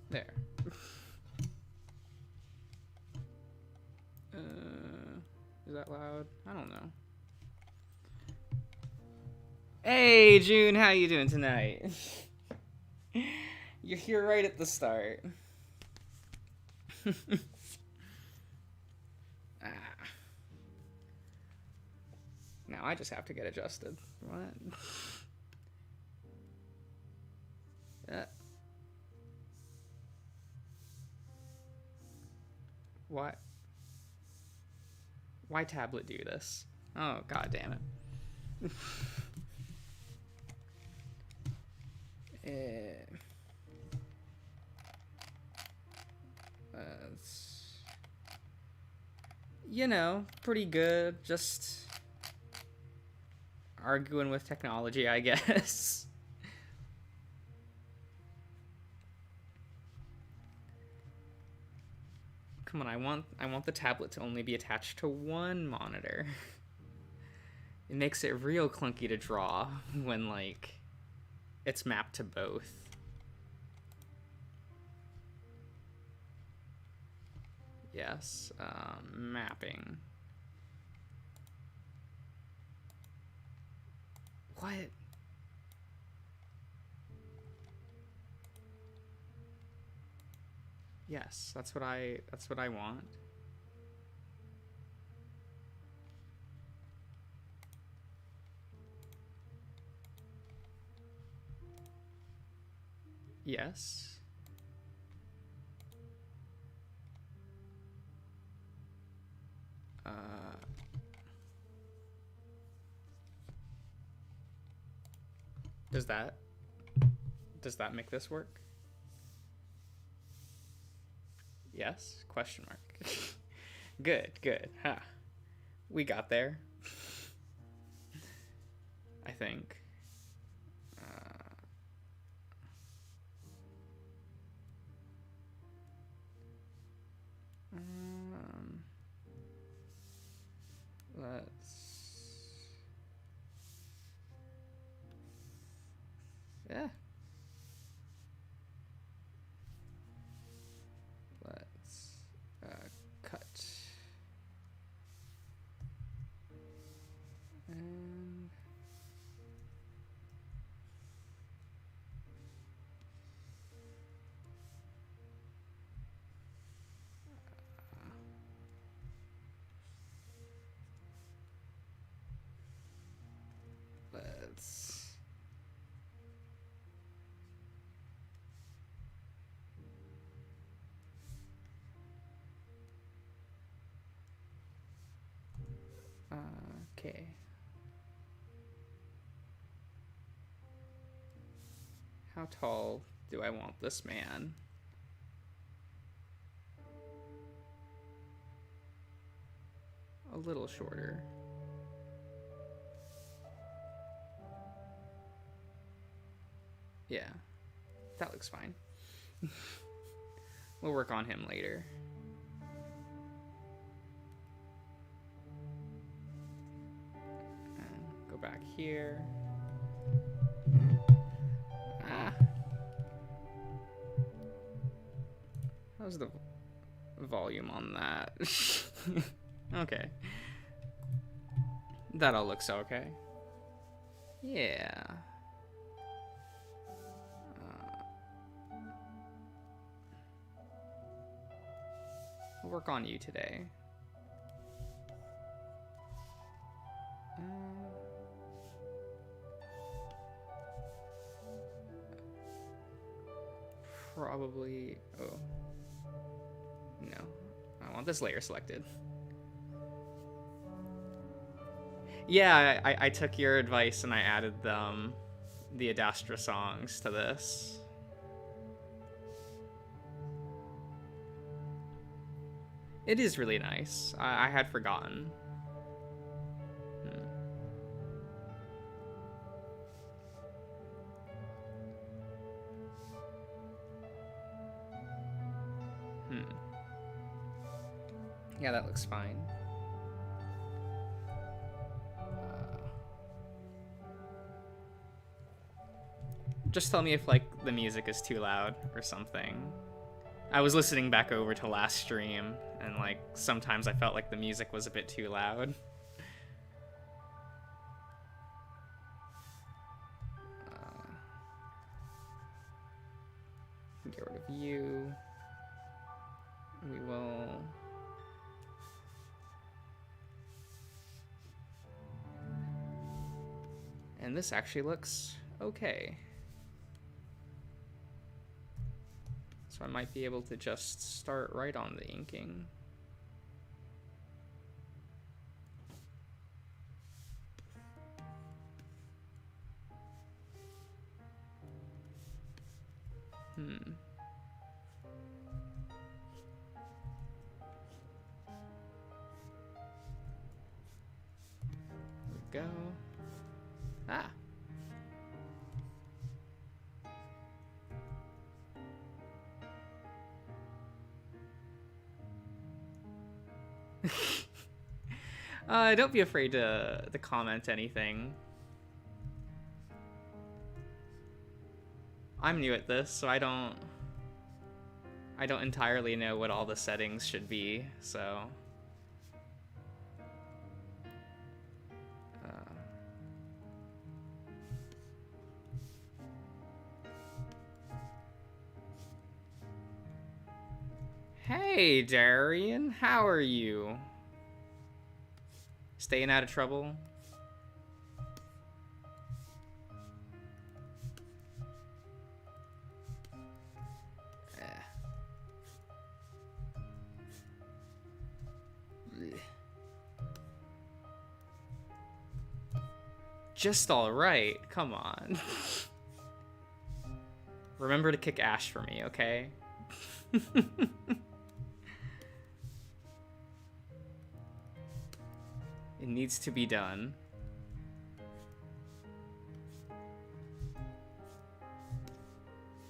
There. Is that loud? I don't know. Hey, June, how you doing tonight? You're here right at the start. Ah. Now I just have to get adjusted. What? What? Why tablet do this? Oh, god damn it. You know, pretty good. Just arguing with technology, I guess. Come on, I want the tablet to only be attached to one monitor. It makes it real clunky to draw when, like, it's mapped to both. Yes, mapping. What? Yes, that's what I want. Yes. Does that make this work? Yes? Question mark. Good, good. Huh. We got there. I think. Let's... Yeah. Let's cut. And... let's... Okay. How tall do I want this man? A little shorter. Yeah, that looks fine. We'll work on him later. And go back here. Ah. How's the volume on that? Okay. That all looks okay. Yeah. We'll work on you today. Probably... Oh. No. I want this layer selected. Yeah, I took your advice and I added the Adastra songs to this. It is really nice. I had forgotten. Yeah, that looks fine. Just tell me if, like, the music is too loud or something. I was listening back over to last stream, and like sometimes I felt like the music was a bit too loud. Get rid of you. We will. And this actually looks okay. So I might be able to just start right on the inking. There we go. Ah. Don't be afraid to comment anything. I'm new at this, so I don't entirely know what all the settings should be, so Hey, Darian, how are you? Staying out of trouble? Just alright, come on. Remember to kick Ash for me, okay? It needs to be done.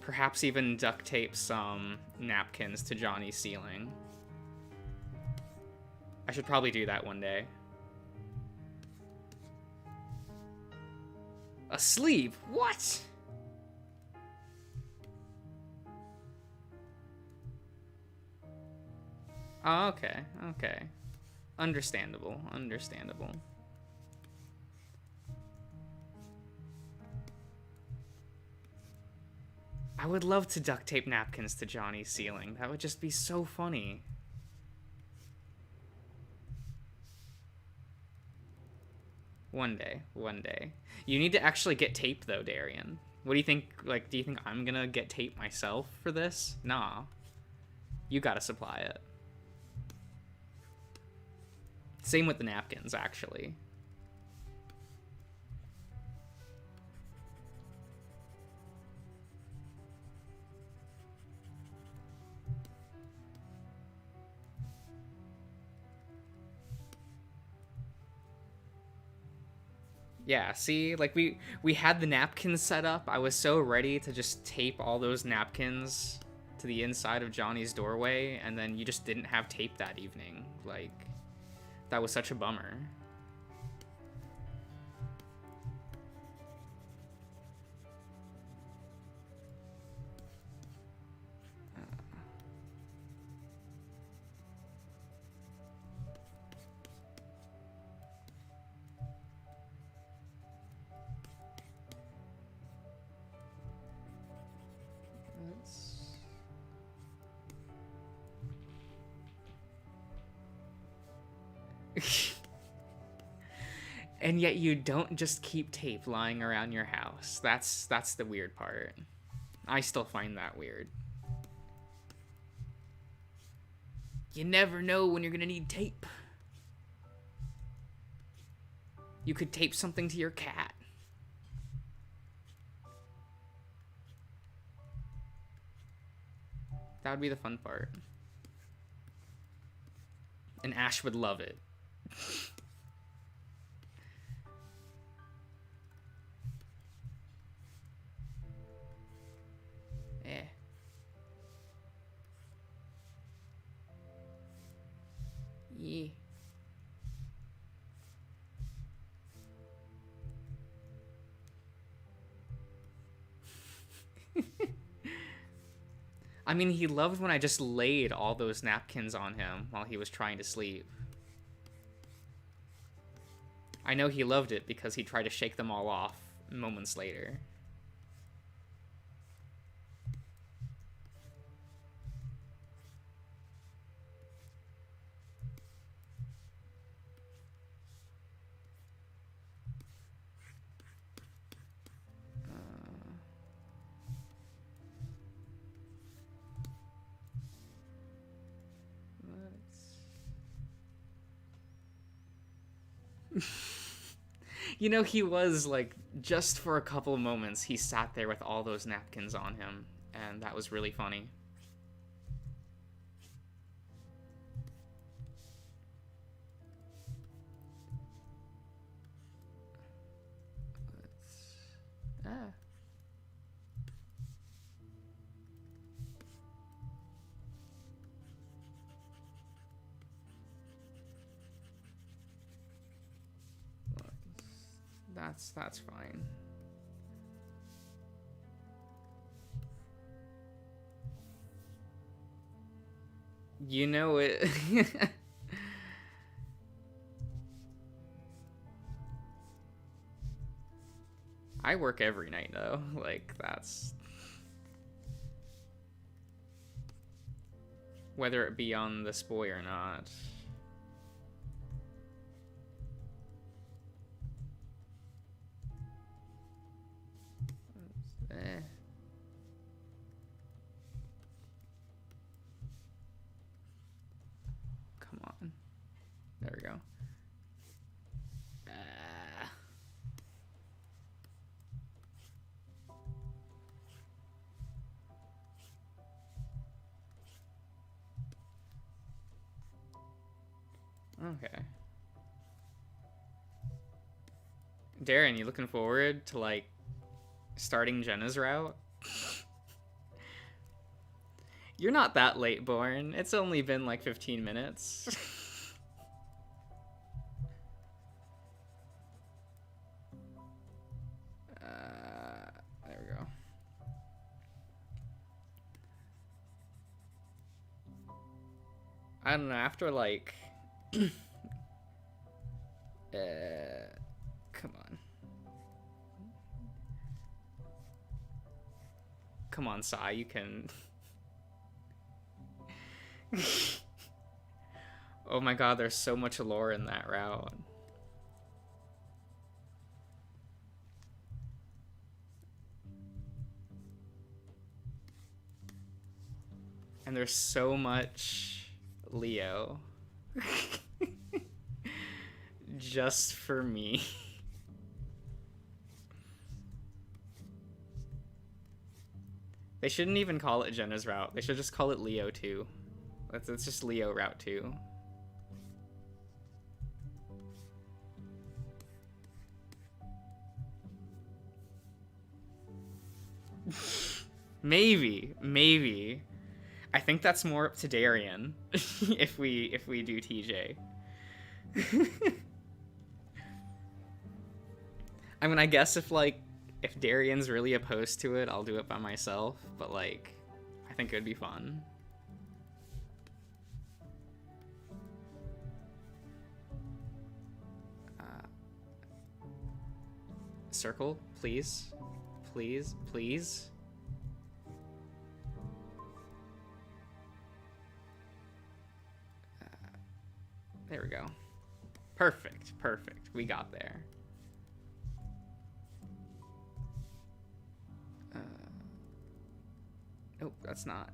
Perhaps even duct tape some napkins to Johnny's ceiling. I should probably do that one day. Asleep? What? Oh, okay, okay. Understandable, understandable. I would love to duct tape napkins to Johnny's ceiling. That would just be so funny. One day, one day. You need to actually get tape though, Darian. What do you think? Like, do you think I'm gonna get tape myself for this? Nah. You gotta supply it. Same with the napkins, actually. Yeah, see? Like, we had the napkins set up. I was so ready to just tape all those napkins to the inside of Johnny's doorway, and then you just didn't have tape that evening. Like, that was such a bummer. And yet you don't just keep tape lying around your house. That's the weird part. I still find that weird. You never know when you're gonna need tape. You could tape something to your cat. That would be the fun part. And Ash would love it. Yeah. I mean, he loved when I just laid all those napkins on him while he was trying to sleep. I know he loved it because he tried to shake them all off moments later. You know, he was like, just for a couple moments, he sat there with all those napkins on him, and that was really funny. Ah. That's fine. You know it. I work every night though. Like, that's whether it be on this boy or not. Eh. Come on. There we go. Okay. Darren, you looking forward to, like, starting Jenna's route? You're not that late, Born. It's only been like 15 minutes. There we go. I don't know, after like... come on. Come on, Sai, you can... Oh my god, there's so much lore in that route. And there's so much Leo. Just for me. They shouldn't even call it Jenna's route. They should just call it Leo 2. It's just Leo route 2. Maybe. I think that's more up to Darian if we do TJ. I mean, I guess if Darian's really opposed to it, I'll do it by myself, but like I think it would be fun. Circle, please. Please. There we go. Perfect. We got there. Nope, that's not.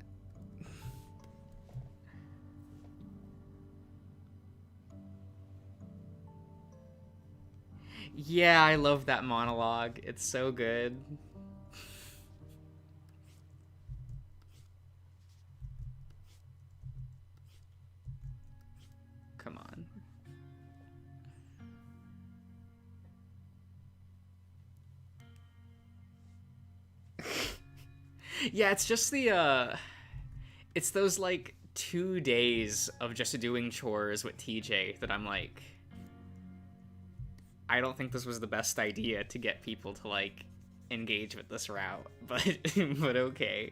Yeah, I love that monologue. It's so good. Come on. Yeah, it's just it's those like 2 days of just doing chores with TJ that I'm like, I don't think this was the best idea to get people to like engage with this route, but but okay.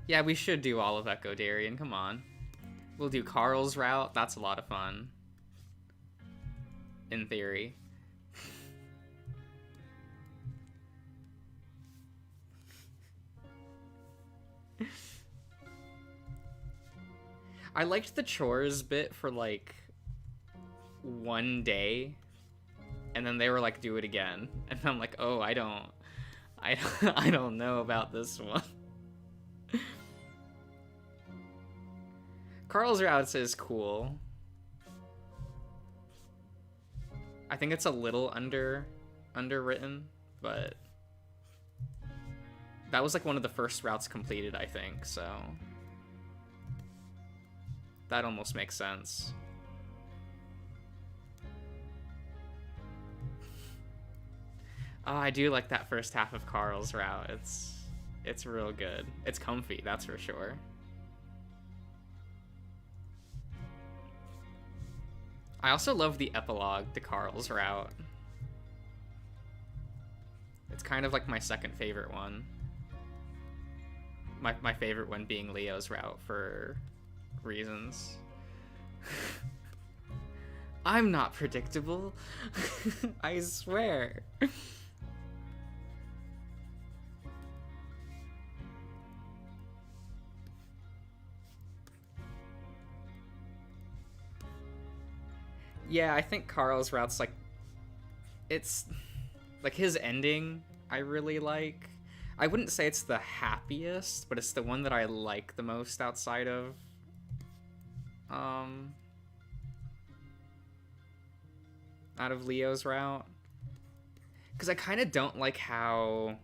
Yeah, we should do all of Echo Darien. Come on. We'll do Carl's route. That's a lot of fun. In theory. I liked the chores bit for like one day, and then they were like, do it again. And I'm like, oh, I don't I don't know about this one. Carl's route is cool. I think it's a little underwritten, but that was like one of the first routes completed, I think, so that almost makes sense. Oh, I do like that first half of Carl's route. It's real good. It's comfy, that's for sure. I also love the epilogue to Carl's route. It's kind of like my second favorite one. My favorite one being Leo's route for reasons. I'm not predictable. I swear. Yeah, I think Carl's route's like, it's like his ending I really like. I wouldn't say it's the happiest, but it's the one that I like the most outside of out of Leo's route. Because I kind of don't like how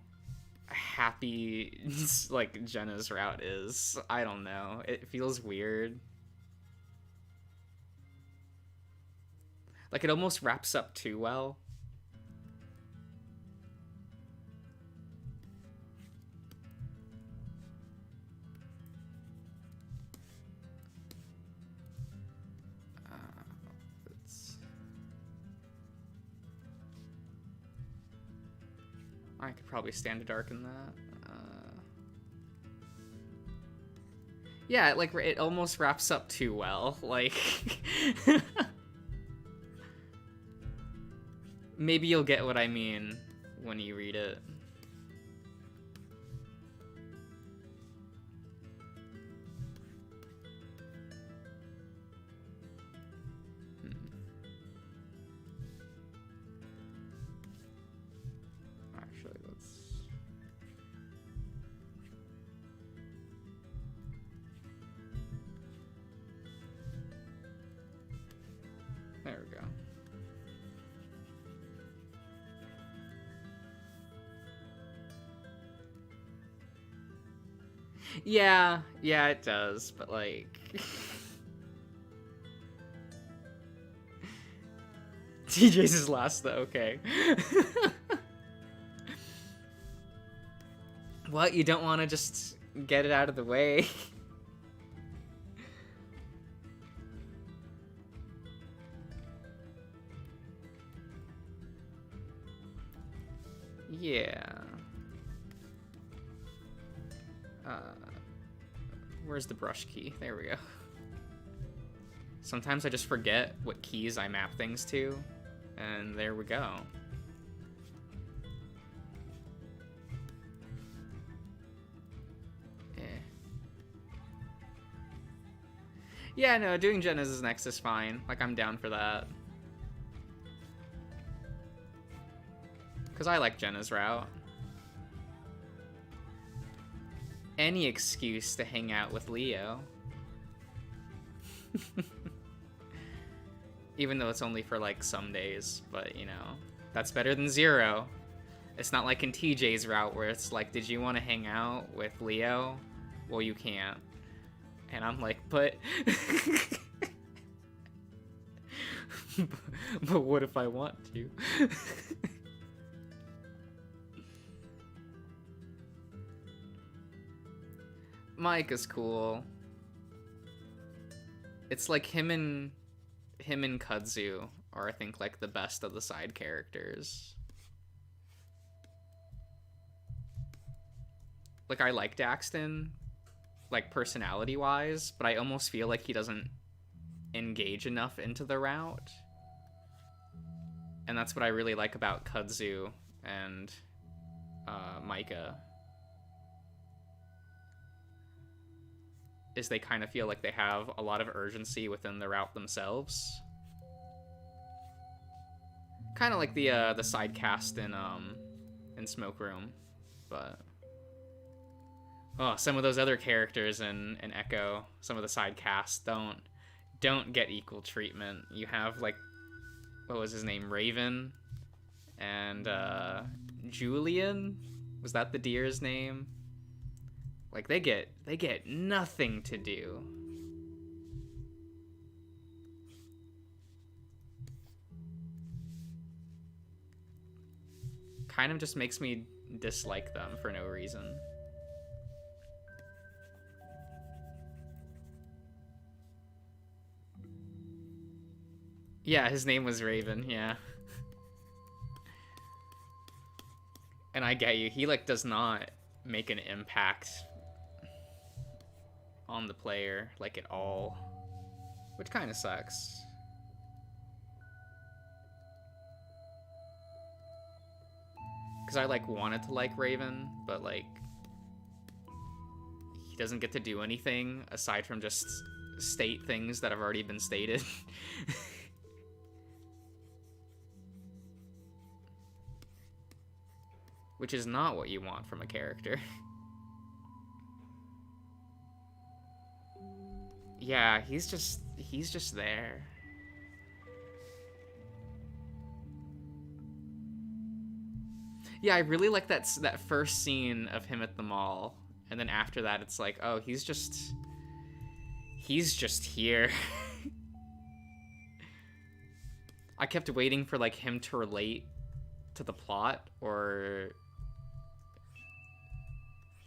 happy like Jenna's route is. I don't know. It feels weird. Like, it almost wraps up too well. I could probably stand to darken that. Yeah, like, it almost wraps up too well. Like... Maybe you'll get what I mean when you read it. Actually, let's... There we go. Yeah, it does, but like... TJ's is last though, okay. What, you don't want to just get it out of the way? Yeah. Where's the brush key? There we go. Sometimes I just forget what keys I map things to, and there we go. Yeah, no, doing Genesis next is fine. Like, I'm down for that. Because I like Jenna's route. Any excuse to hang out with Leo. Even though it's only for, like, some days. But, you know, that's better than 0. It's not like in TJ's route where it's like, did you want to hang out with Leo? Well, you can't. And I'm like, but... but what if I want to? Mike is cool. It's like him and Kudzu are, I think, like the best of the side characters. Like, I like Daxton, like personality-wise, but I almost feel like he doesn't engage enough into the route. And that's what I really like about Kudzu and Micah. Is they kind of feel like they have a lot of urgency within the route themselves. Kind of like the side cast in Smoke Room, but oh, some of those other characters in Echo, some of the side casts don't get equal treatment. You have like, what was his name, Raven, and Julian, was that the deer's name? Like they get nothing to do. Kind of just makes me dislike them for no reason. Yeah, his name was Raven, yeah. And I get you, he like does not make an impact on the player like at all, which kind of sucks. Because I like wanted to like Raven, but like he doesn't get to do anything aside from just state things that have already been stated. Which is not what you want from a character. Yeah, he's just there. Yeah, I really like that first scene of him at the mall, and then after that it's like, oh, he's just here. I kept waiting for like him to relate to the plot or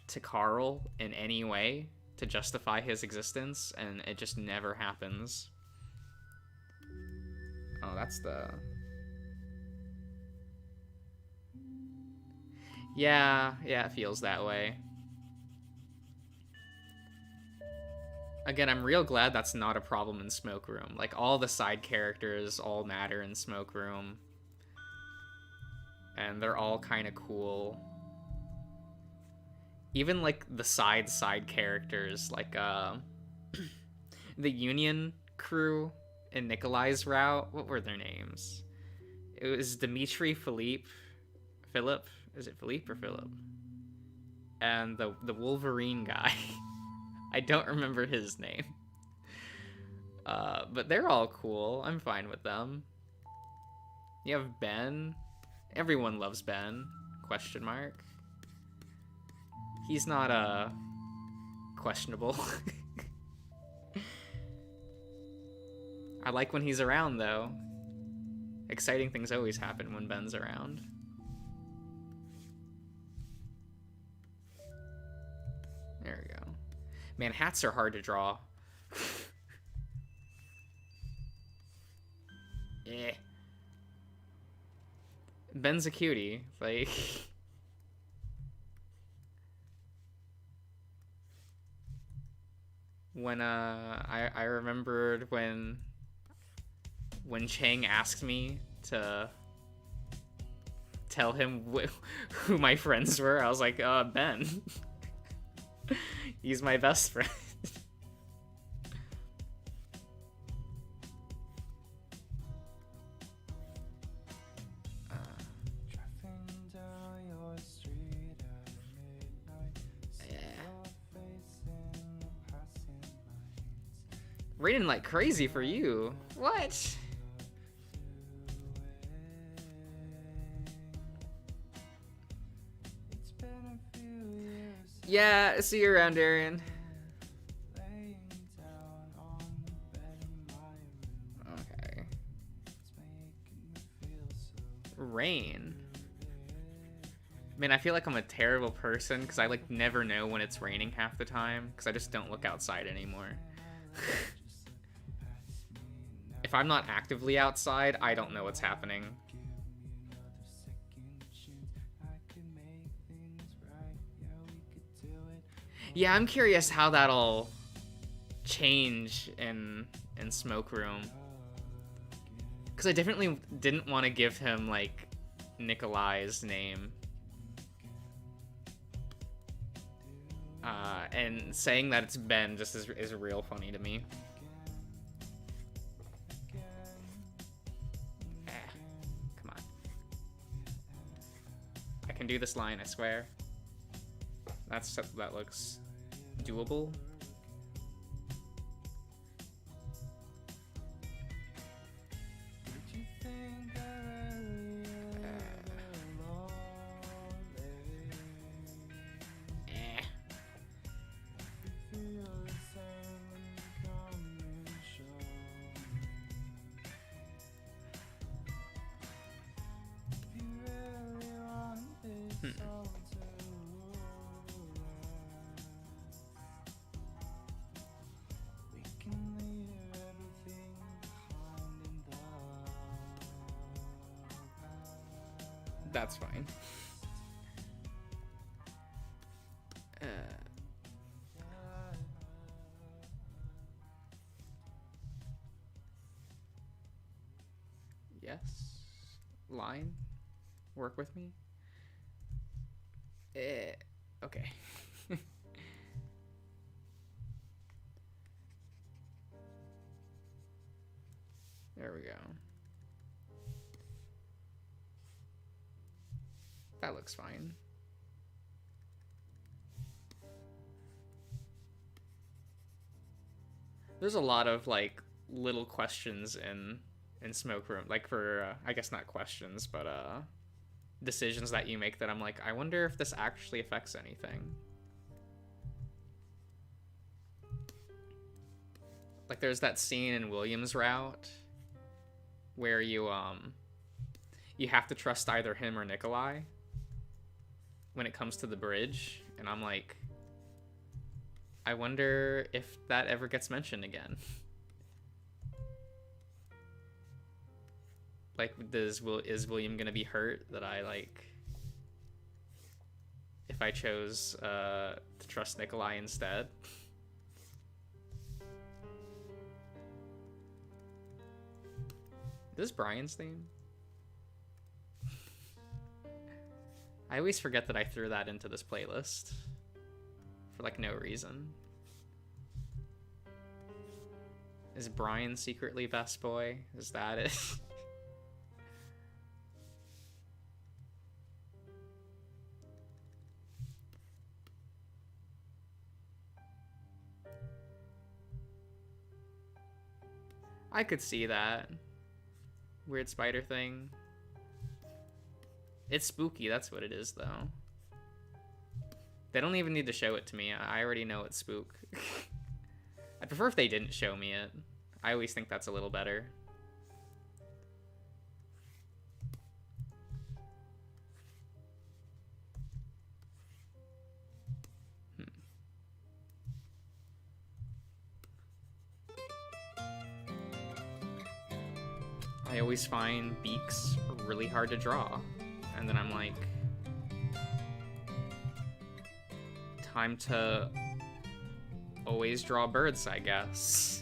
to Carl in any way to justify his existence, and it just never happens. Oh, that's the... Yeah, it feels that way. Again, I'm real glad that's not a problem in Smoke Room. Like, all the side characters all matter in Smoke Room. And they're all kind of cool. Even, like, the side characters, like, the Union crew in Nikolai's route, what were their names? It was Dimitri, Philippe, is it Philippe or Philip? And the Wolverine guy. I don't remember his name. But they're all cool. I'm fine with them. You have Ben. Everyone loves Ben. Question mark. He's not, questionable. I like when he's around, though. Exciting things always happen when Ben's around. There we go. Man, hats are hard to draw. Yeah. Ben's a cutie. Like... when, I remembered when Chang asked me to tell him who my friends were, I was like, Ben. He's my best friend. Raining like crazy for you. What? Yeah, see you around, Darian. Okay. Rain. Man, I feel like I'm a terrible person because I like never know when it's raining half the time because I just don't look outside anymore. If I'm not actively outside, I don't know what's happening. Yeah, I'm curious how that'll change in Smoke Room. Because I definitely didn't want to give him, like, Nikolai's name. And saying that it's Ben just is real funny to me. Come on. I can do this line, I swear. That looks doable. That's fine. Yes. Line. Work with me. Okay. There we go. That looks fine. There's a lot of like little questions in Smoke Room, like for I guess not questions, but decisions that you make that I'm like, I wonder if this actually affects anything. Like there's that scene in William's Route where you have to trust either him or Nikolai when it comes to the bridge, and I'm like, I wonder if that ever gets mentioned again. Like, is William gonna be hurt that I, like, if I chose to trust Nikolai instead? Is this Brian's theme? I always forget that I threw that into this playlist for, like, no reason. Is Brian secretly best boy? Is that it? I could see that. Weird spider thing. It's spooky, that's what it is, though. They don't even need to show it to me. I already know it's spook. I prefer if they didn't show me it. I always think that's a little better. I always find beaks really hard to draw. And then I'm like, time to always draw birds, I guess.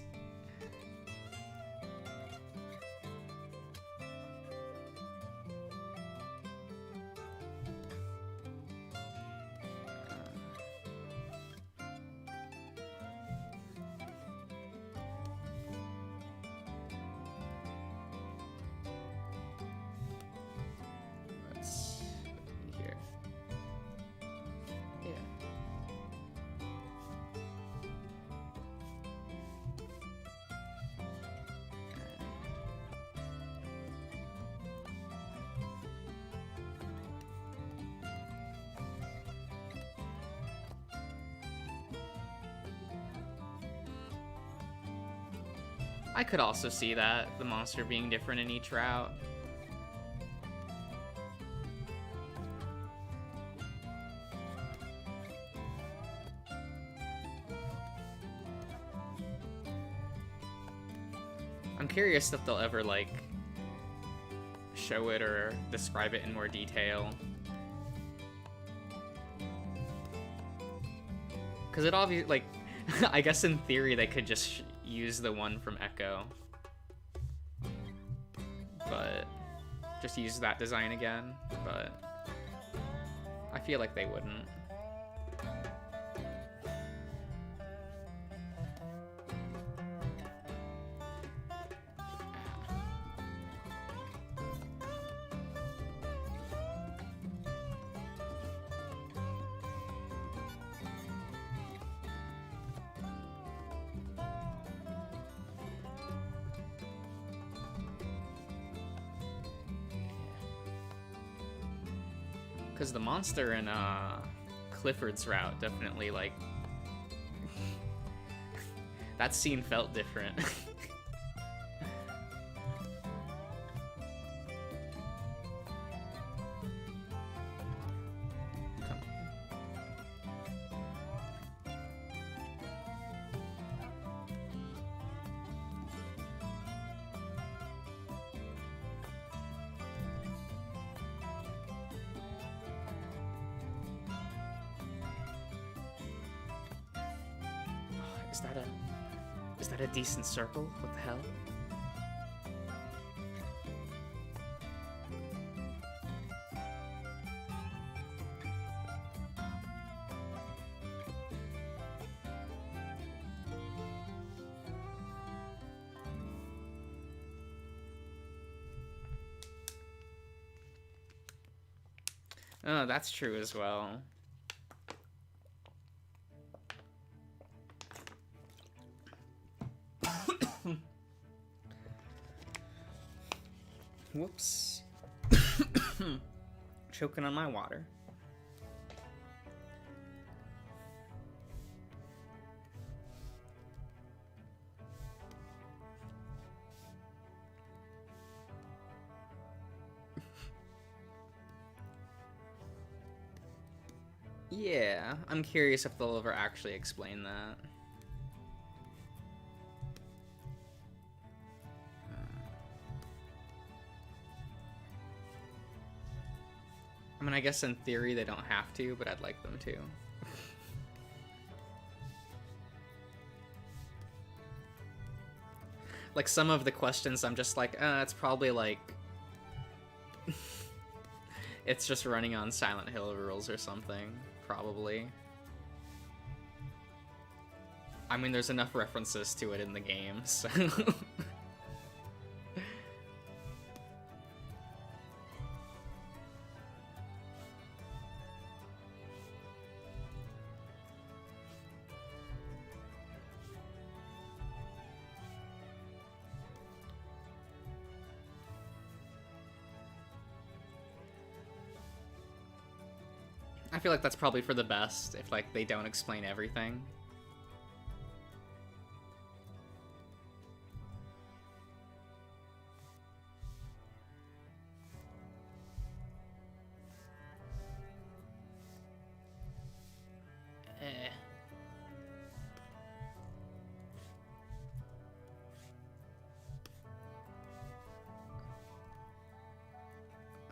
I could also see that, the monster being different in each route. I'm curious if they'll ever, like, show it or describe it in more detail. Because it obviously, like, I guess in theory they could just use the one from Echo. But just use that design again. But I feel like they wouldn't. Because the monster in Clifford's route definitely, like, that scene felt different. Is that a decent circle? What the hell? Oh, that's true as well. Whoops. Choking on my water. Yeah, I'm curious if they'll ever actually explain that. I mean, I guess in theory they don't have to, but I'd like them to. Like, some of the questions I'm just like, it's probably like... it's just running on Silent Hill rules or something, probably. I mean, there's enough references to it in the game, so... I feel like that's probably for the best, if, like, they don't explain everything.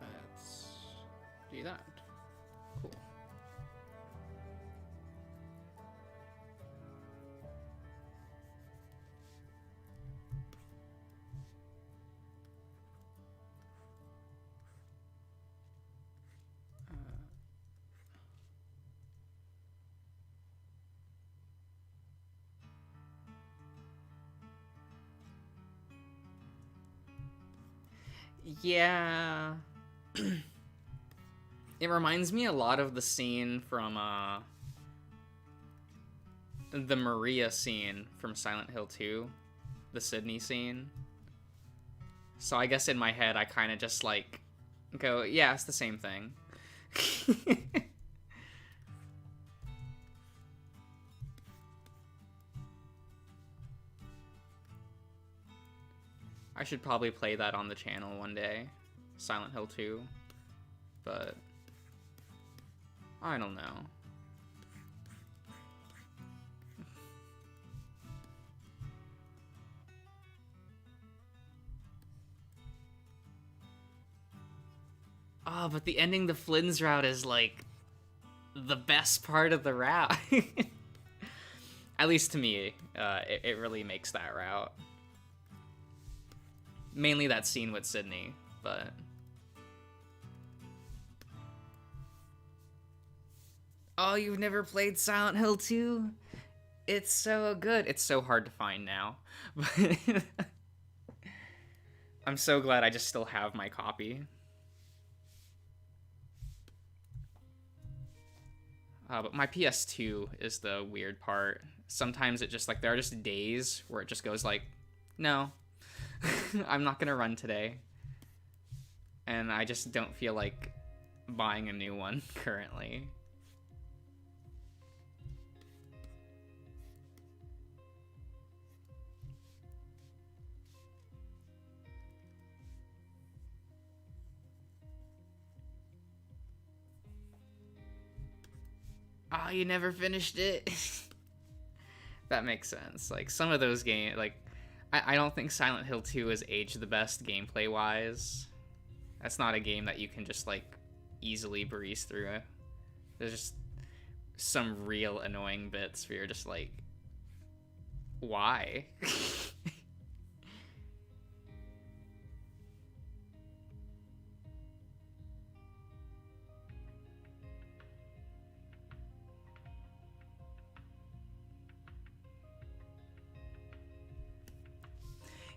Let's do that. Cool. Yeah. It reminds me a lot of the scene from, the Maria scene from Silent Hill 2. The Sydney scene. So I guess in my head I kind of just, like, go, yeah, it's the same thing. I should probably play that on the channel one day. Silent Hill 2. But I don't know. Oh, but the ending the Flynn's route is, like, the best part of the route. At least to me, it really makes that route. Mainly that scene with Sydney, but... Oh, you've never played Silent Hill 2? It's so good. It's so hard to find now. But I'm so glad I just still have my copy. But my PS2 is the weird part. Sometimes it just, like, there are just days where it just goes like, no, I'm not gonna run today. And I just don't feel like buying a new one currently. Oh, you never finished it? That makes sense. Like, some of those games, like, I don't think Silent Hill 2 has aged the best gameplay-wise. That's not a game that you can just, like, easily breeze through. There's just some real annoying bits where you're just like, why?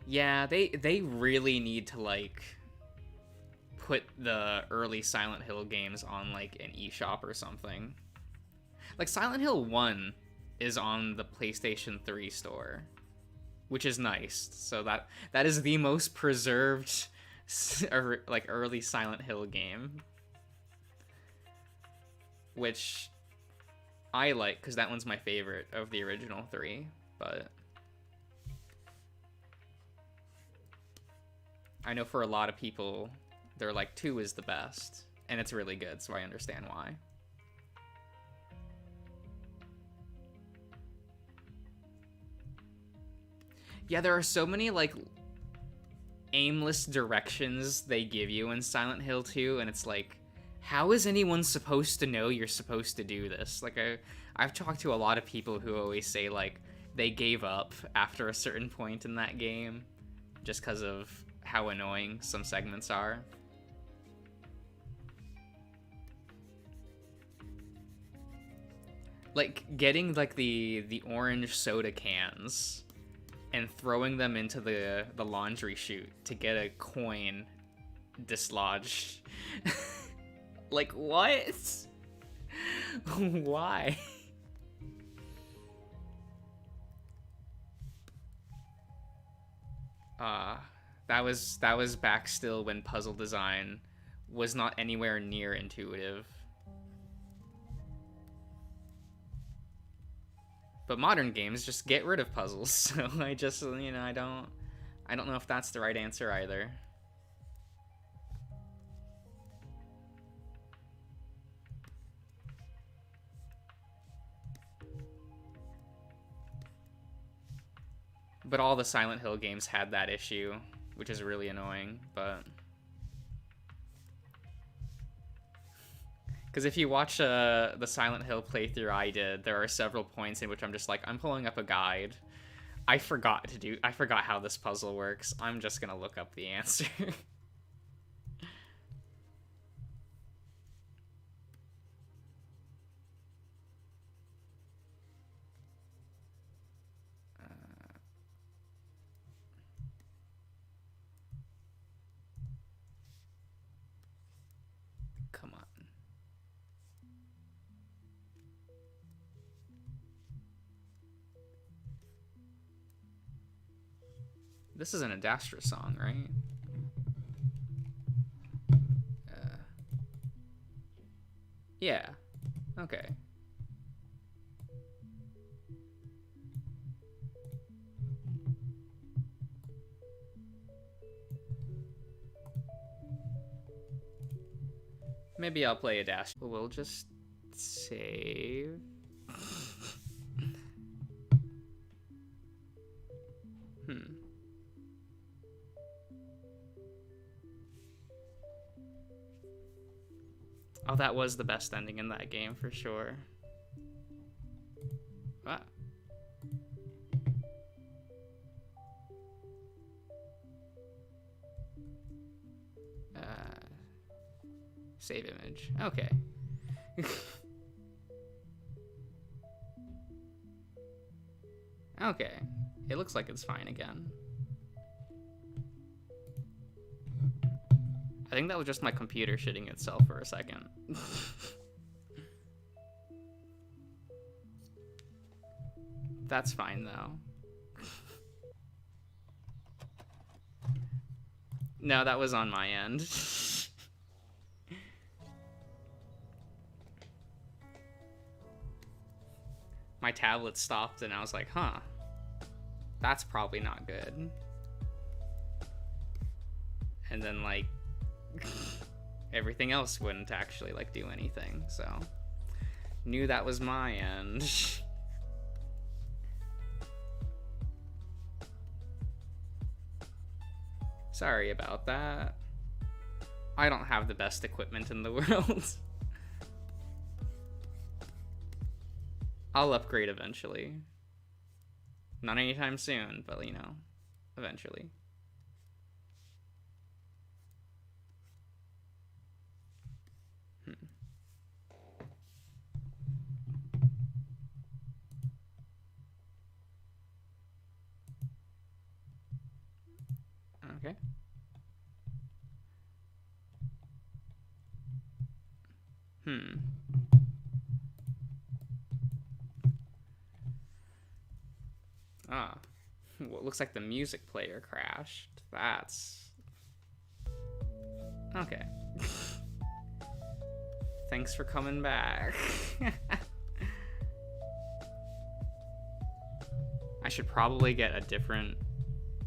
Yeah, they really need to, like, put the early Silent Hill games on, like, an eShop or something. Like, Silent Hill 1 is on the PlayStation 3 store, which is nice. So that is the most preserved, like, early Silent Hill game, which I like, because that one's my favorite of the original 3, but... I know for a lot of people, they're like, 2 is the best, and it's really good, so I understand why. Yeah, there are so many, like, aimless directions they give you in Silent Hill 2, and it's like, how is anyone supposed to know you're supposed to do this? Like, I've talked to a lot of people who always say, like, they gave up after a certain point in that game, just because of how annoying some segments are. Like, getting, like, the orange soda cans and throwing them into the laundry chute to get a coin dislodged. Like, what? Why? That was back still when puzzle design was not anywhere near intuitive. But modern games just get rid of puzzles, so I just, you know, I don't know if that's the right answer either. But all the Silent Hill games had that issue, which is really annoying, but... Because if you watch the Silent Hill playthrough I did, there are several points in which I'm just like, I'm pulling up a guide. I forgot how this puzzle works. I'm just gonna look up the answer. Come on. This is an Adastra song, right? Yeah. Okay. Maybe I'll play Adastra. We'll just save. Oh, that was the best ending in that game for sure. Ah. Save image. Okay. Okay. It looks like it's fine again. I think that was just my computer shitting itself for a second. That's fine, though. No, that was on my end. My tablet stopped and I was like, huh, that's probably not good. And then, like, everything else wouldn't actually, like, do anything, so knew that was my end. Sorry about that. I don't have the best equipment in the world. I'll upgrade eventually. Not anytime soon, but, you know, eventually. Okay. Ah. What looks like the music player crashed. That's... Okay. Thanks for coming back. I should probably get a different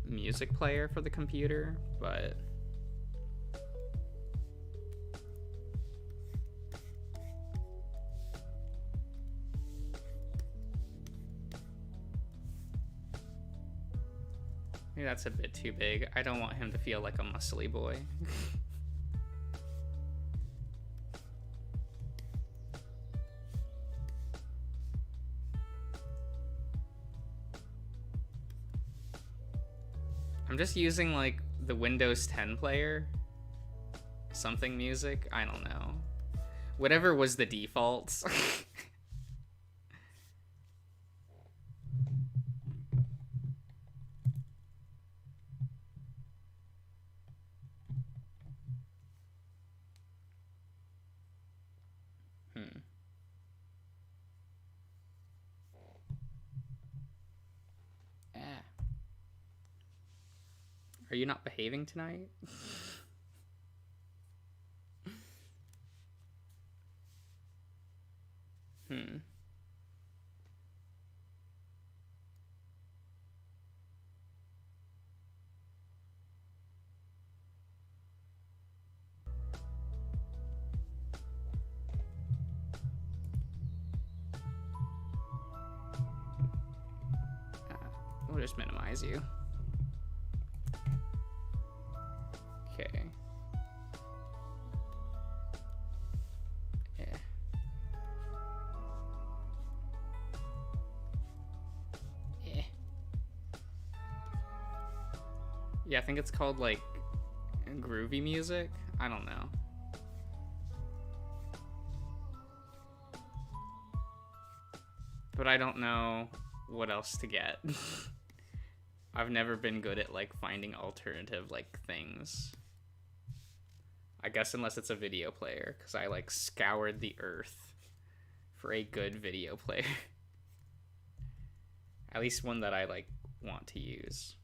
music player for the computer, but... maybe that's a bit too big. I don't want him to feel like a muscly boy. I'm just using, like, the Windows 10 player. Something music? I don't know. Whatever was the default. Are you not behaving tonight? We'll just minimize you. Okay. Yeah. Yeah. Yeah, I think it's called, like, groovy music. I don't know. But I don't know what else to get. I've never been good at, like, finding alternative, like, things. I guess unless it's a video player, because I, like, scoured the earth for a good video player. At least one that I, like, want to use.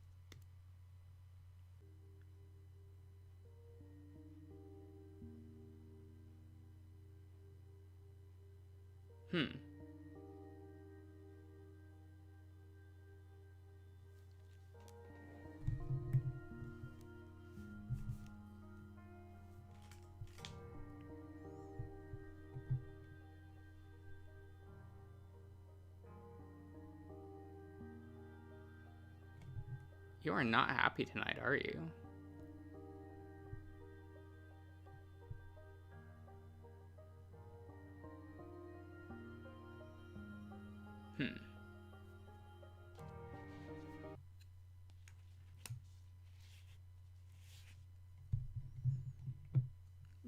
You are not happy tonight, are you?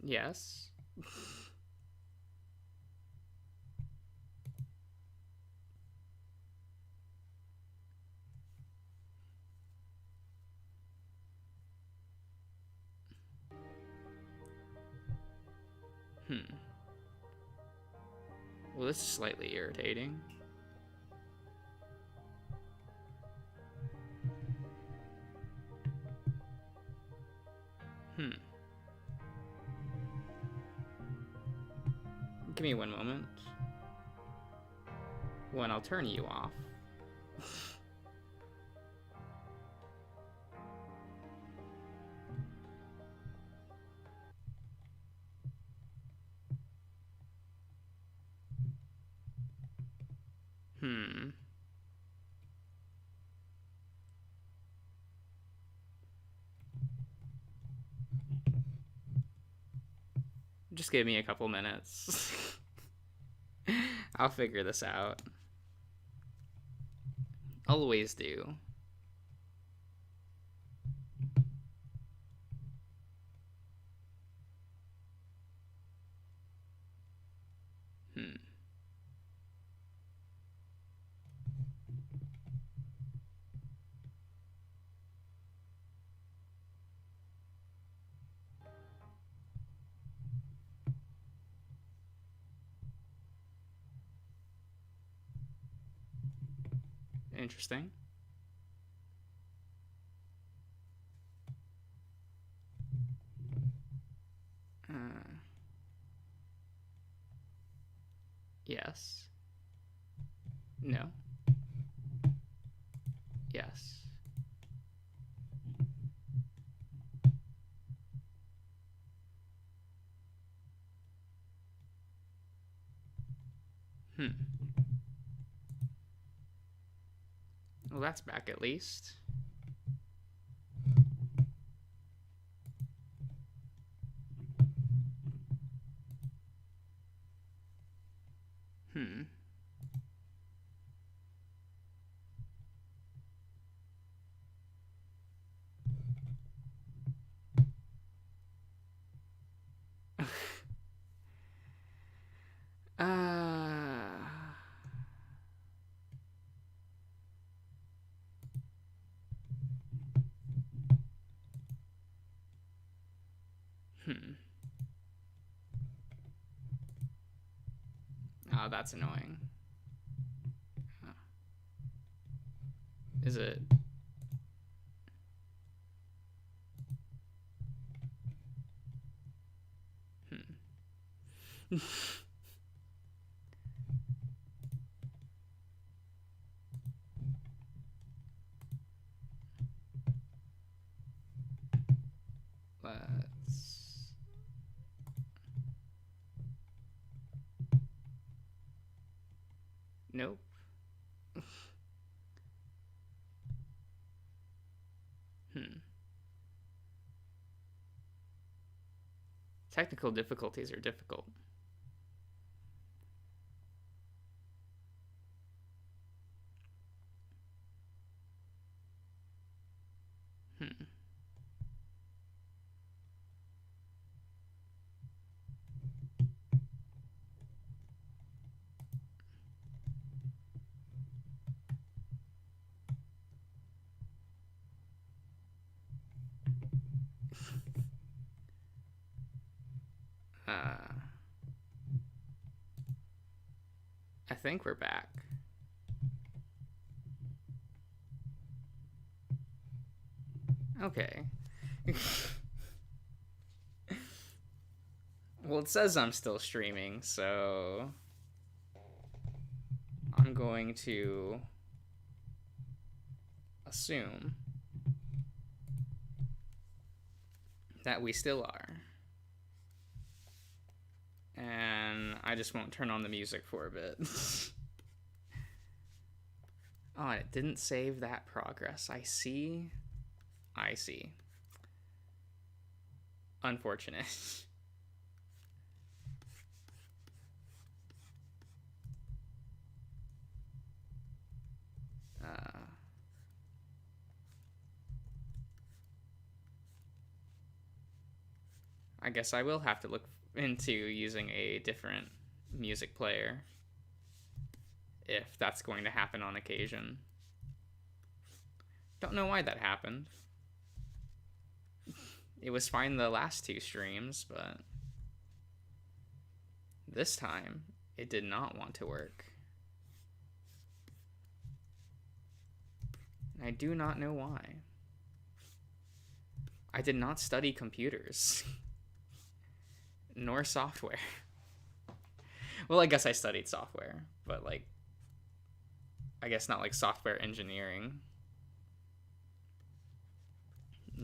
Yes. Hmm. Well, this is slightly irritating. Hmm. Give me one moment. When I'll turn you off. Hmm. Just give me a couple minutes. I'll figure this out. Always do. Hmm. Interesting. Yes. No. Yes. Hmm. Well, that's back at least. Hmm. uh. Hmm. Oh, that's annoying. Is it? Hmm. Let's. Nope. Hmm. Technical difficulties are difficult. Hmm. Uh. I think we're back. Okay. Well, it says I'm still streaming, so I'm going to assume that we still are. And I just won't turn on the music for a bit. Oh, and it didn't save that progress. I see. I see. Unfortunate. uh, I guess I will have to look into using a different music player if that's going to happen on occasion. Don't know why that happened. It was fine the last two streams, but this time it did not want to work. I do not know why. I did not study computers. Nor software. Well, I guess I studied software, but like, I guess not like software engineering.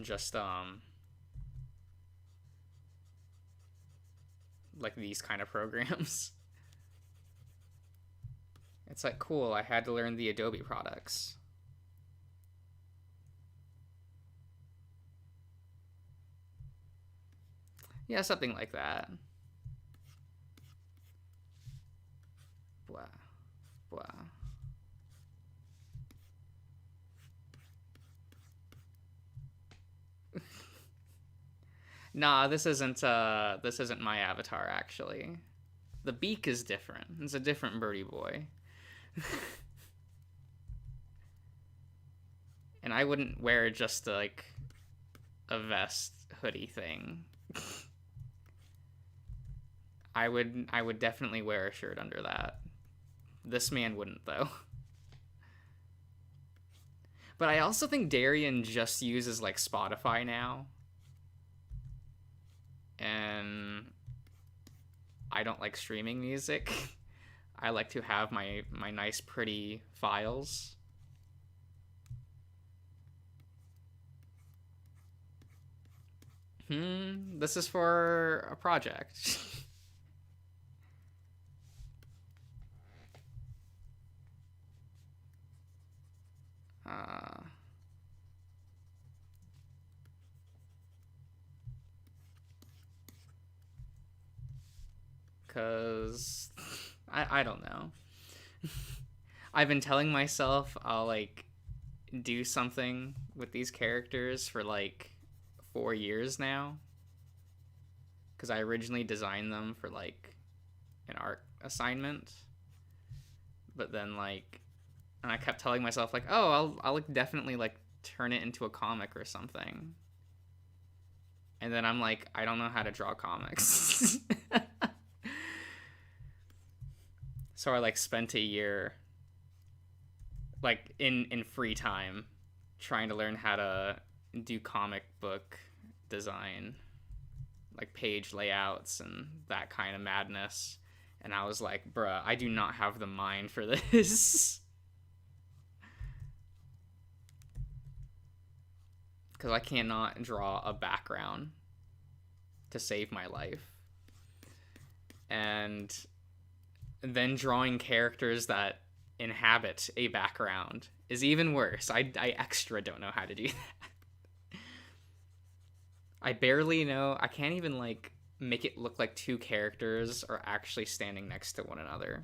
Just like these kind of programs. It's like, cool, I had to learn the Adobe products. Yeah, something like that. Blah, blah. Nah, this isn't my avatar actually. The beak is different. It's a different birdie boy. And I wouldn't wear just like a vest hoodie thing. I would definitely wear a shirt under that. This man wouldn't though. But I also think Darian just uses like Spotify now. And I don't like streaming music. I like to have my nice pretty files. This is for a project. Cause I don't know. I've been telling myself I'll like do something with these characters for like 4 years now. Cause I originally designed them for like an art assignment. But then like, and I kept telling myself like, oh, I'll like definitely like turn it into a comic or something. And then I'm like, I don't know how to draw comics. So I like spent a year like in free time trying to learn how to do comic book design, like page layouts and that kind of madness. And I was like, bruh, I do not have the mind for this. Because I cannot draw a background to save my life. And then drawing characters that inhabit a background is even worse. I extra don't know how to do that. I barely know. I can't even like make it look like two characters are actually standing next to one another.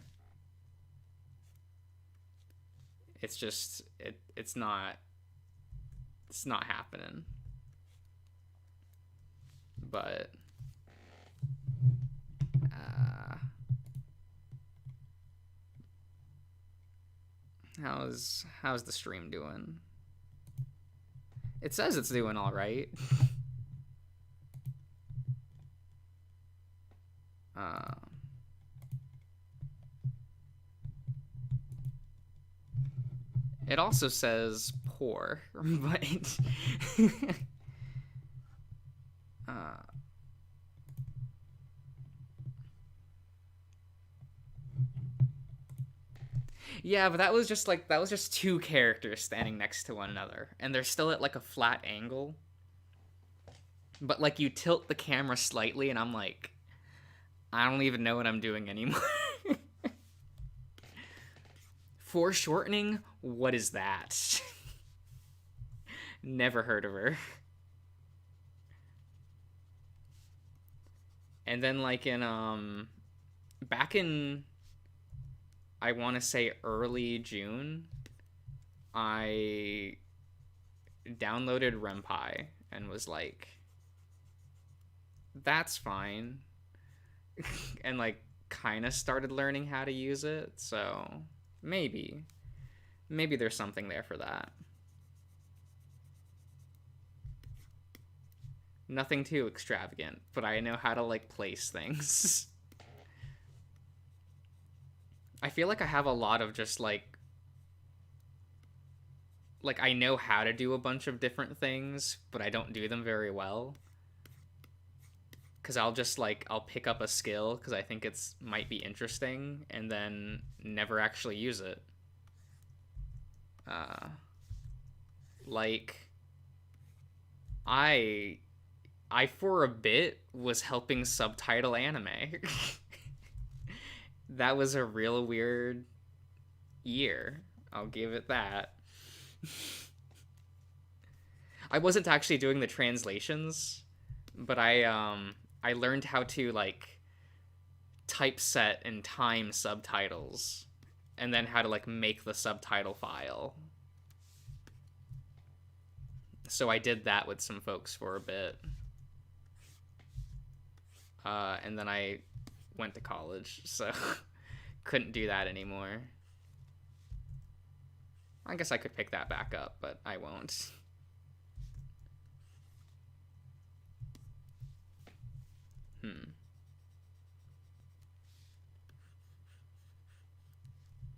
It's just it's not happening. But how's the stream doing? It says it's doing all right. It also says poor, but yeah, but that was just two characters standing next to one another, and they're still at like a flat angle. But like you tilt the camera slightly, and I'm like, I don't even know what I'm doing anymore. Foreshortening? What is that? Never heard of her. And then like in back in, I want to say early June, I downloaded Ren'Py and was like, that's fine. and like kind of started learning how to use it. So maybe there's something there for that. Nothing too extravagant, but I know how to like place things. I feel like I have a lot of just like I know how to do a bunch of different things, but I don't do them very well. Cause I'll just like I'll pick up a skill because I think it's might be interesting and then never actually use it. Uh, like I I for a bit was helping subtitle anime. That was a real weird year. I'll give it that. I wasn't actually doing the translations, but I learned how to like typeset and time subtitles and then how to like make the subtitle file. So I did that with some folks for a bit. And then I went to college, so couldn't do that anymore. I guess I could pick that back up, but I won't.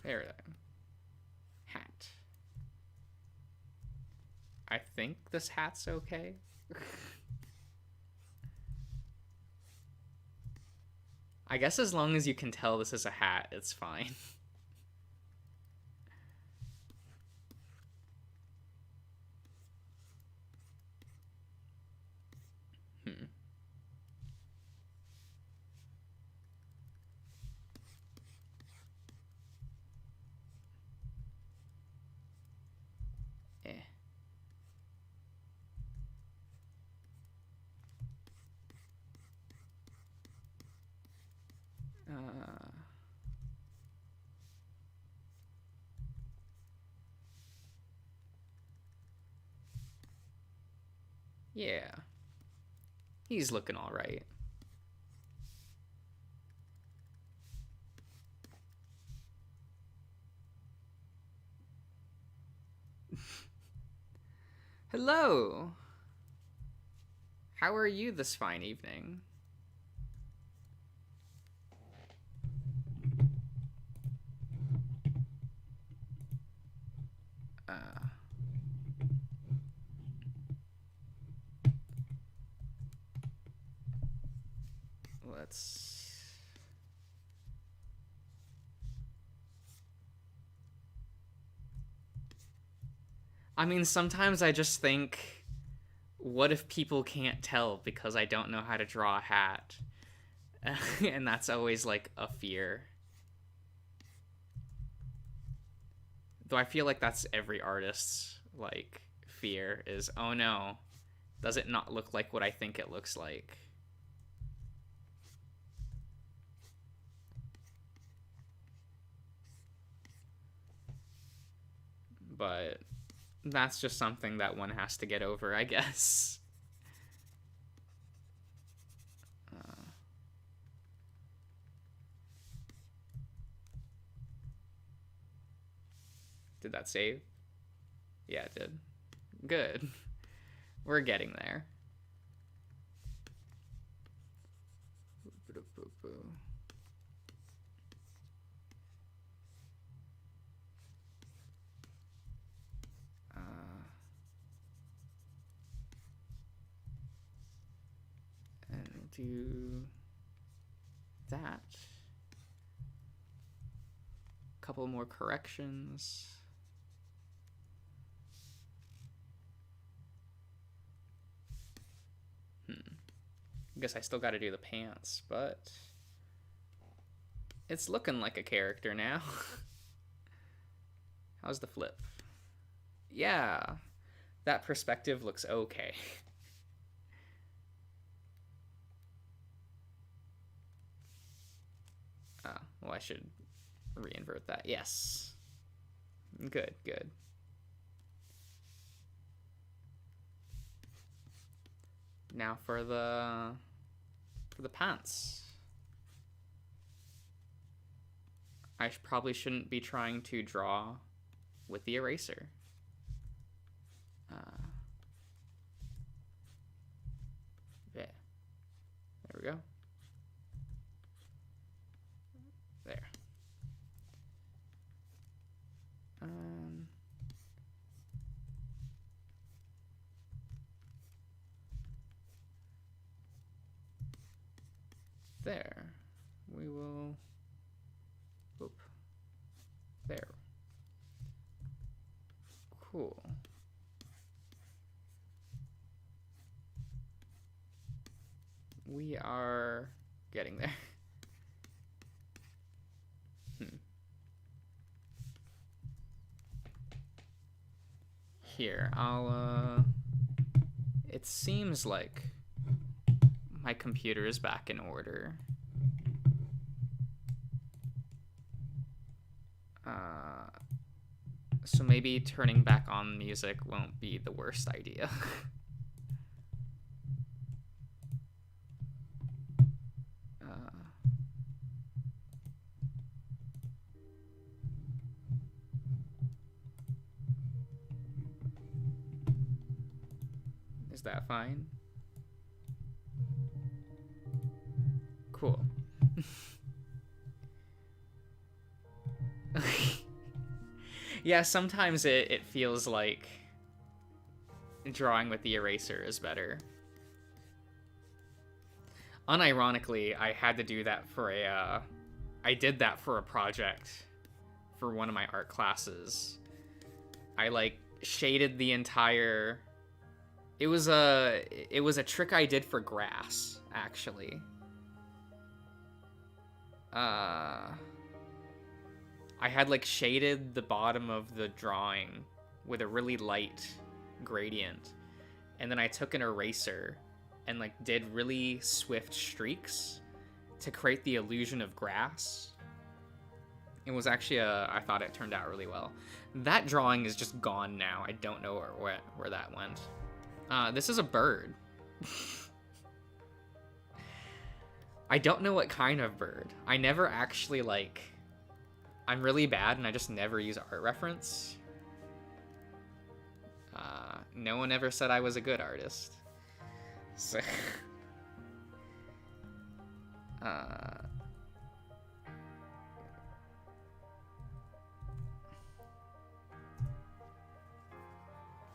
There then. Hat. I think this hat's okay. I guess as long as you can tell this is a hat, it's fine. Hmm. Eh. Yeah. He's looking all right. Hello. How are you this fine evening? Uh, let's... I mean, sometimes I just think, what if people can't tell because I don't know how to draw a hat? And that's always like a fear. Though I feel like that's every artist's like fear is, oh no, does it not look like what I think it looks like? But that's just something that one has to get over, I guess. Did that save? Yeah, it did. Good. We're getting there. And we'll do that. A couple more corrections. I guess I still got to do the pants, but it's looking like a character now. How's the flip? Yeah, that perspective looks okay. Well, I should reinvert that. Yes. Good, good. Now for the pants. I probably shouldn't be trying to draw with the eraser. Yeah. There we go. There. There. We will... Oop. There. Cool. We are getting there. Here, I'll, it seems like my computer is back in order. So maybe turning back on music won't be the worst idea. Is that fine? Cool. Yeah, sometimes it feels like drawing with the eraser is better. Unironically, I had to do that for a... I did that for a project for one of my art classes. I, like, shaded the entire... It was a trick I did for grass, actually. I had, like, shaded the bottom of the drawing with a really light gradient. And then I took an eraser and, like, did really swift streaks to create the illusion of grass. It was actually I thought it turned out really well. That drawing is just gone now. I don't know where that went. This is a bird. I don't know what kind of bird. I never actually, like... I'm really bad and I just never use art reference. No one ever said I was a good artist. So...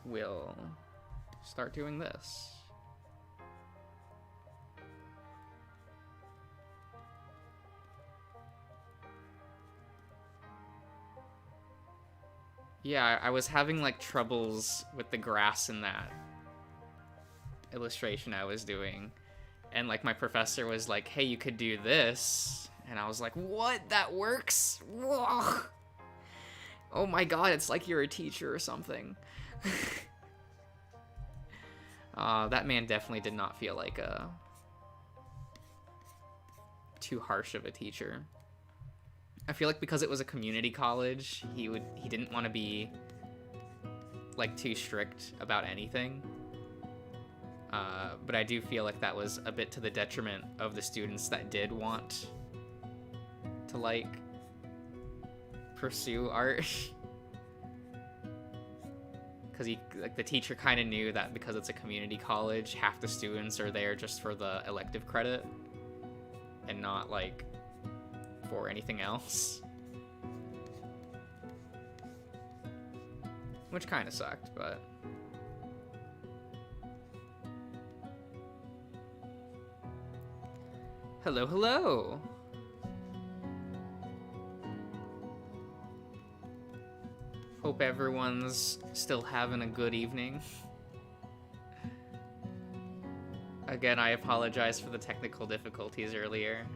we'll start doing this. Yeah, I was having, like, troubles with the grass in that illustration I was doing. And, like, my professor was like, hey, you could do this. And I was like, what? That works? Whoa. Oh my god, it's like you're a teacher or something. That man definitely did not feel like too harsh of a teacher. I feel like because it was a community college, he didn't want to be, like, too strict about anything. But I do feel like that was a bit to the detriment of the students that did want to, like, pursue art. Because the teacher kind of knew that because it's a community college, half the students are there just for the elective credit and not, like, for anything else. Which kind of sucked, but... Hello, hello! Hope everyone's still having a good evening. Again, I apologize for the technical difficulties earlier.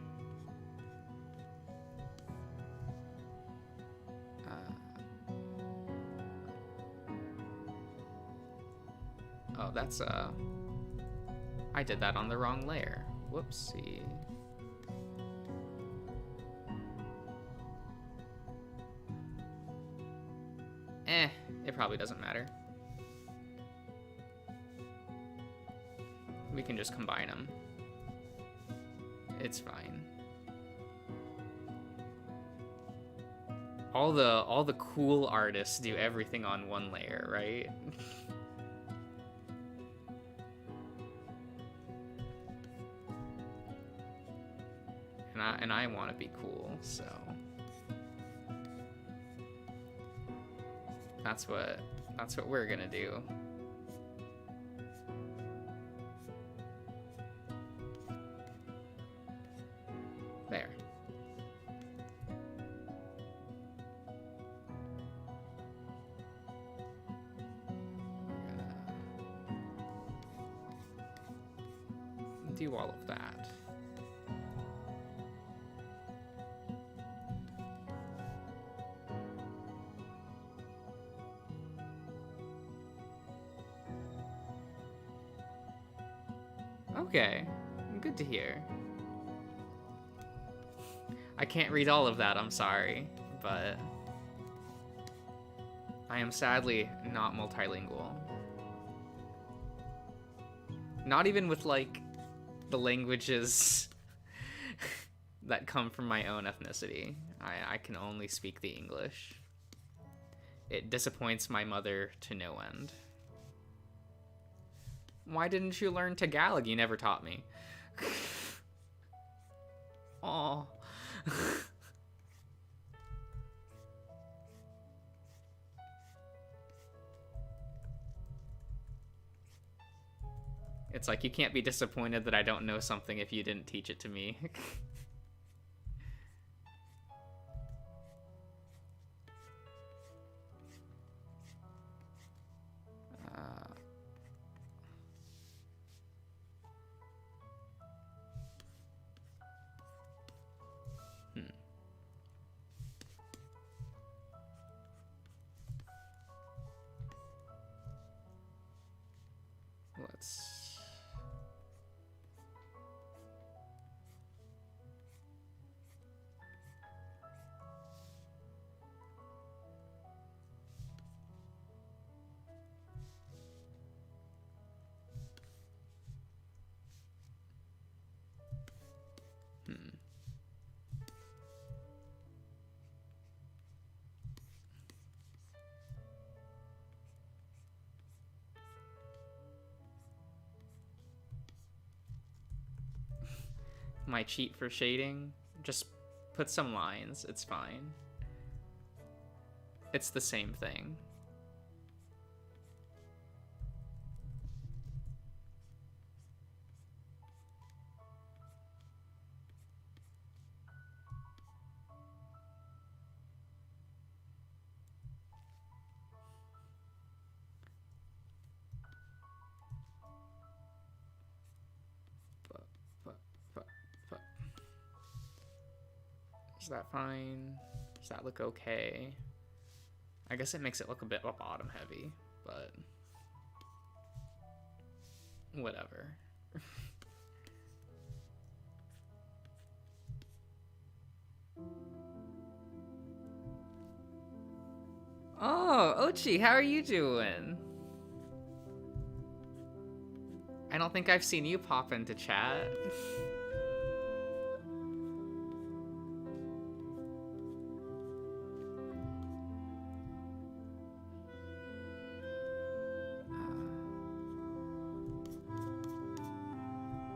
Oh, that's, I did that on the wrong layer. Whoopsie. It probably doesn't matter. We can just combine them. It's fine. All the cool artists do everything on one layer, right? and I want to be cool, so that's what we're gonna do. There. Do all of that. Okay, good to hear. I can't read all of that, I'm sorry, but I am sadly not multilingual. Not even with, like, the languages that come from my own ethnicity. I can only speak the English. It disappoints my mother to no end. Why didn't you learn Tagalog? You never taught me. Aw. It's like, you can't be disappointed that I don't know something if you didn't teach it to me. Let's... My cheat for shading? Just put some lines, it's fine. It's the same thing. Is that fine? Does that look okay? I guess it makes it look a bit bottom heavy, but whatever. Oh, Ochi, how are you doing? I don't think I've seen you pop into chat.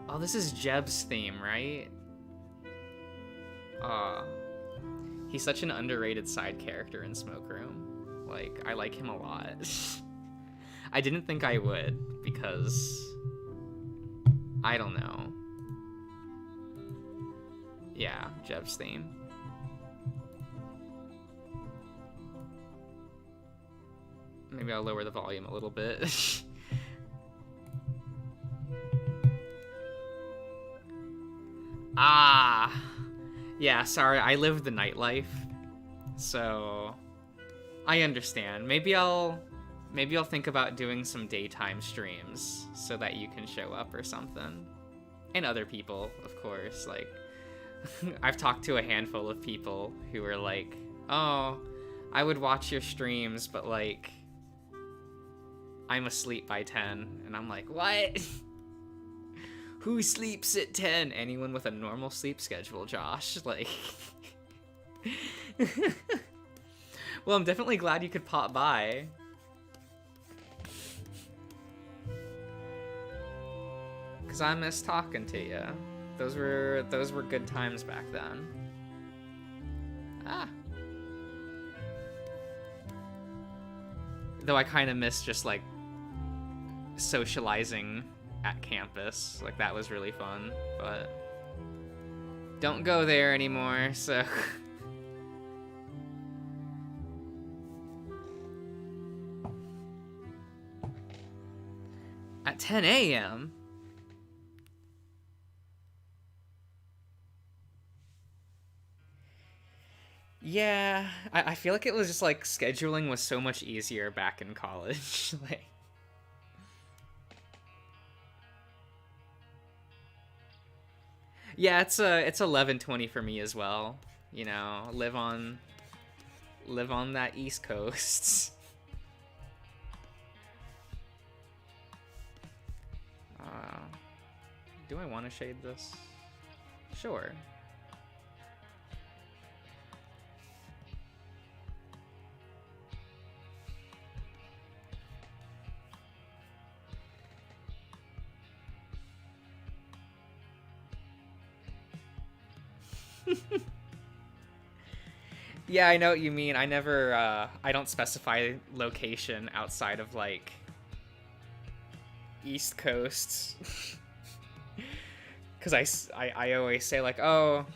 Oh, this is Jeb's theme, right? He's such an underrated side character in Smoke Room. Like, I like him a lot. I didn't think I would, because... I don't know. Yeah, Jeb's theme. Maybe I'll lower the volume a little bit. Ah, yeah, sorry, I live the nightlife, so I understand. Maybe I'll think about doing some daytime streams so that you can show up or something. And other people, of course. Like, I've talked to a handful of people who are like, oh, I would watch your streams, but like, I'm asleep by 10. And I'm like, what? Who sleeps at 10? Anyone with a normal sleep schedule, Josh. Like... Well, I'm definitely glad you could pop by. Cause I miss talking to you. Those were good times back then. Ah. Though I kind of miss just like socializing at campus. Like that was really fun, but don't go there anymore, so at 10 a.m. Yeah, I feel like it was just like scheduling was so much easier back in college. Like, yeah, it's 11:20 for me as well. You know, live on that East Coast. Uh, do I want to shade this? Sure. Yeah, I know what you mean. I never, I don't specify location outside of like East Coast. Because I always say like, oh,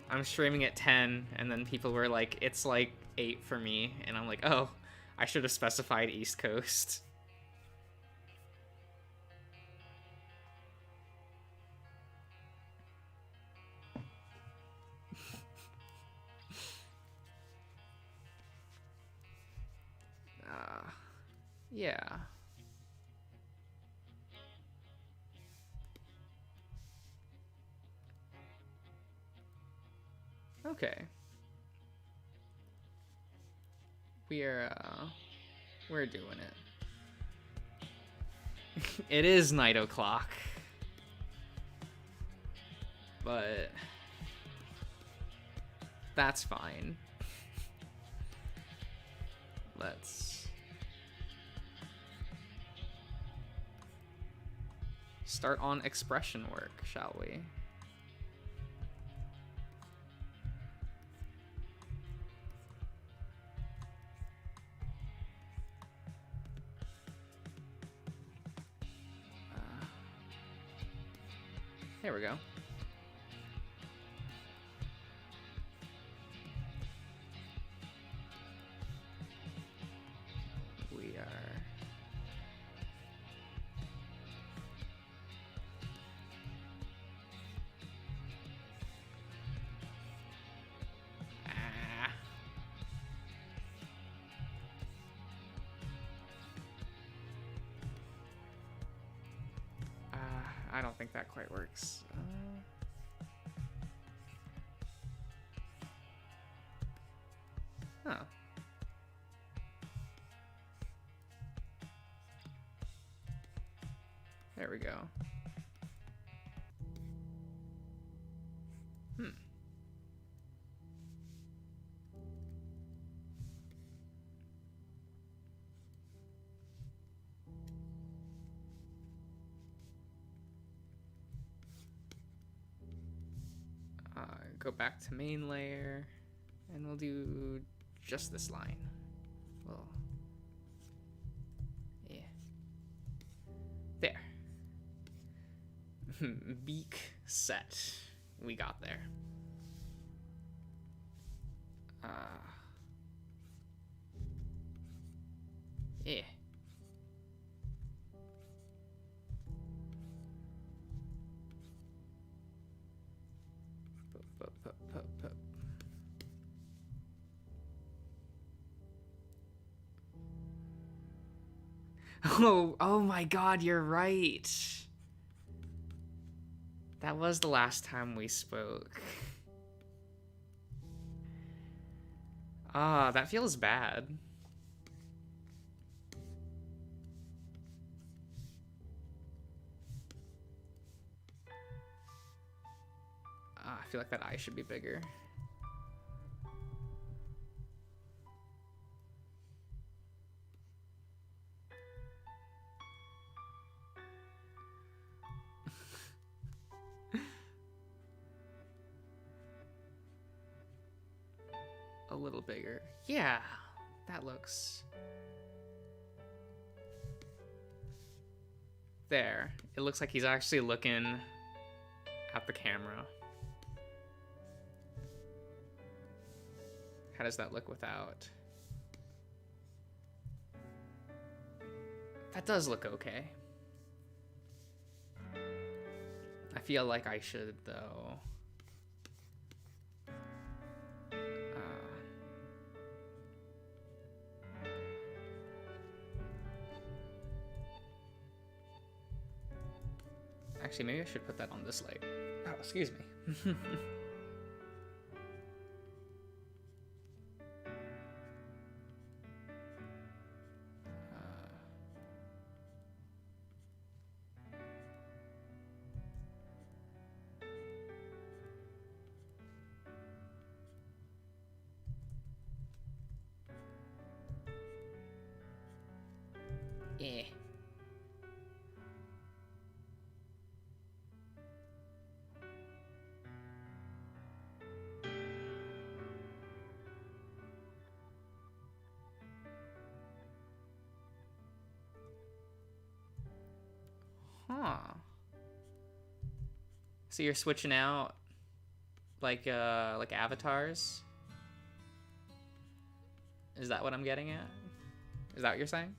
I'm streaming at 10, and then people were like, it's like 8 for me, and I'm like, oh, I should have specified East Coast. Yeah. Okay. We're doing it. It is night o'clock. But that's fine. Let's start on expression work, shall we? There we go. We are... I don't think that quite works. Huh. There we go. Go back to main layer, and we'll do just this line. Well, yeah. There. Beak set. We got there. Yeah. Oh my god, you're right. That was the last time we spoke. Ah, that feels bad. I feel like that eye should be bigger. bigger. Yeah, that looks... There. It looks like he's actually looking at the camera. How does that look without? That does look okay. I feel like I should, though. Actually, maybe I should put that on this light. Oh, excuse me. Yeah. Huh. So you're switching out like avatars? Is that what I'm getting at? Is that what you're saying?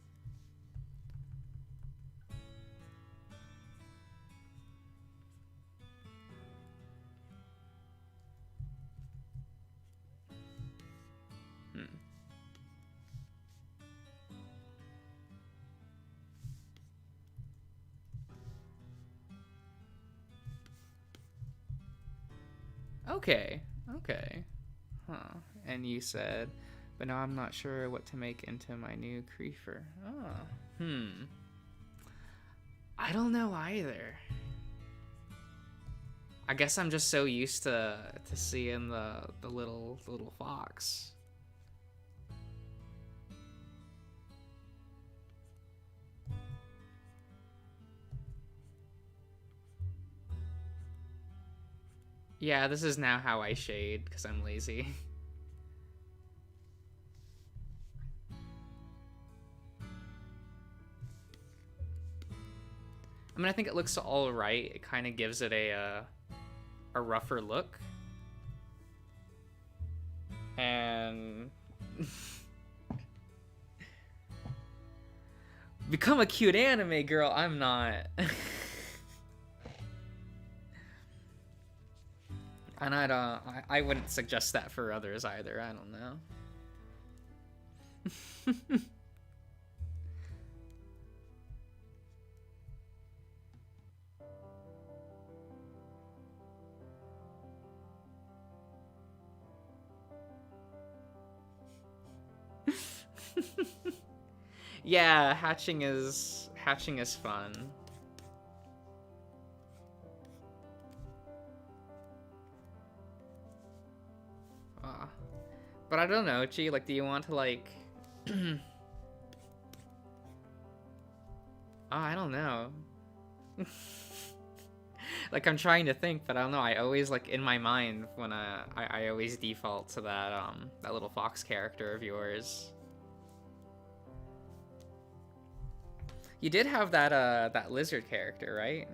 Okay, okay. Huh. And you said, but now I'm not sure what to make into my new creeper. Oh, I don't know either. I guess I'm just so used to seeing the little fox. Yeah, this is now how I shade, because I'm lazy. I mean, I think it looks all right. It kind of gives it a rougher look. And... become a cute anime girl. I'm not. And I wouldn't suggest that for others either. I don't know. Yeah, hatching is fun. But I don't know, Chi, like, do you want to, like... Oh, I don't know. Like, I'm trying to think, but I don't know, I always, like, in my mind, when I always default to that little fox character of yours. You did have that lizard character, right?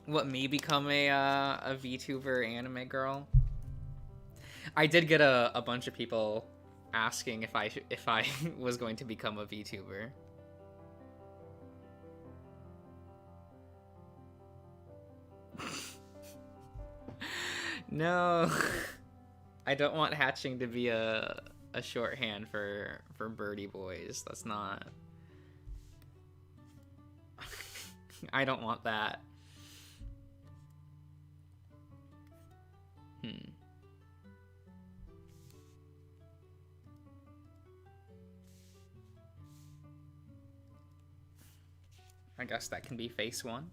What, me become a VTuber anime girl? I did get a bunch of people asking if I was going to become a VTuber. No. I don't want hatching to be a shorthand for birdie boys. That's not... I don't want that. I guess that can be face one.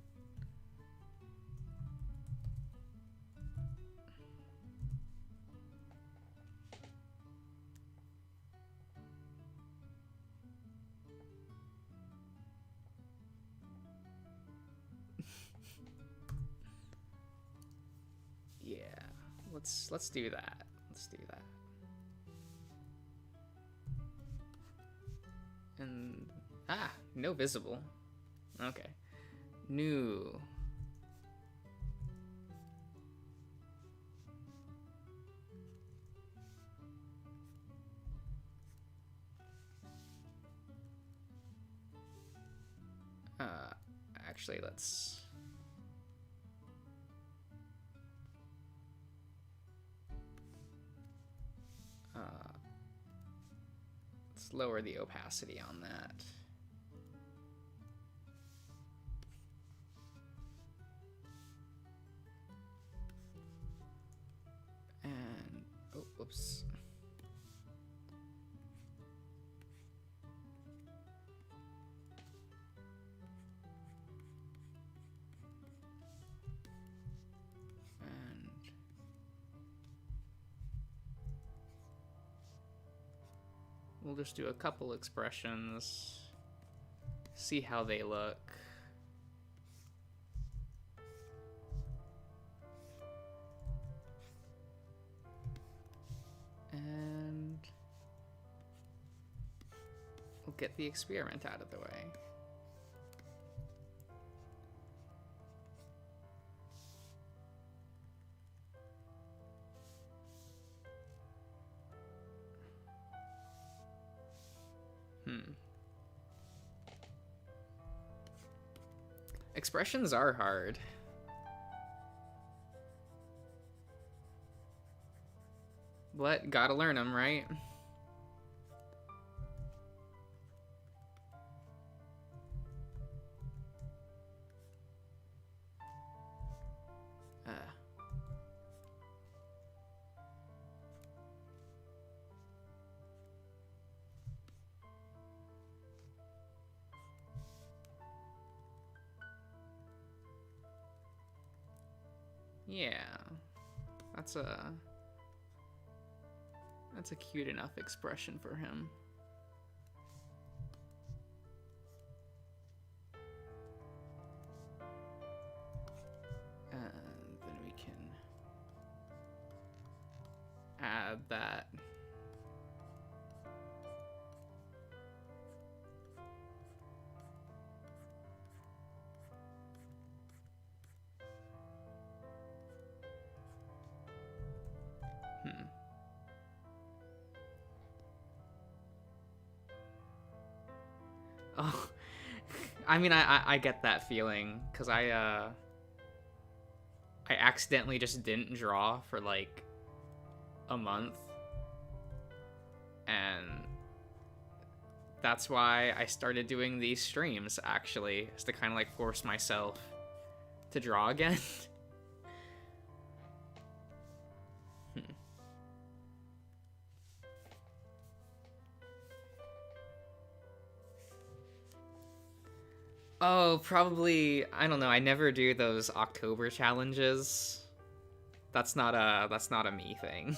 let's do that. Let's do that. And no visible. Okay. New. Actually, let's lower the opacity on that. And oh, whoops. We'll just do a couple expressions, see how they look. And we'll get the experiment out of the way. Expressions are hard. But gotta learn them, right? Yeah, that's a cute enough expression for him. And then we can add that. Oh, I mean, I get that feeling, because I accidentally just didn't draw for like a month, and that's why I started doing these streams, actually, is to kind of like force myself to draw again. Oh, probably, I don't know, I never do those October challenges. That's not a me thing.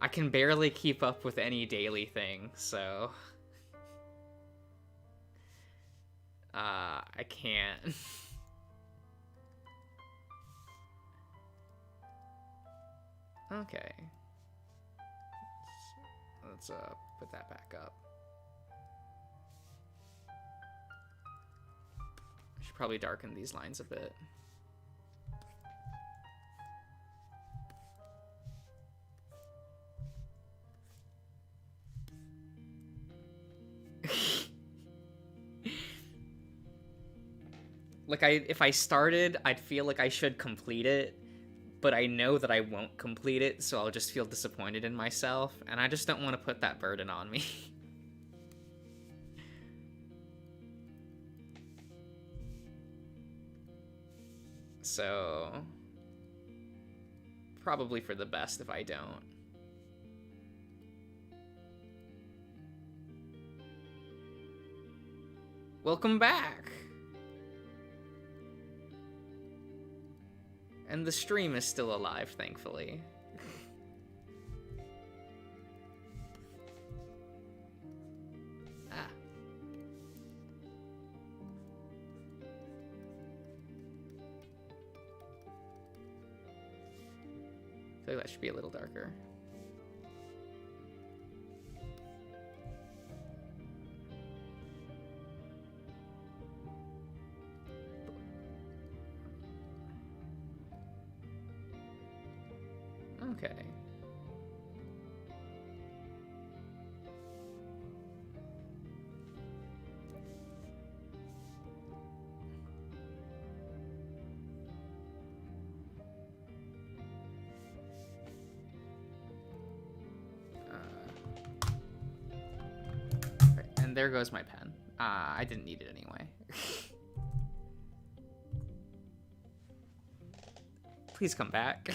I can barely keep up with any daily thing, so I can't. Okay. Let's put that back up. Should probably darken these lines a bit. Like, if I started, I'd feel like I should complete it, but I know that I won't complete it, so I'll just feel disappointed in myself, and I just don't want to put that burden on me. So, probably for the best if I don't. Welcome back! And the stream is still alive, thankfully. Actually, that should be a little darker. Okay. Right, and there goes my pen. I didn't need it anyway. Please come back.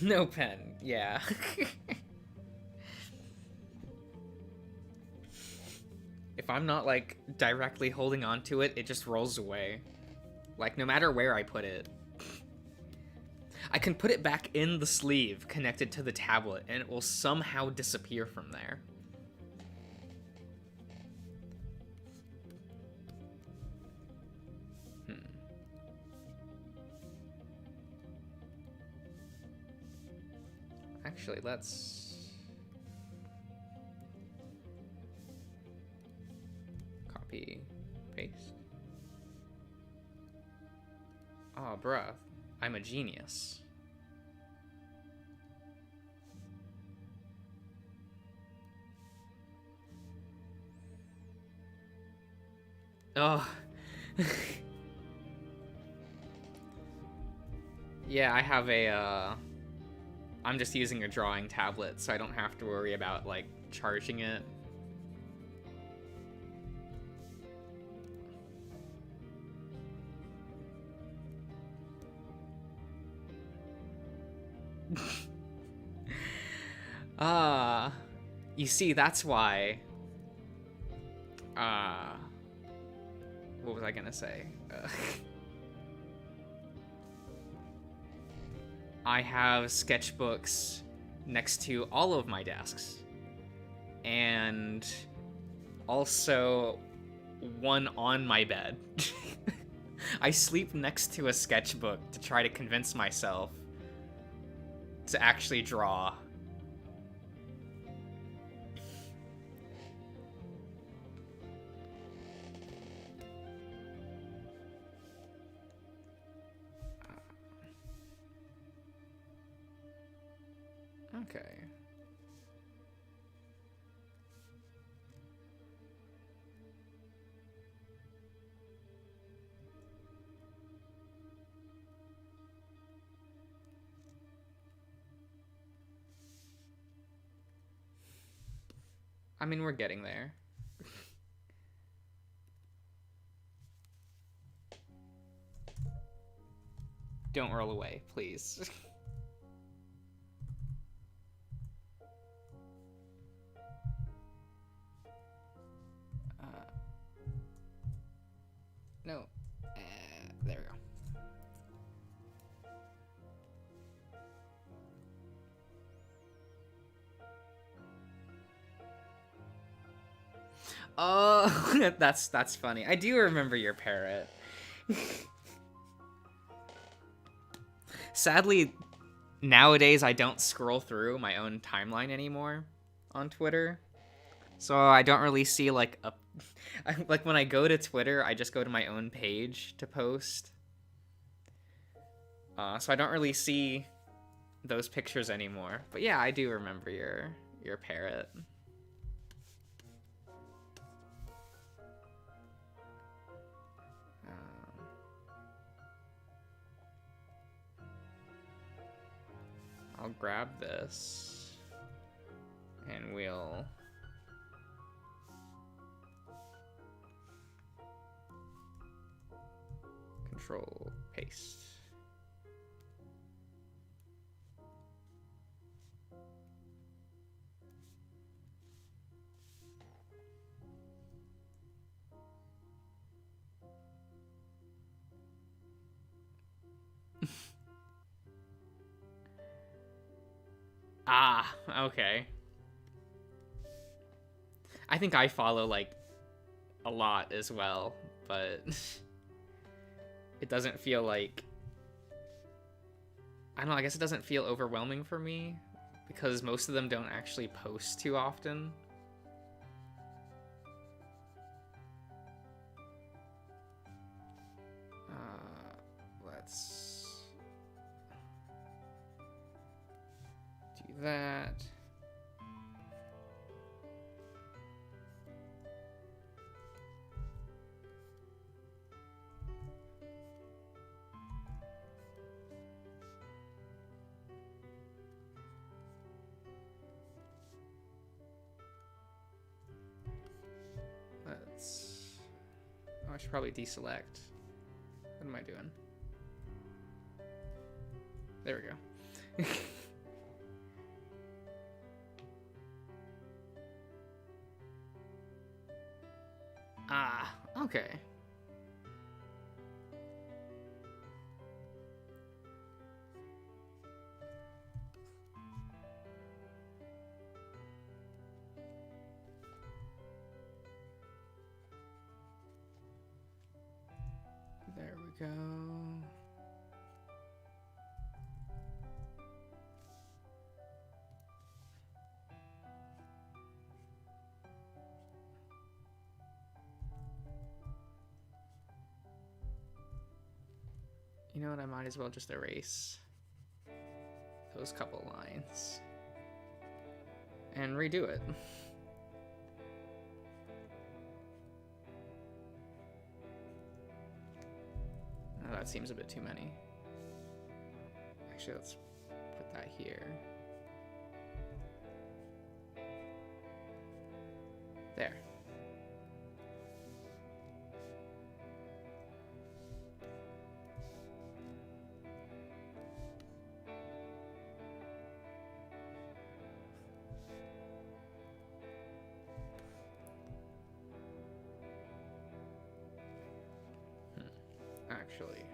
No pen, yeah. If I'm not, like, directly holding onto it, it just rolls away. Like, no matter where I put it. I can put it back in the sleeve connected to the tablet, and it will somehow disappear from there. Actually, let's copy, paste. Oh, bruh, I'm a genius. Oh. Yeah, I have a, I'm just using a drawing tablet, so I don't have to worry about, like, charging it. You see, that's why. What was I gonna say? I have sketchbooks next to all of my desks. And also one on my bed. I sleep next to a sketchbook to try to convince myself to actually draw. Okay. I mean, we're getting there. Don't roll away, please. No. There we go. Oh, that's funny. I do remember your parrot. Sadly, nowadays I don't scroll through my own timeline anymore on Twitter. So I don't really see, like, a... Like, when I go to Twitter, I just go to my own page to post. So I don't really see those pictures anymore. But yeah, I do remember your parrot. I'll grab this, and we'll... Control paste. Ah, okay. I think I follow, like, a lot as well, but it doesn't feel like... I don't know, I guess it doesn't feel overwhelming for me, because most of them don't actually post too often. Let's do that. Let's... Oh, I should probably deselect. What am I doing? There we go. Ah, okay. There we go. You know what, I might as well just erase those couple lines and redo it. Oh, that seems a bit too many. Actually, let's put that here. There. Actually,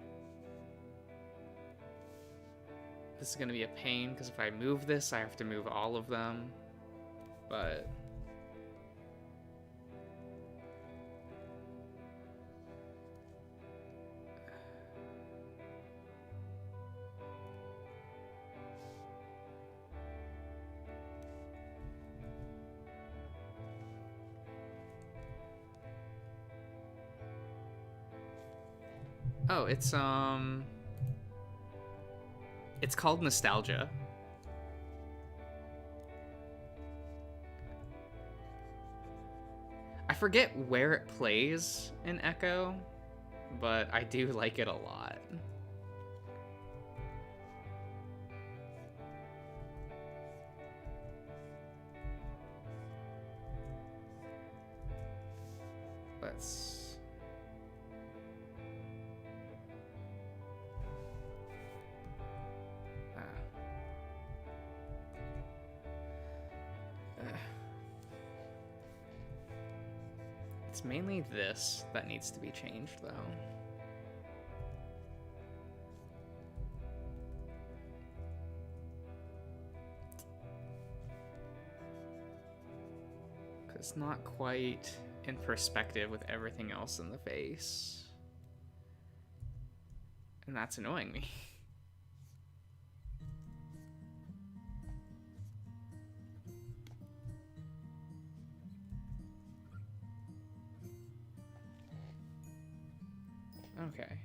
this is gonna be a pain because if I move this, I have to move all of them. But oh, it's called Nostalgia. I forget where it plays in Echo, but I do like it a lot. Let's... It's mainly this that needs to be changed, though. Because it's not quite in perspective with everything else in the face. And that's annoying me. Okay.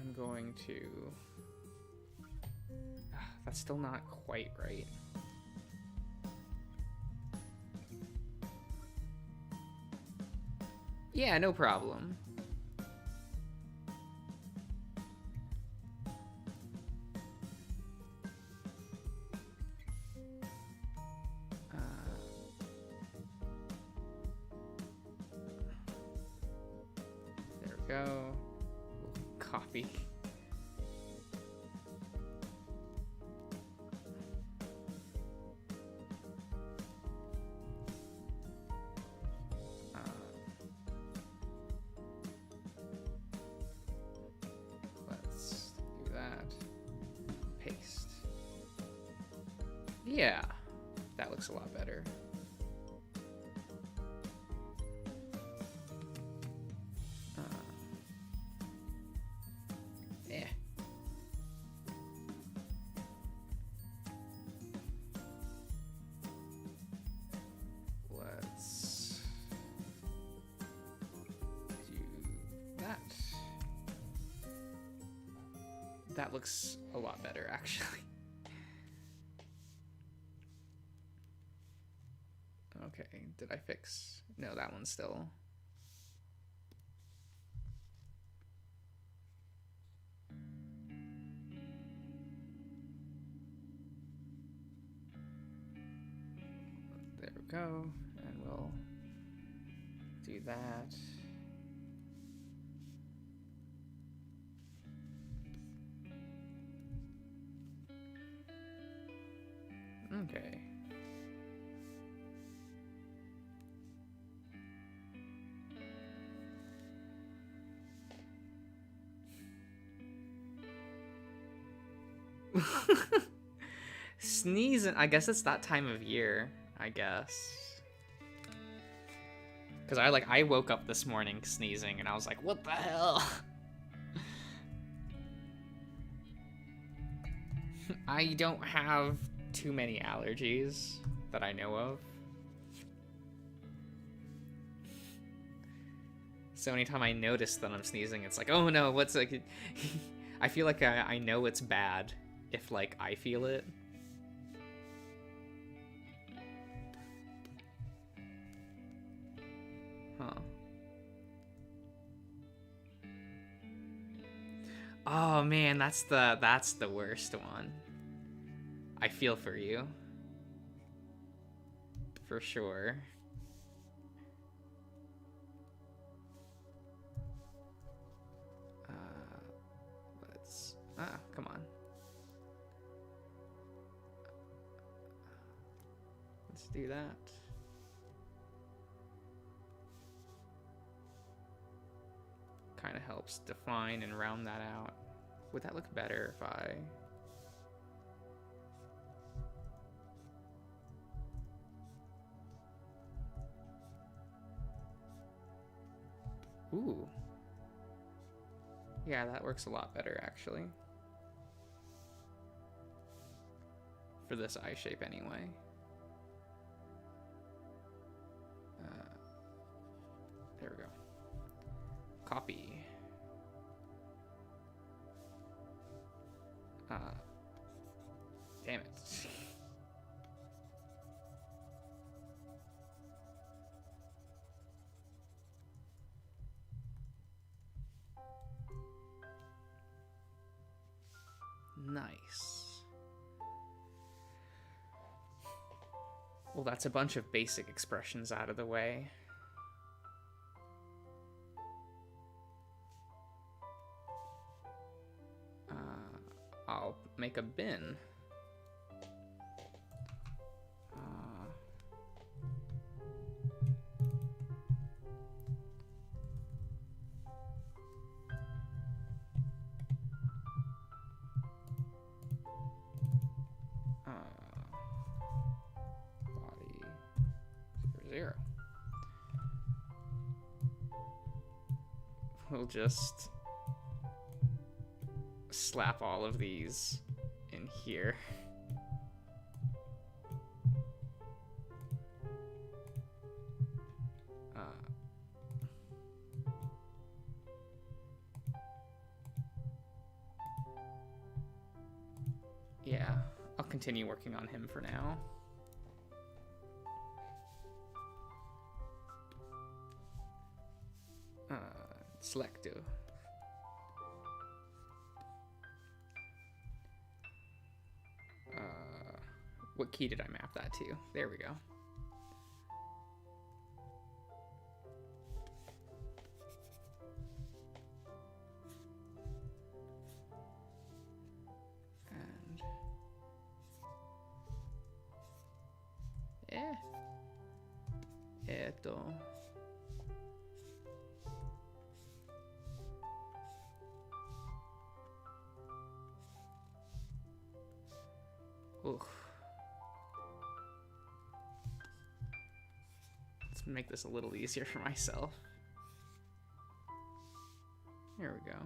I'm going to... That's still not quite right. Yeah, no problem. There we go. Copy. Let's do that. Paste. Yeah, that looks a lot better. Yeah. Let's do that. That looks a lot better, actually. Okay, did I fix? No, that one's still. There we go, and we'll do that. Okay. Sneezing. I guess it's that time of year, I guess. Cause I woke up this morning sneezing and I was like, what the hell? I don't have too many allergies that I know of. So anytime I notice that I'm sneezing, it's like, oh no, what's like I feel like I know it's bad if like I feel it. Huh. Oh man, that's the worst one. I feel for you. For sure. Let's come on. Let's do that. Kind of helps define and round that out. Would that look better if I... Ooh. Yeah, that works a lot better, actually. For this eye shape, anyway. There we go. Copy. Damn it. Nice. Well, that's a bunch of basic expressions out of the way. I'll make a bin. Body 0. We'll just slap all of these in here. Yeah, I'll continue working on him for now. Selecto. What key did I map that to? There we go. Eto. Ugh. make this a little easier for myself. There we go.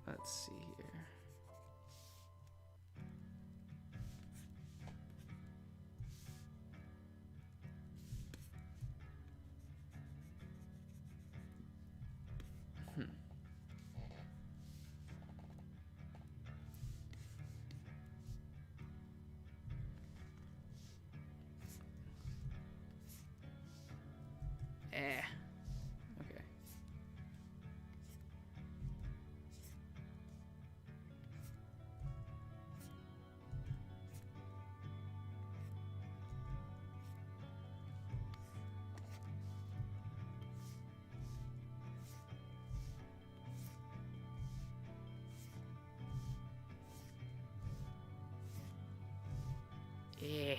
Let's see here. Okay. Yeah.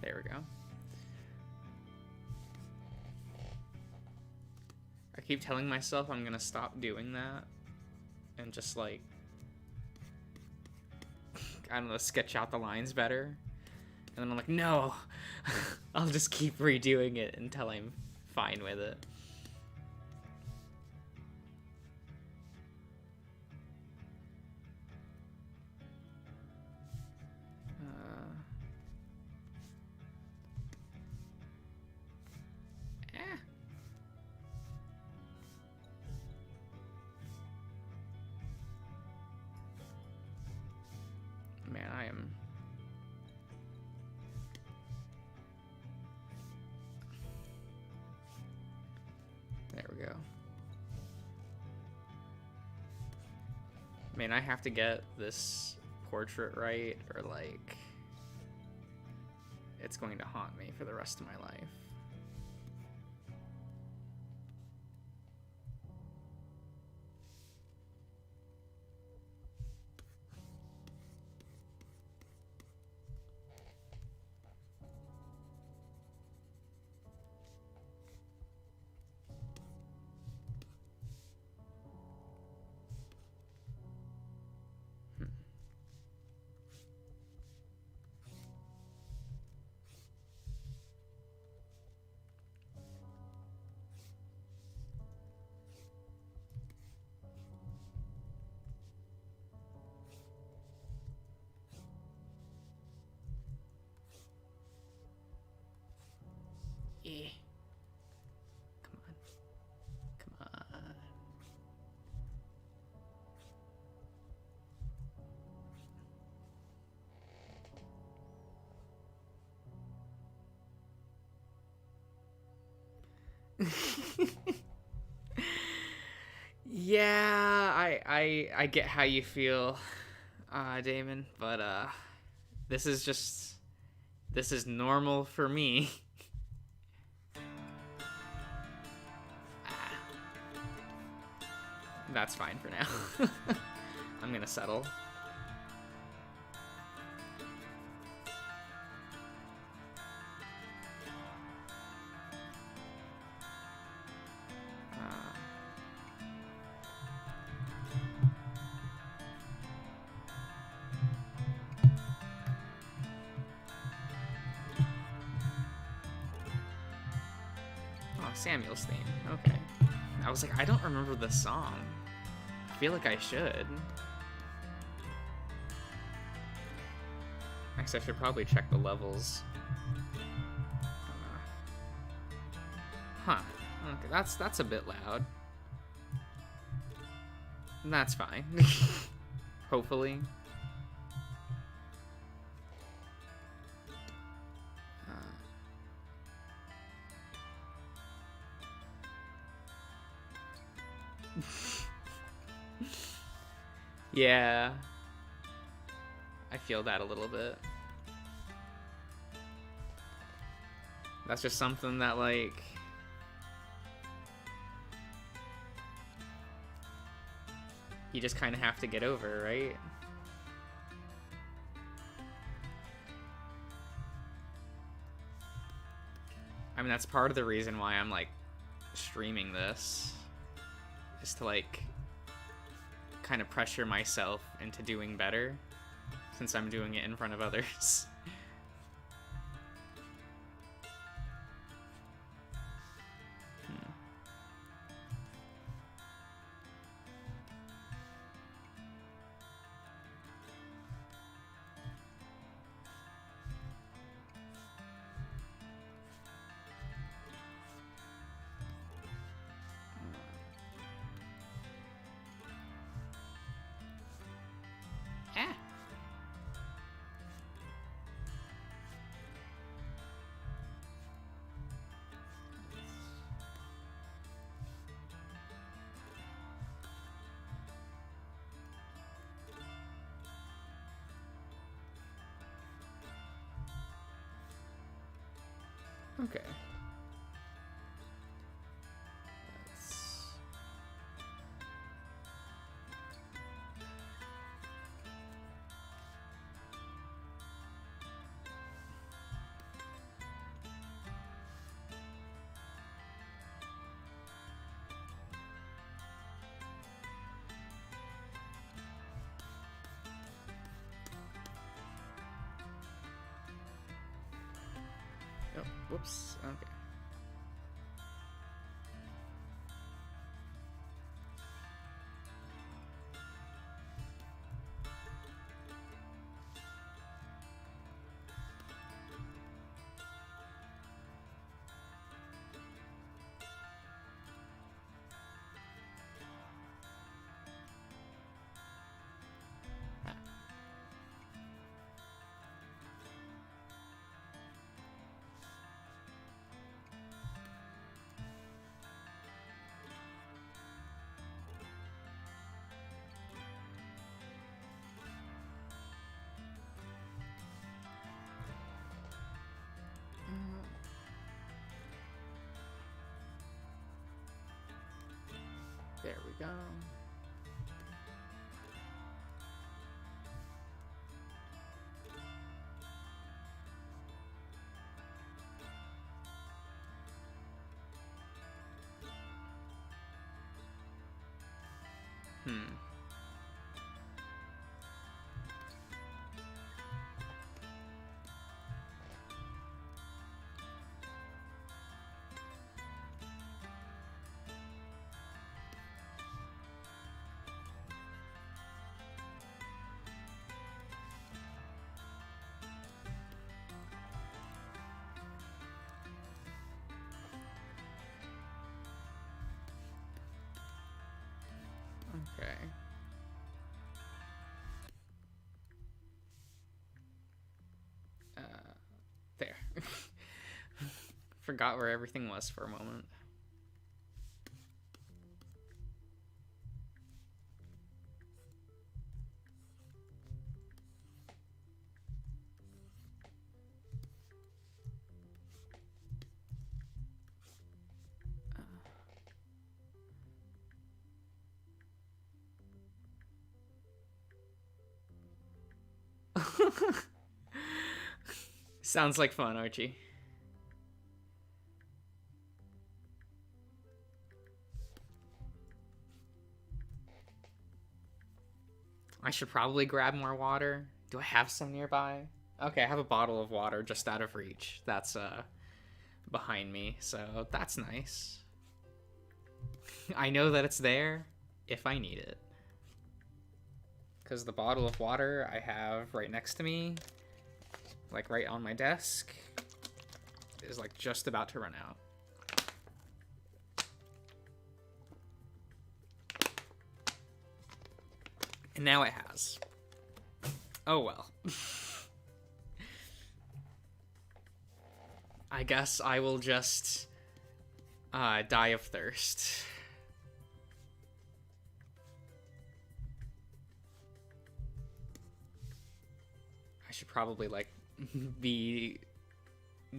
There we go. I keep telling myself I'm gonna stop doing that and just like, I don't know, sketch out the lines better. And then I'm like, no, I'll just keep redoing it until I'm fine with it. Man, I am... There we go. Man, I have to get this portrait right, or like... it's going to haunt me for the rest of my life. Yeah. Come on. Come on. Yeah, I get how you feel, Damon, but this is normal for me. That's fine for now. I'm gonna settle. Samuel's theme. Okay. I was like, I don't remember the song. I feel like I should. Actually, I should probably check the levels. Huh. Okay, that's a bit loud. That's fine. Hopefully. Yeah, I feel that a little bit. That's just something that, like, you just kind of have to get over, right? mean, that's part of the reason why I'm, like, streaming this. Is to, like, kind of pressure myself into doing better. Since I'm doing it in front of others. Okay. Oh, whoops. Okay. There we go. Okay. There. Forgot where everything was for a moment. Sounds like fun, Archie. I should probably grab more water. Do I have some nearby? Okay, I have a bottle of water just out of reach. That's behind me, so that's nice. I know that it's there if I need it. Because the bottle of water I have right next to me, like right on my desk, is like just about to run out. And now it has. Oh well. I guess I will just die of thirst. I should probably like be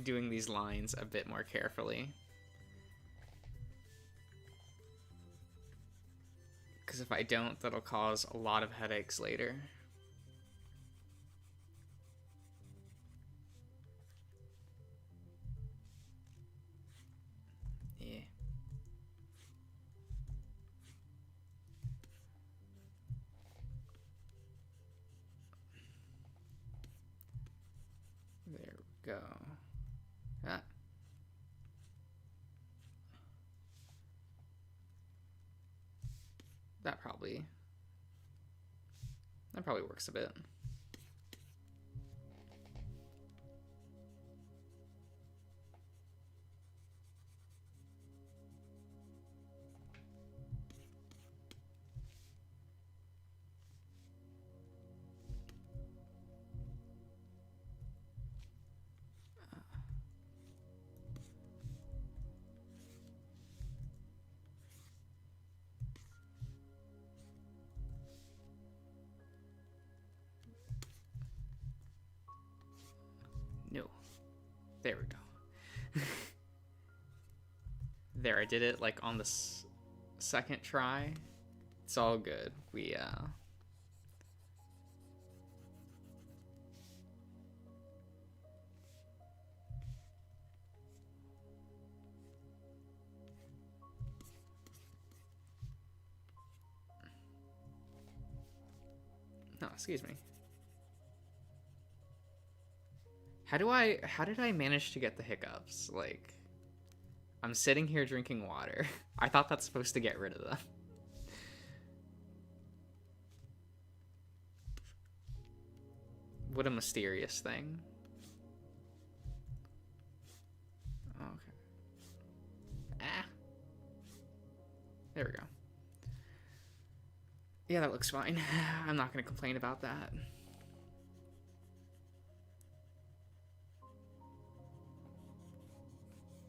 doing these lines a bit more carefully. Because if I don't, that'll cause a lot of headaches later. go. Ah. That probably works a bit. No. There we go. There, I did it like on the second try. It's all good. No, excuse me. How did I manage to get the hiccups? Like, I'm sitting here drinking water. I thought that's supposed to get rid of them. What a mysterious thing. Okay. Ah. There we go. Yeah, that looks fine. I'm not gonna complain about that.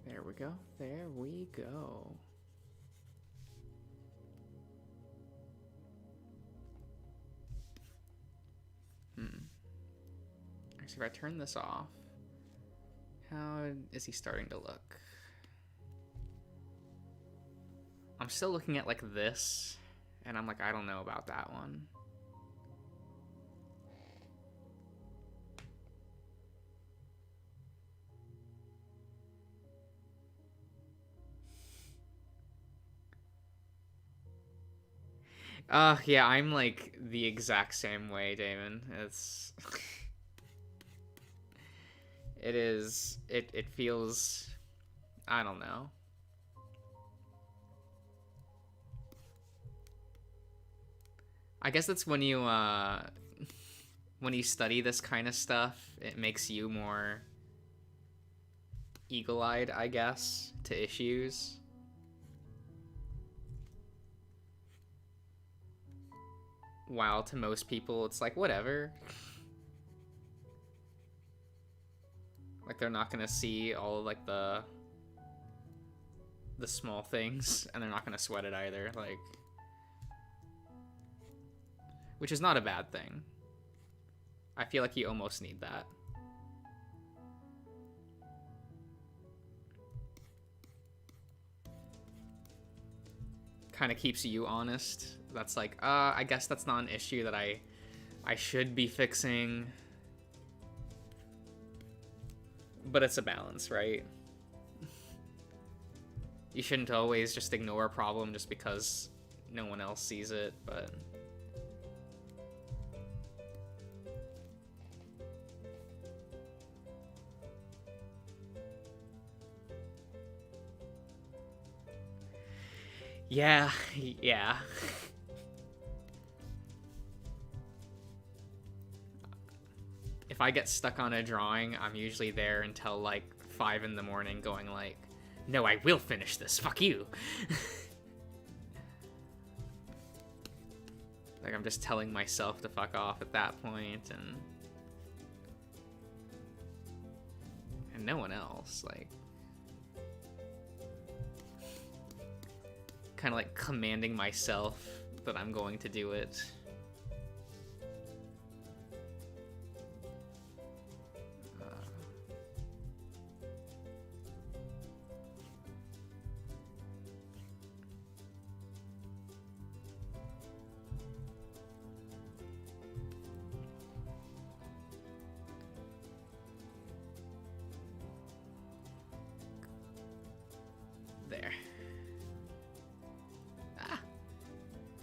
There we go. There we go. Actually, if I turn this off, how is he starting to look? I'm still looking at like this, and I'm like, I don't know about that one. Yeah, I'm like the exact same way, Damon. It's it feels, I don't know. I guess that's when you study this kind of stuff, it makes you more eagle-eyed, I guess, to issues. While to most people, it's like, whatever. Like, they're not gonna see all of, like, the small things, and they're not gonna sweat it either, like... Which is not a bad thing. I feel like you almost need that. Kind of keeps you honest. That's like, I guess that's not an issue that I should be fixing. But it's a balance, right? You shouldn't always just ignore a problem just because no one else sees it, but... Yeah, yeah. If I get stuck on a drawing, I'm usually there until like 5 in the morning going like, no, I will finish this, fuck you. Like, I'm just telling myself to fuck off at that point, and no one else, like... Kind of like commanding myself that I'm going to do it. There.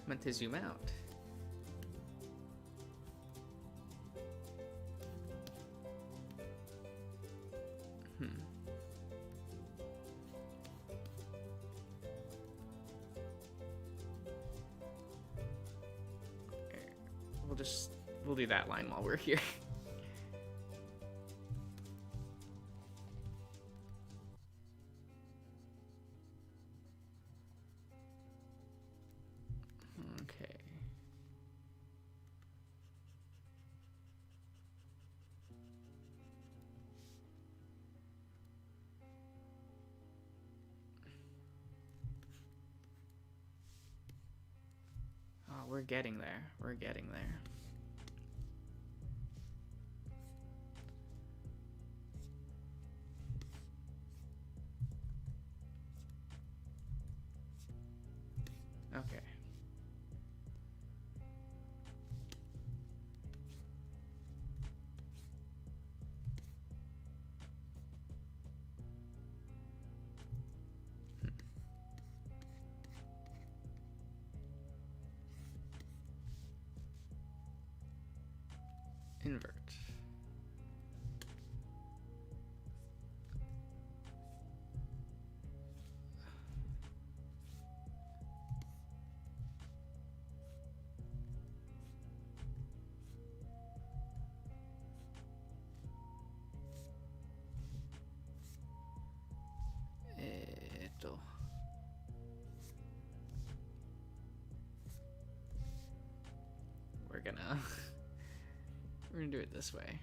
Meant to zoom out. we'll do that line while we're here. Okay. Oh, we're getting there. We're getting there. Okay. Invert. We're gonna do it this way.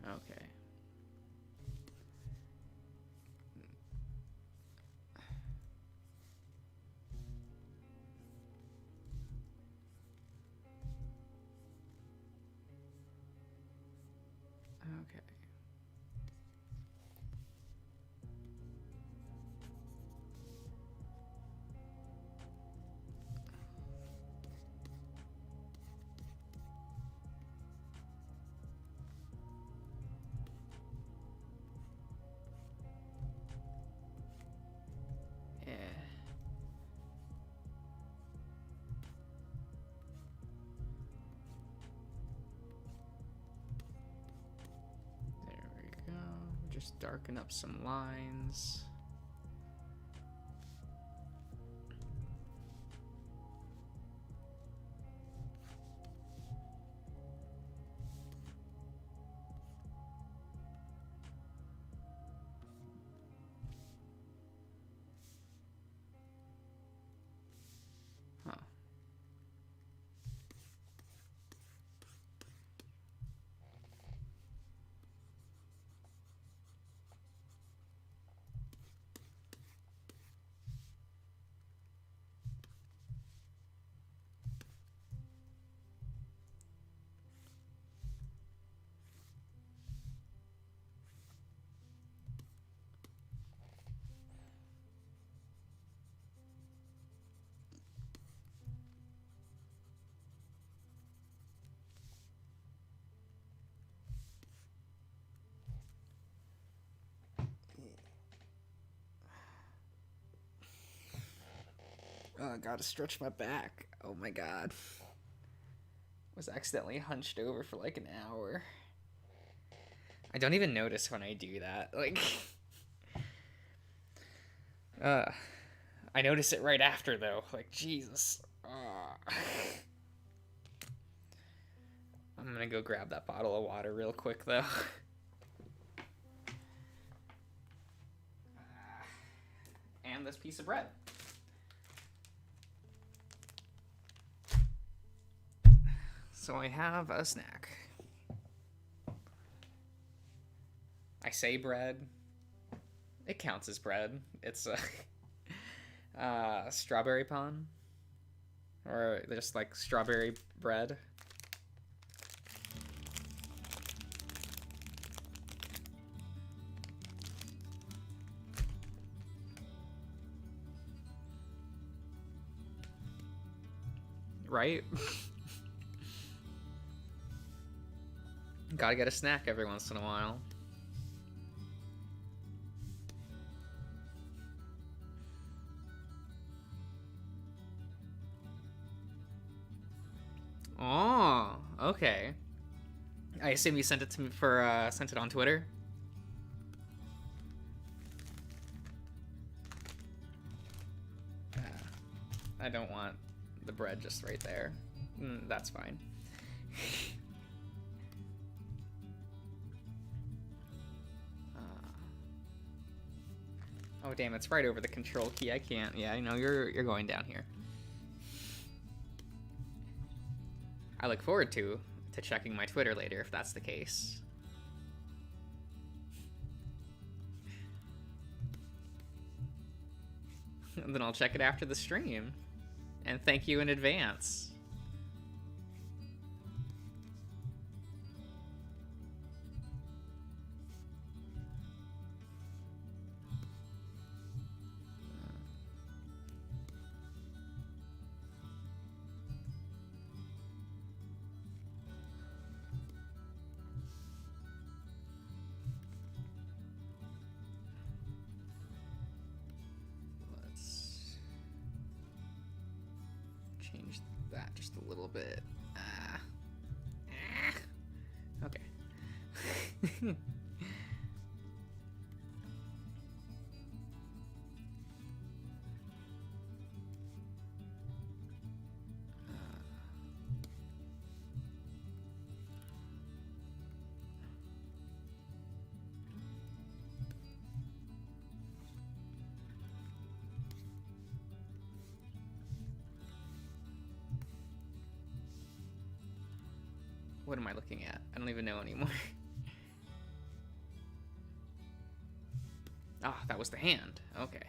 Okay. Okay. Yeah. There we go. Just darken up some lines. Huh. Oh, I gotta stretch my back. Oh my god. Was accidentally hunched over for like an hour. I don't even notice when I do that. Like, I notice it right after though. Like, Jesus. I'm gonna go grab that bottle of water real quick though. And this piece of bread. So I have a snack. I say bread. It counts as bread. It's a strawberry pan. Or just like strawberry bread. Right? Gotta get a snack every once in a while. Oh, okay. I assume you sent it to me sent it on Twitter. I don't want the bread just right there. That's fine. Oh damn, it's right over the control key. I can't. Yeah, I know you're going down here. I look forward to checking my Twitter later if that's the case. And then I'll check it after the stream. And thank you in advance. Change that just a little bit. Okay. What am I looking at? I don't even know anymore. Ah, that was the hand. Okay.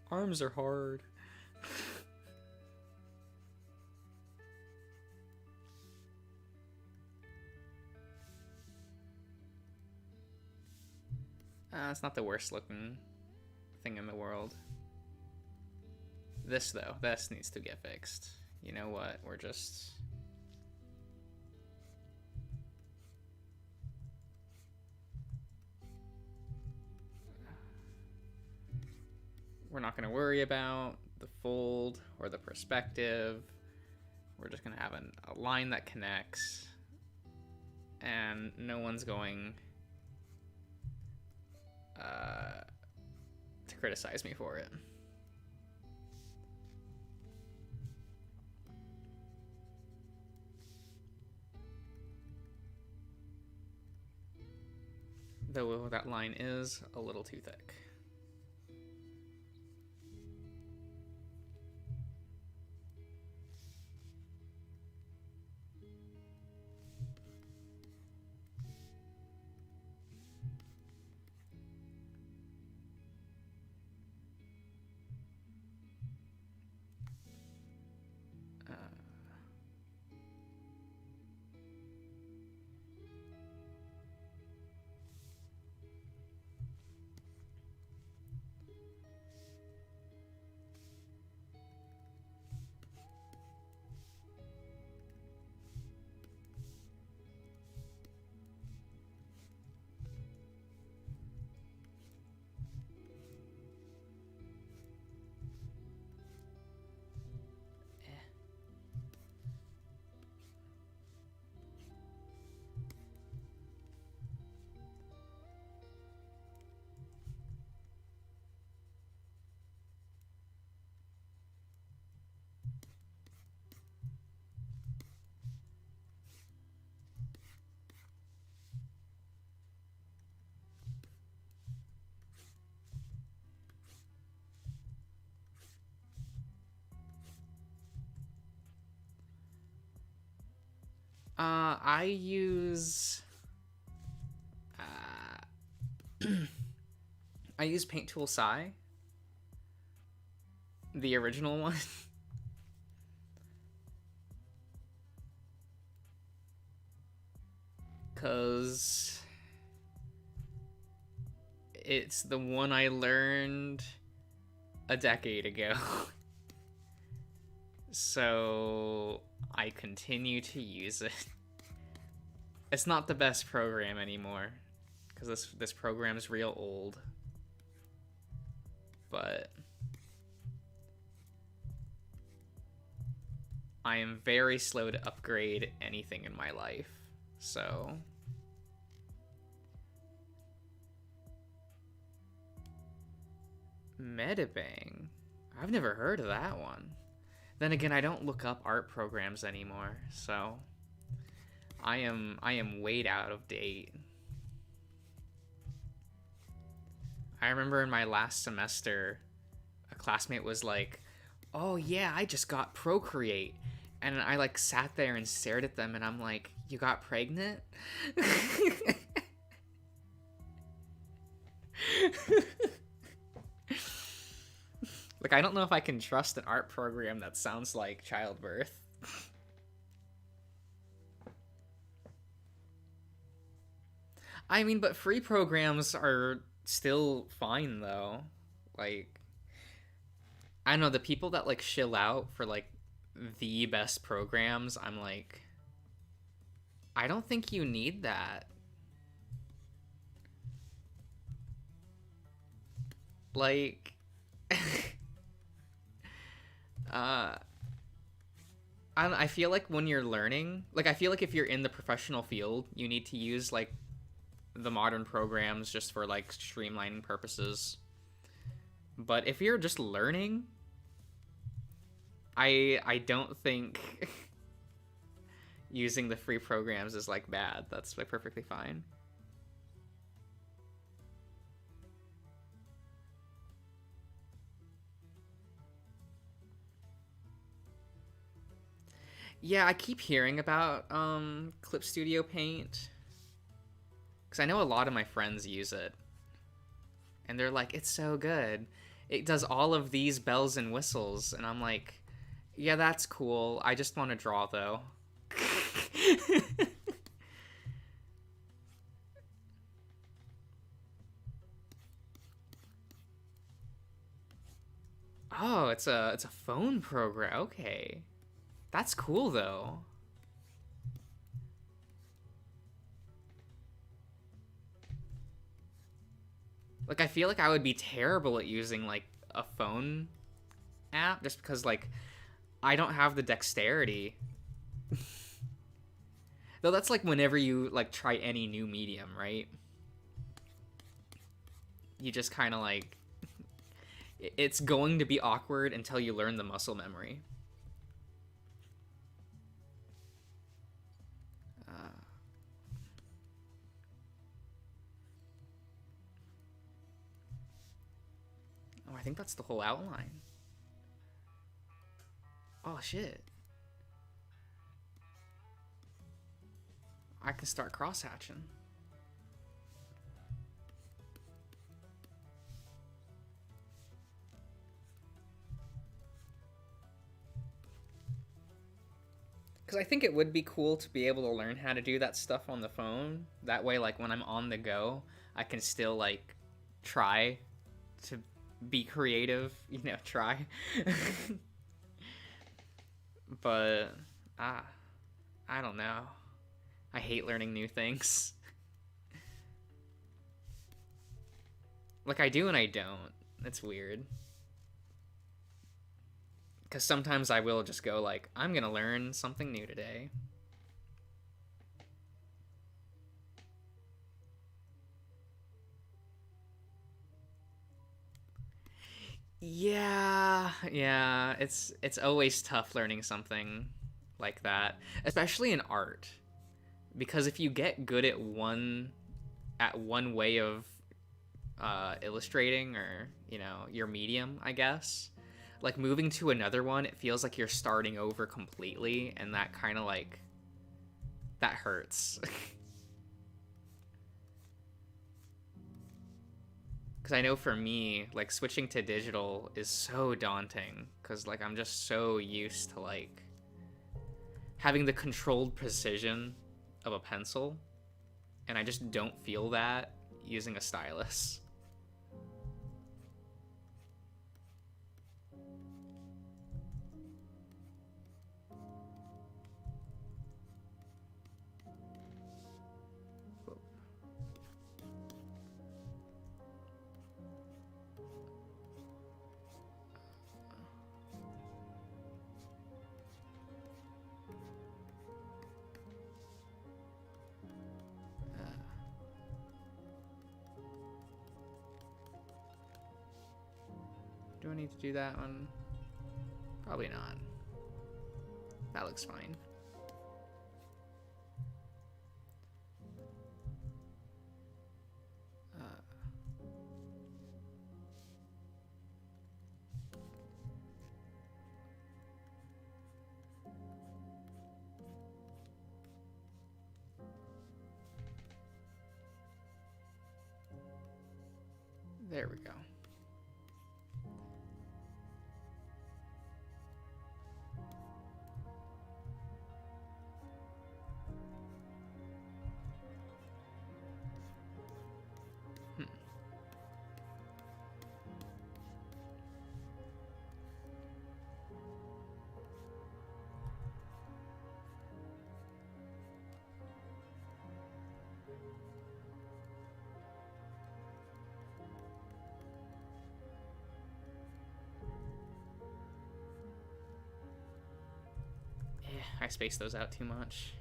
Arms are hard. It's not the worst looking thing in the world. This though, this needs to get fixed. You know what? We're not going to worry about the fold or the perspective. We're just going to have a line that connects, and no one's going to criticize me for it. Though that line is a little too thick. I use I use Paint Tool Sai, the original one. 'Cause it's the one I learned a decade ago. So I continue to use it. It's not the best program anymore, because this program's real old. But I am very slow to upgrade anything in my life, so Medibang. I've never heard of that one. Then again, I don't look up art programs anymore, so I am way out of date. I remember in my last semester, a classmate was like, "Oh yeah, I just got Procreate." And I like sat there and stared at them and I'm like, "You got pregnant?" Like, I don't know if I can trust an art program that sounds like childbirth. I mean, but free programs are still fine though. Like, I don't know, the people that like shill out for like the best programs, I'm like, I don't think you need that. Like, I feel like when you're learning, like I feel like if you're in the professional field, you need to use like the modern programs just for like streamlining purposes. But if you're just learning, I don't think using the free programs is like bad. That's like perfectly fine. Yeah, I keep hearing about Clip Studio Paint because I know a lot of my friends use it, and they're like, "It's so good. It does all of these bells and whistles," and I'm like, "Yeah, that's cool. I just want to draw though." Oh, it's a phone program. Okay, that's cool though. Like, I feel like I would be terrible at using like a phone app just because like I don't have the dexterity. Though that's like whenever you like try any new medium, right? You just kind of like it's going to be awkward until you learn the muscle memory. Oh, I think that's the whole outline. Oh shit. I can start cross-hatching. Because I think it would be cool to be able to learn how to do that stuff on the phone. That way, like, when I'm on the go, I can still, like, try to be creative, you know, try. But, I don't know. I hate learning new things. Like, I do and I don't. It's weird. Because sometimes I will just go, like, I'm gonna learn something new today. Yeah, it's always tough learning something like that, especially in art, because if you get good at one way of illustrating, or you know, your medium, I guess, like moving to another one, it feels like you're starting over completely, and that kind of like that hurts. Because I know for me, like switching to digital is so daunting because like I'm just so used to like having the controlled precision of a pencil. and I just don't feel that using a stylus. Do I need to do that one? Probably not. That looks fine. There we go. I spaced those out too much.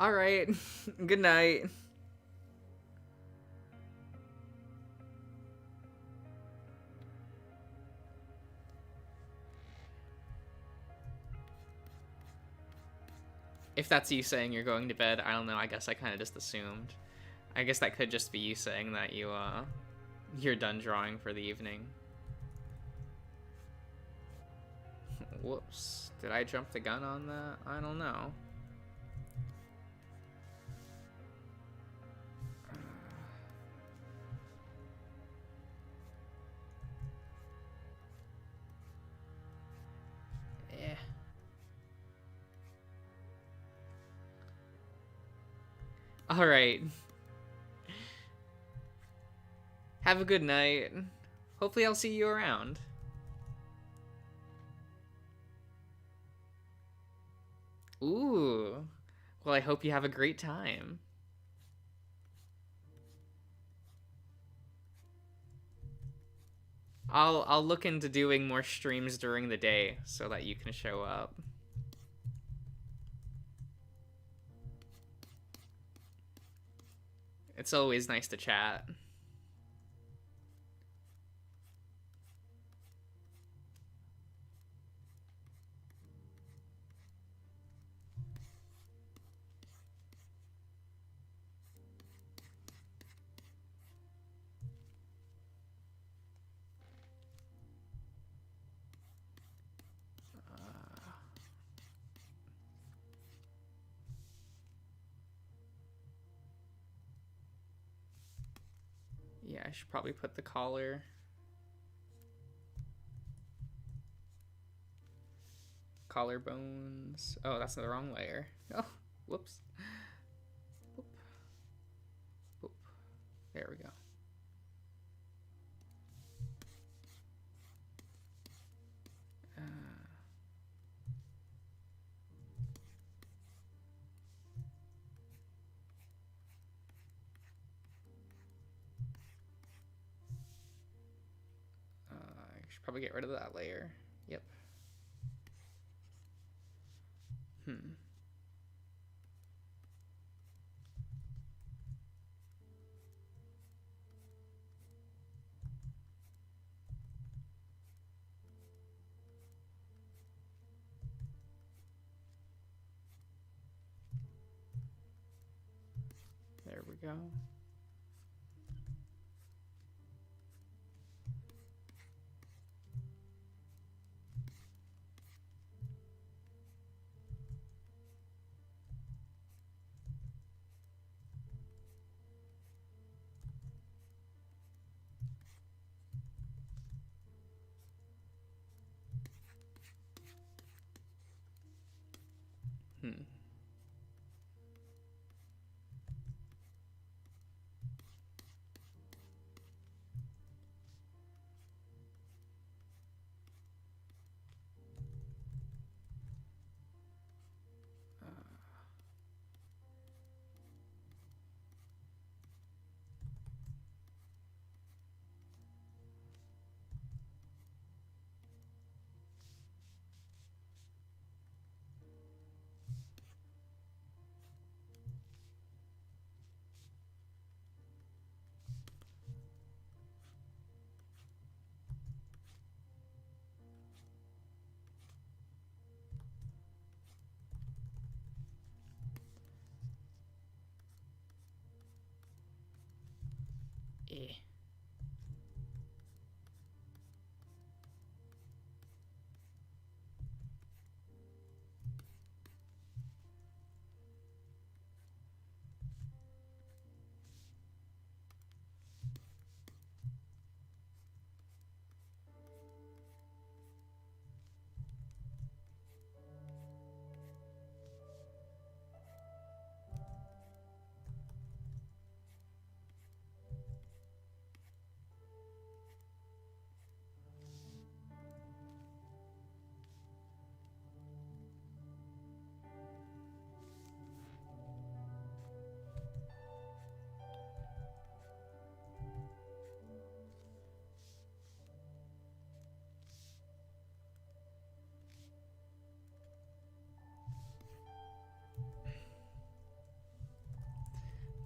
All right. Good night. If that's you saying you're going to bed, I don't know. I guess I kind of just assumed. I guess that could just be you saying that you're done drawing for the evening. Whoops. Did I jump the gun on that? I don't know. All right. Have a good night. Hopefully I'll see you around. Ooh. Well, I hope you have a great time. I'll look into doing more streams during the day so that you can show up. It's always nice to chat. Yeah, I should probably put the collar. Collarbones. Oh, that's the wrong layer. Oh, whoops. Whoop. Whoop. There we go. I should probably get rid of that layer. Yep. There we go. Eh.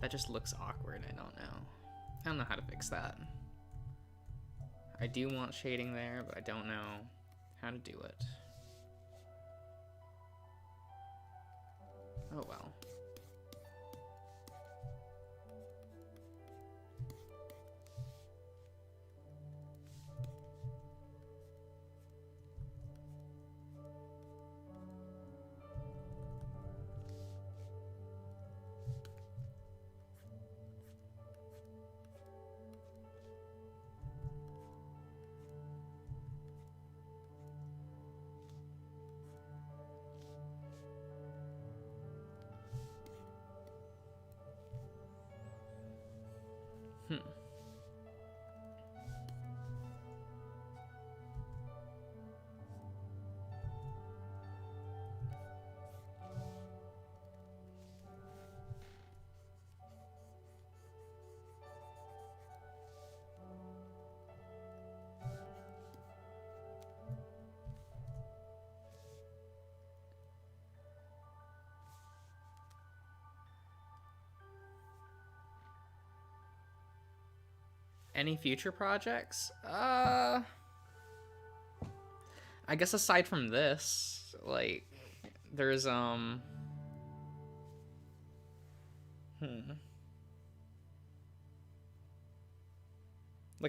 That just looks awkward. I don't know. I don't know how to fix that. I do want shading there, but I don't know how to do it. Oh well. Any future projects? I guess aside from this, like, there's, Like,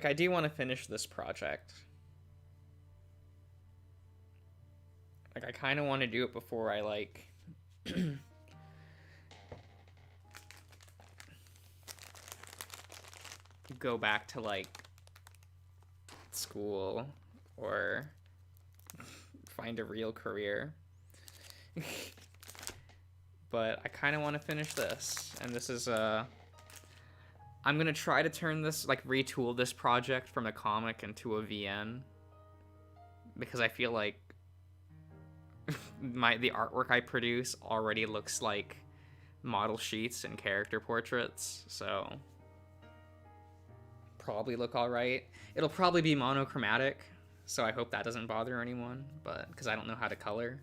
I do want to finish this project. Like, I kind of want to do it before I, like... go back to, like, school or find a real career. But I kind of want to finish this, and this is I'm gonna try to turn this, like, retool this project from a comic into a VN, because I feel like the artwork I produce already looks like model sheets and character portraits, so probably look all right. It'll probably be monochromatic, so I hope that doesn't bother anyone, but because I don't know how to color.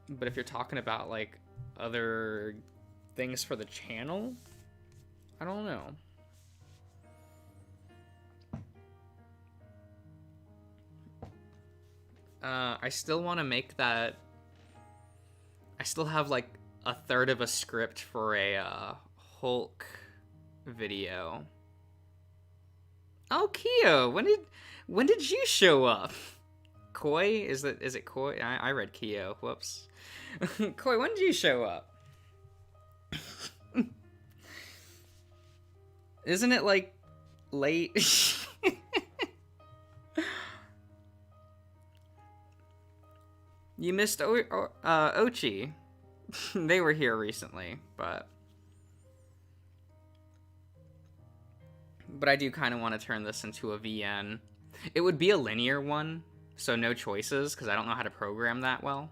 But if you're talking about, like, other things for the channel, I don't know. I still want to make that... I still have, like, a third of a script for a Hulk video. Oh, Kyo! When did you show up? Koi? Is it Koi? I read Kyo. Whoops. Koi, when did you show up? Isn't it, like, late? You missed Ochi. They were here recently, but I do kind of want to turn this into a VN. It would be a linear one, so no choices, because I don't know how to program that well.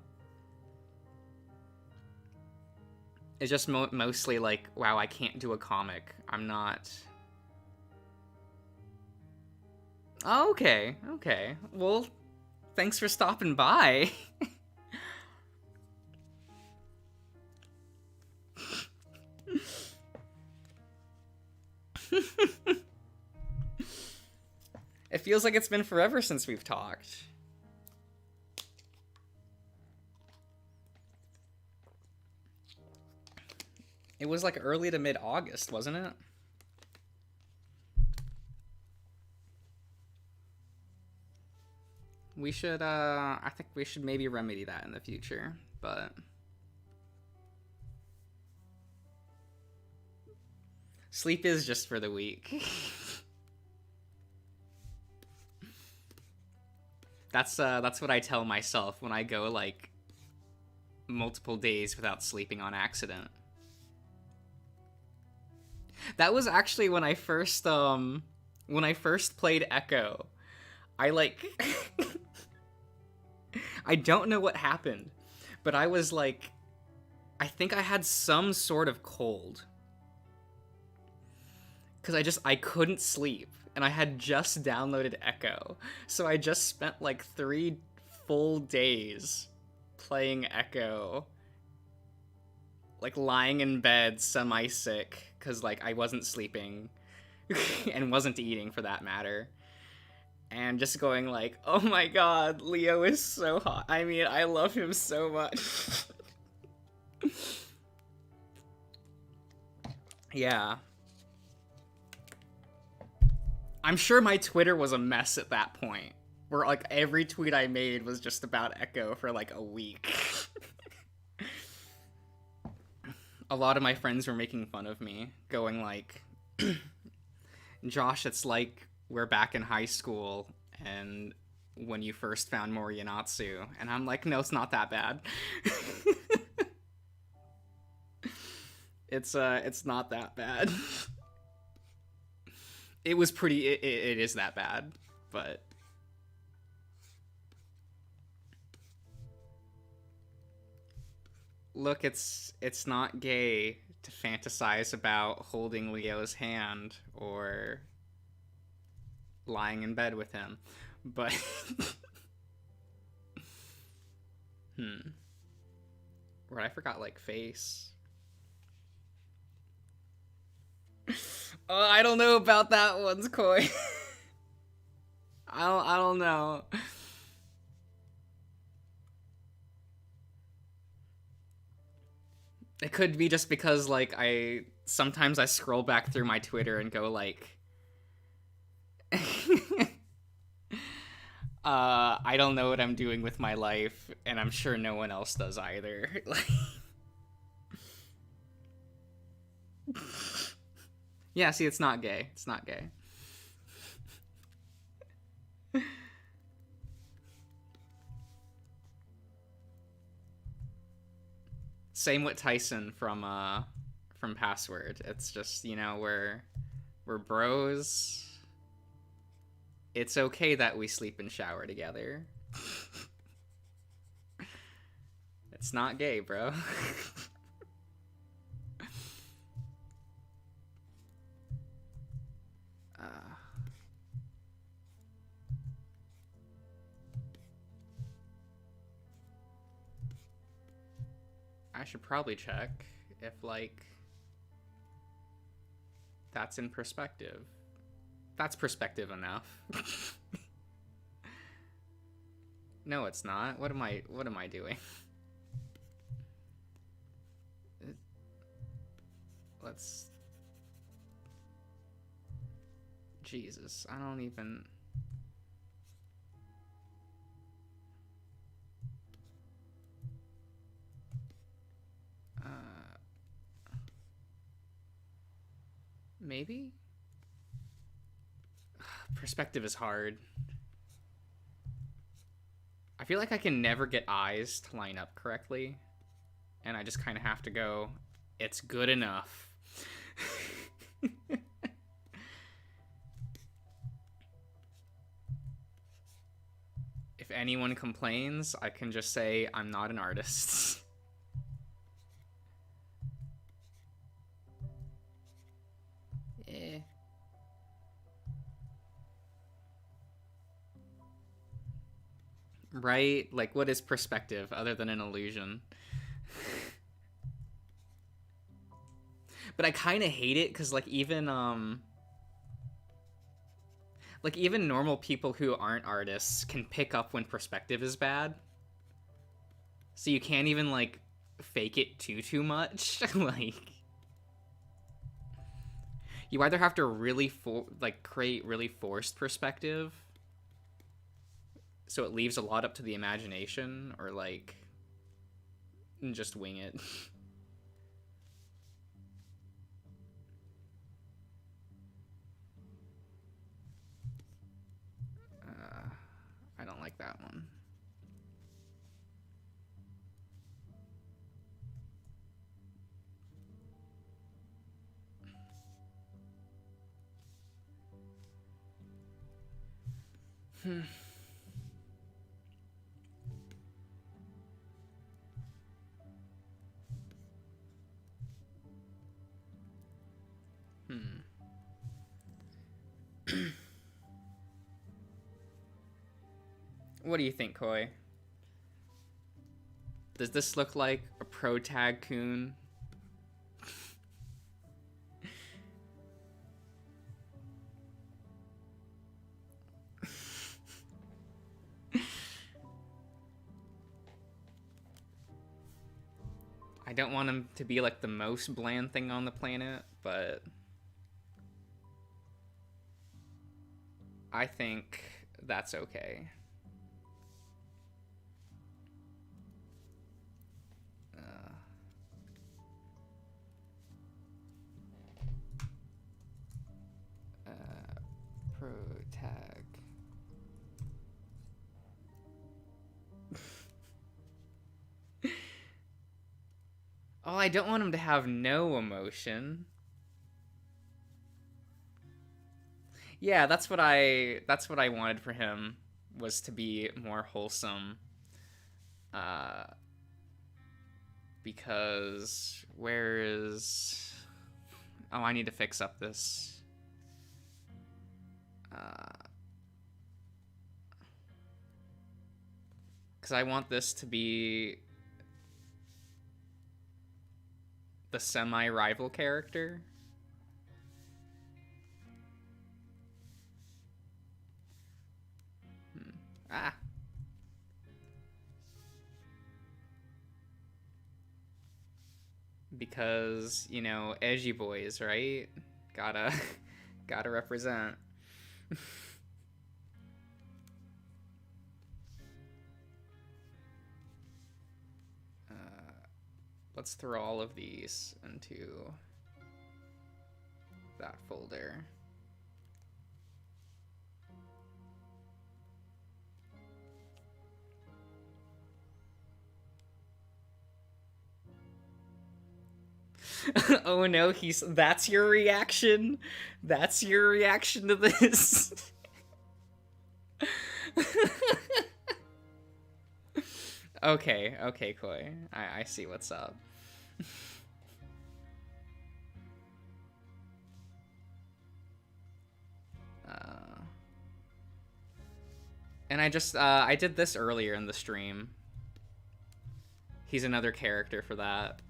It's just mostly like, wow, I can't do a comic. I'm not... Oh, okay, okay. Well, thanks for stopping by. It feels like it's been forever since we've talked. It was like early to mid-August, wasn't it? We should, I think we should maybe remedy that in the future, but... Sleep is just for the weak. That's what I tell myself when I go, like, multiple days without sleeping on accident. That was actually when I first played Echo. I, like... I don't know what happened, but I was, like... I think I had some sort of cold. Because I couldn't sleep, and I had just downloaded Echo. So I just spent, like, 3 full days playing Echo. Like, lying in bed, semi-sick, because, like, I wasn't sleeping, and wasn't eating, for that matter. And just going, like, oh my god, Leo is so hot. I mean, I love him so much. Yeah. I'm sure my Twitter was a mess at that point, where, like, every tweet I made was just about Echo for, like, a week. A lot of my friends were making fun of me, going, like, Josh, it's like we're back in high school, and when you first found Moriyanatsu. And I'm like, no, it's not that bad. It's not that bad. It was pretty, it is that bad, but... Look, it's not gay to fantasize about holding Leo's hand or lying in bed with him, but... Right, I forgot, like, face. I don't know about that one's Koi. I don't know. It could be just because, like, sometimes I scroll back through my Twitter and go, like, I don't know what I'm doing with my life, and I'm sure no one else does either. Yeah, see, it's not gay. It's not gay. Same with Tyson from Password. It's just, you know, we're bros. It's okay that we sleep and shower together. It's not gay, bro. I should probably check if, like, that's in perspective. That's perspective enough. No, it's not. What am I doing? Let's... Jesus, I don't even... Maybe? Perspective is hard. I feel like I can never get eyes to line up correctly. And I just kind of have to go, it's good enough. If anyone complains, I can just say I'm not an artist. Right? Like, what is perspective other than an illusion? But I kind of hate it because, like, even normal people who aren't artists can pick up when perspective is bad. So you can't even, like, fake it too much. Like, You either have to really create really forced perspective, so it leaves a lot up to the imagination, or like just wing it. I don't like that one. What do you think, Koi? Does this look like a pro tag coon? I don't want him to be like the most bland thing on the planet, but I think that's okay. Pro tag. Oh, I don't want him to have no emotion. Yeah, that's what I wanted for him, was to be more wholesome. Because where is... Oh, I need to fix up this. Because I want this to be the semi-rival character. Because, you know, edgy boys, right? Gotta represent. Let's throw all of these into that folder. Oh no, that's your reaction? That's your reaction to this? Okay, Koi. I see what's up. And I did this earlier in the stream. He's another character for that.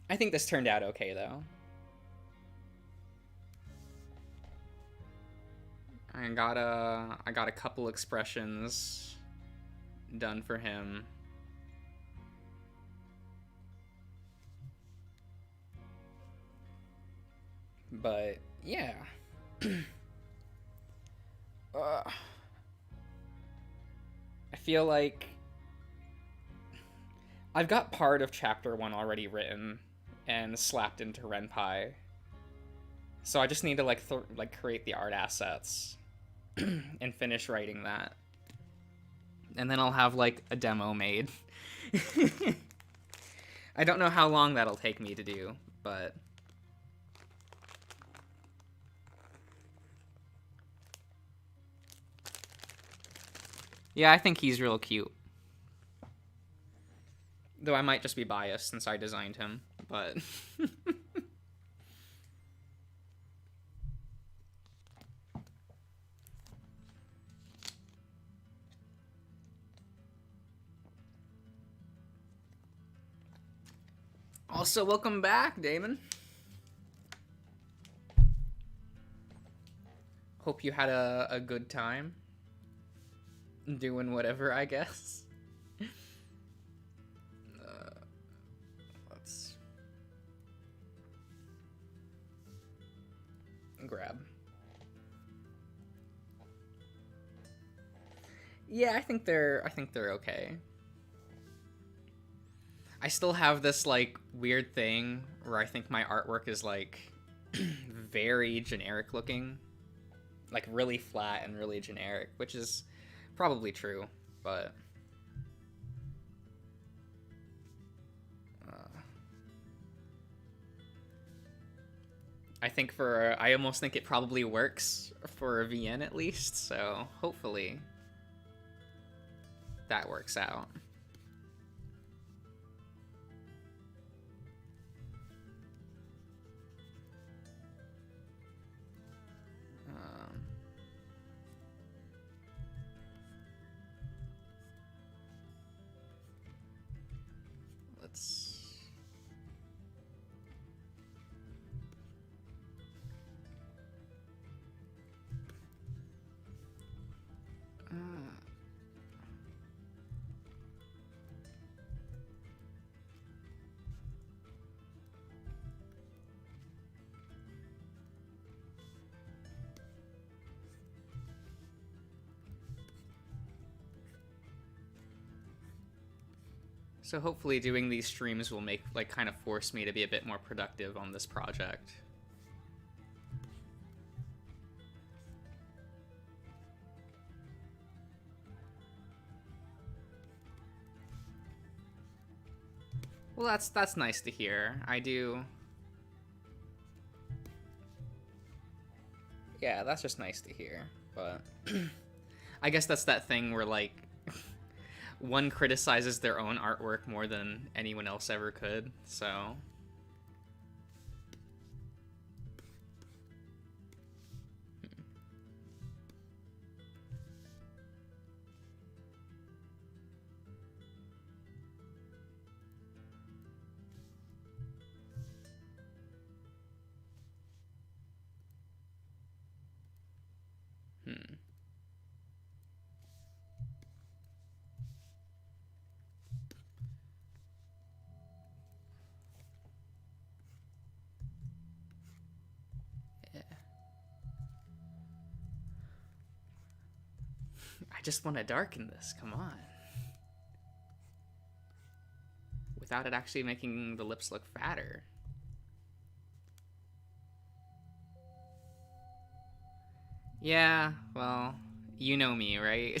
I think this turned out okay, though. I got a couple expressions done for him. But yeah. I feel like I've got part of chapter 1 already written and slapped into Ren'Py. So I just need to like create the art assets and finish writing that. And then I'll have like a demo made. I don't know how long that'll take me to do, but yeah, I think he's real cute. Though I might just be biased since I designed him, but also, welcome back, Damon. Hope you had a good time doing whatever, I guess. Yeah, I think they're okay. I still have this like weird thing where I think my artwork is like very generic looking, like really flat and really generic, which is probably true, but uh, I almost think it probably works for a VN at least, so hopefully that works out. Um, let's. So hopefully doing these streams will make like kind of force me to be a bit more productive on this project. Well, that's nice to hear. I do. Yeah, that's just nice to hear. But I guess that's that thing where like one criticizes their own artwork more than anyone else ever could. So hmm. Yeah. I just want to darken this. Come on. Without it actually making the lips look fatter. Yeah, well, you know me, right?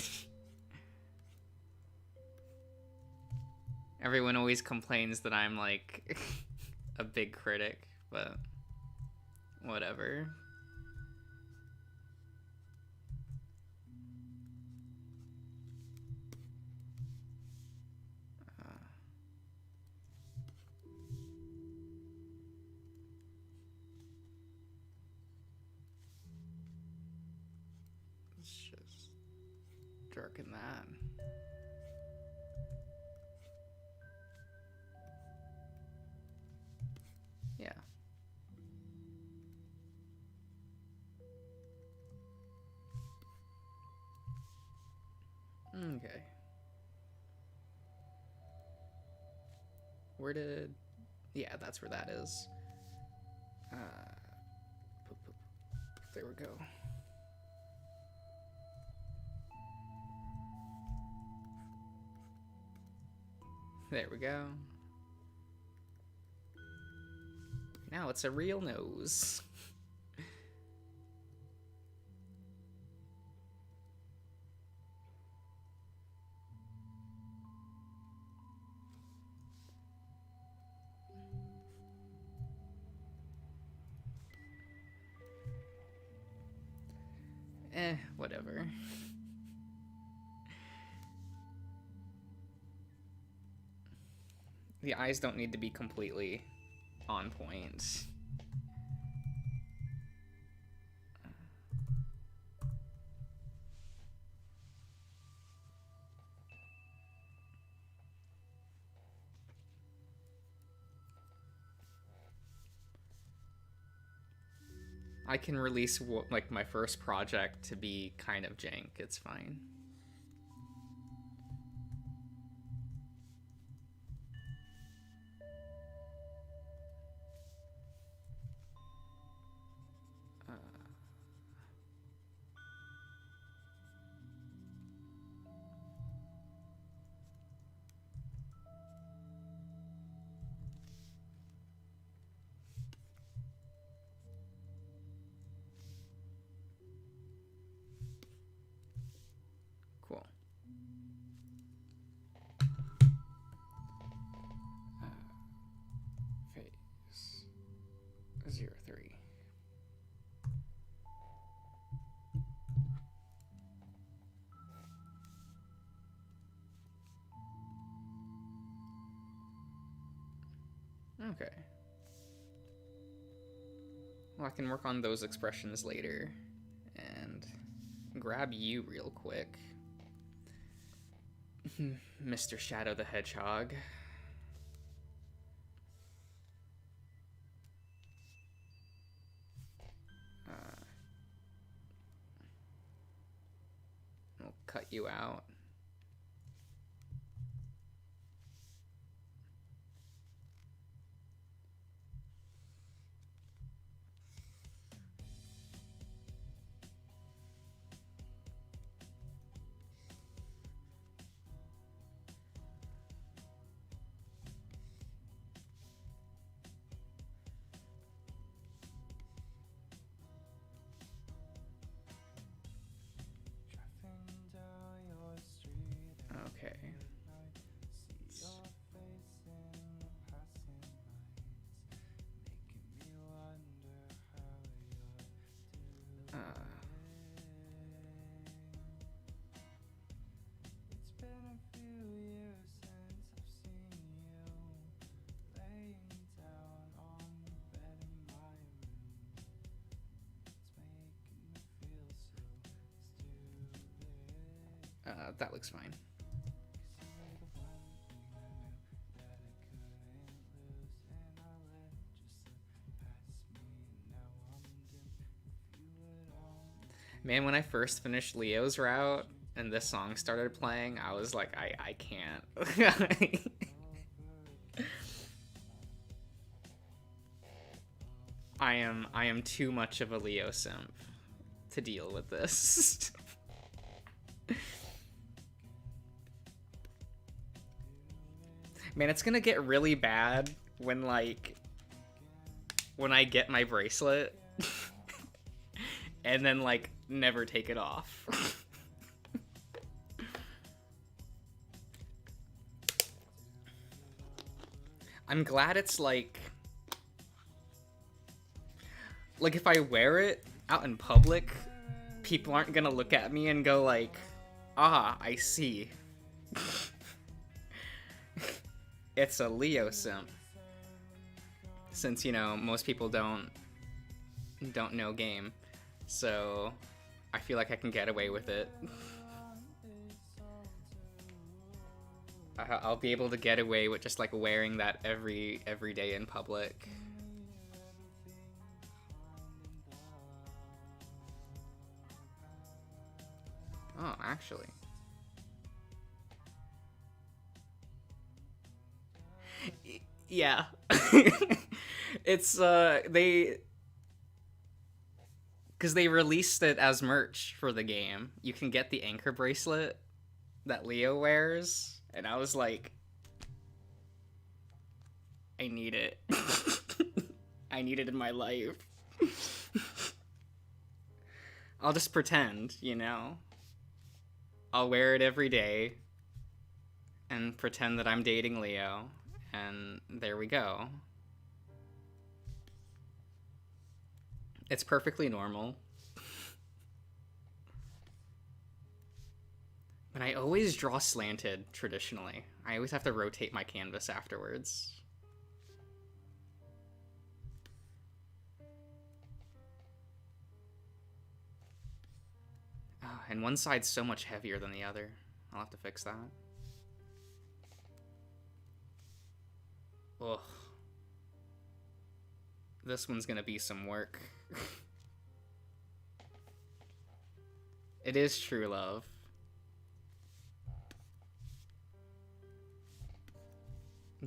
Everyone always complains that I'm like a big critic, but whatever. Let's just darken that. Yeah. Okay. Where did... Yeah, that's where that is. Uh, there we go. There we go. Now it's a real nose. Whatever. The eyes don't need to be completely on point. I can release like my first project to be kind of jank. It's fine. Okay. Well, I can work on those expressions later. And grab you real quick. Mr. Shadow the Hedgehog. We'll cut you out. Okay. That looks fine. Man, when I first finished Leo's route and this song started playing, I was like, I can't. I am too much of a Leo simp to deal with this. Man, it's gonna get really bad when I get my bracelet and then like never take it off. I'm glad it's like if I wear it out in public, people aren't gonna look at me and go like, ah, I see. It's a Leo simp. Since, you know, most people don't know game. So I feel like I can get away with it. I'll be able to get away with just like wearing that every day in public. Oh, actually. Yeah. It's because they released it as merch for the game. You can get the anchor bracelet that Leo wears, and I was like, I need it. I need it in my life. I'll just pretend, you know? I'll wear it every day and pretend that I'm dating Leo, and there we go. It's perfectly normal. But I always draw slanted, traditionally. I always have to rotate my canvas afterwards. Oh, and one side's so much heavier than the other. I'll have to fix that. Ugh. This one's gonna be some work. It is true love.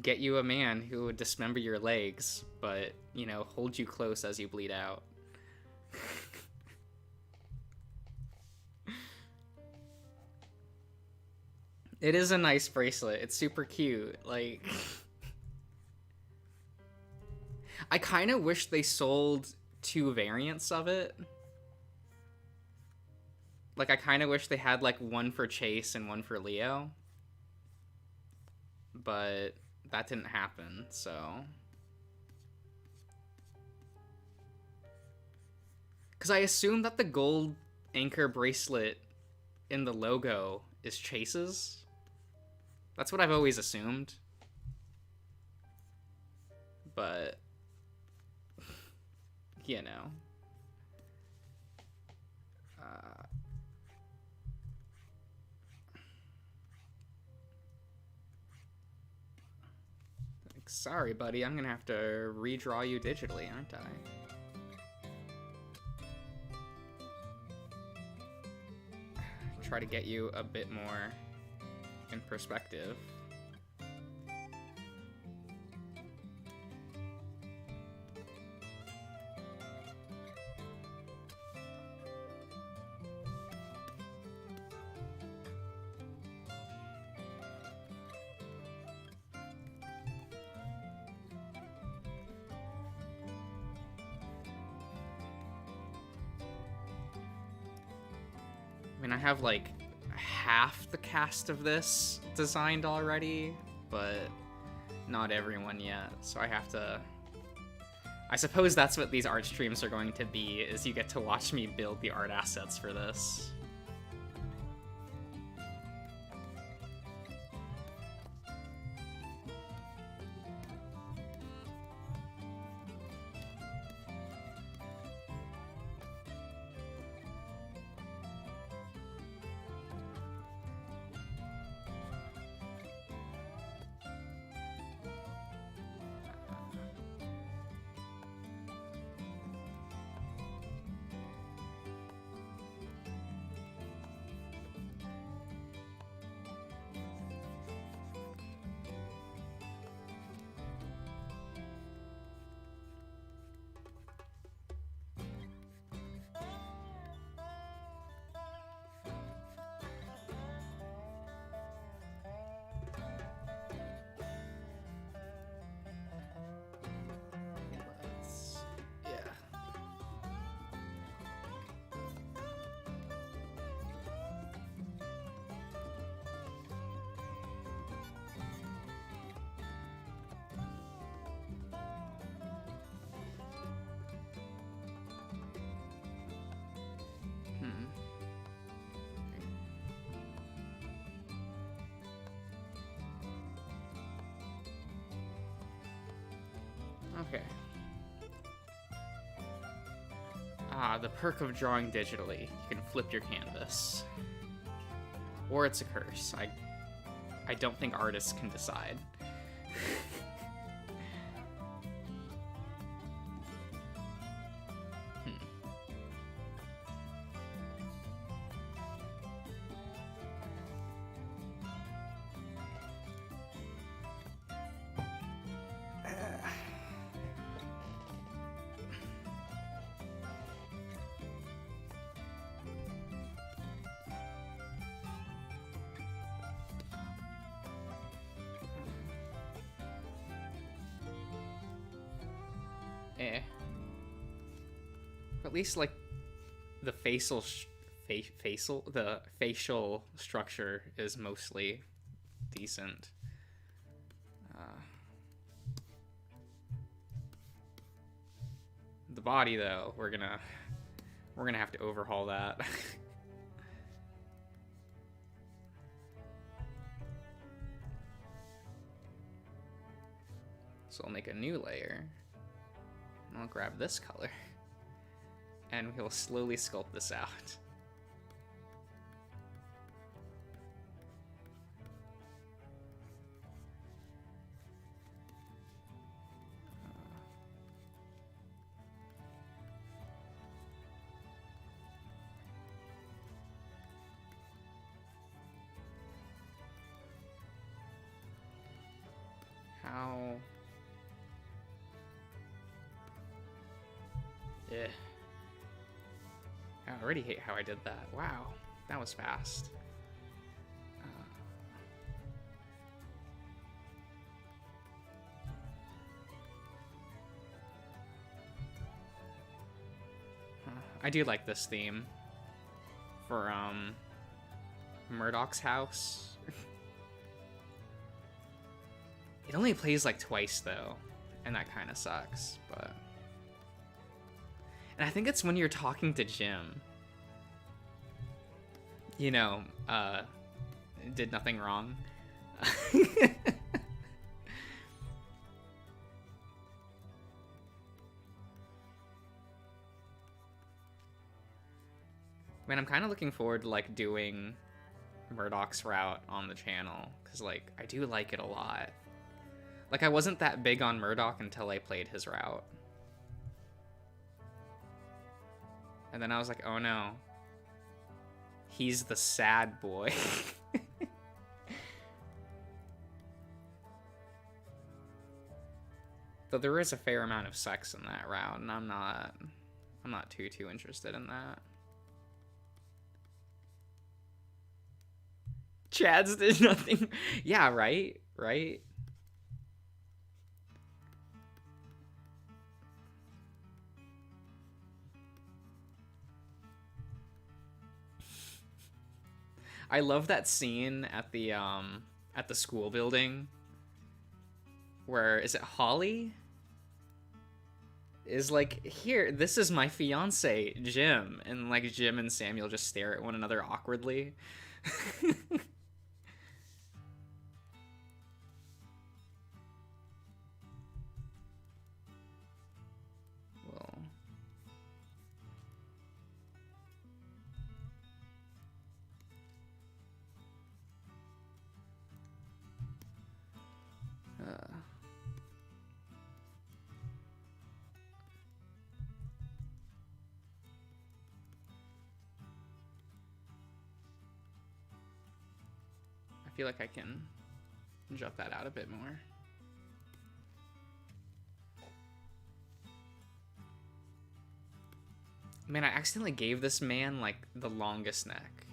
Get you a man who would dismember your legs, but, you know, hold you close as you bleed out. It is a nice bracelet. It's super cute. Like, I kind of wish they sold 2 variants of it. Like, I kind of wish they had, like, one for Chase and one for Leo. But that didn't happen, so... Because I assume that the gold anchor bracelet in the logo is Chase's. That's what I've always assumed. but you know. Like, sorry, buddy, I'm gonna have to redraw you digitally, aren't I? Try to get you a bit more in perspective. I mean, I have like half the cast of this designed already, but not everyone yet, so I have to... I suppose that's what these art streams are going to be, is you get to watch me build the art assets for this. Okay. The perk of drawing digitally. You can flip your canvas. Or it's a curse. I don't think artists can decide. At least like the facial structure is mostly decent. The body though, we're gonna have to overhaul that. So I'll make a new layer. And I'll grab this color. And we'll slowly sculpt this out. How... Yeah. I already hate how I did that. Wow, that was fast. I do like this theme for Murdoch's house. It only plays like twice though, and that kind of sucks, but... And I think it's when you're talking to Jim. You know, did nothing wrong. Man, I'm kind of looking forward to like doing Murdoch's route on the channel, because like I do like it a lot. Like I wasn't that big on Murdoch until I played his route. And then I was like, oh no. He's the sad boy. Though there is a fair amount of sex in that route, and I'm not too interested in that. Chad's did nothing. Yeah, right? Right? I love that scene at the school building where, is it Holly? Is like, here, this is my fiance, Jim. And like Jim and Samuel just stare at one another awkwardly. Well, I feel like I can jump that out a bit more. Man, I accidentally gave this man like the longest neck.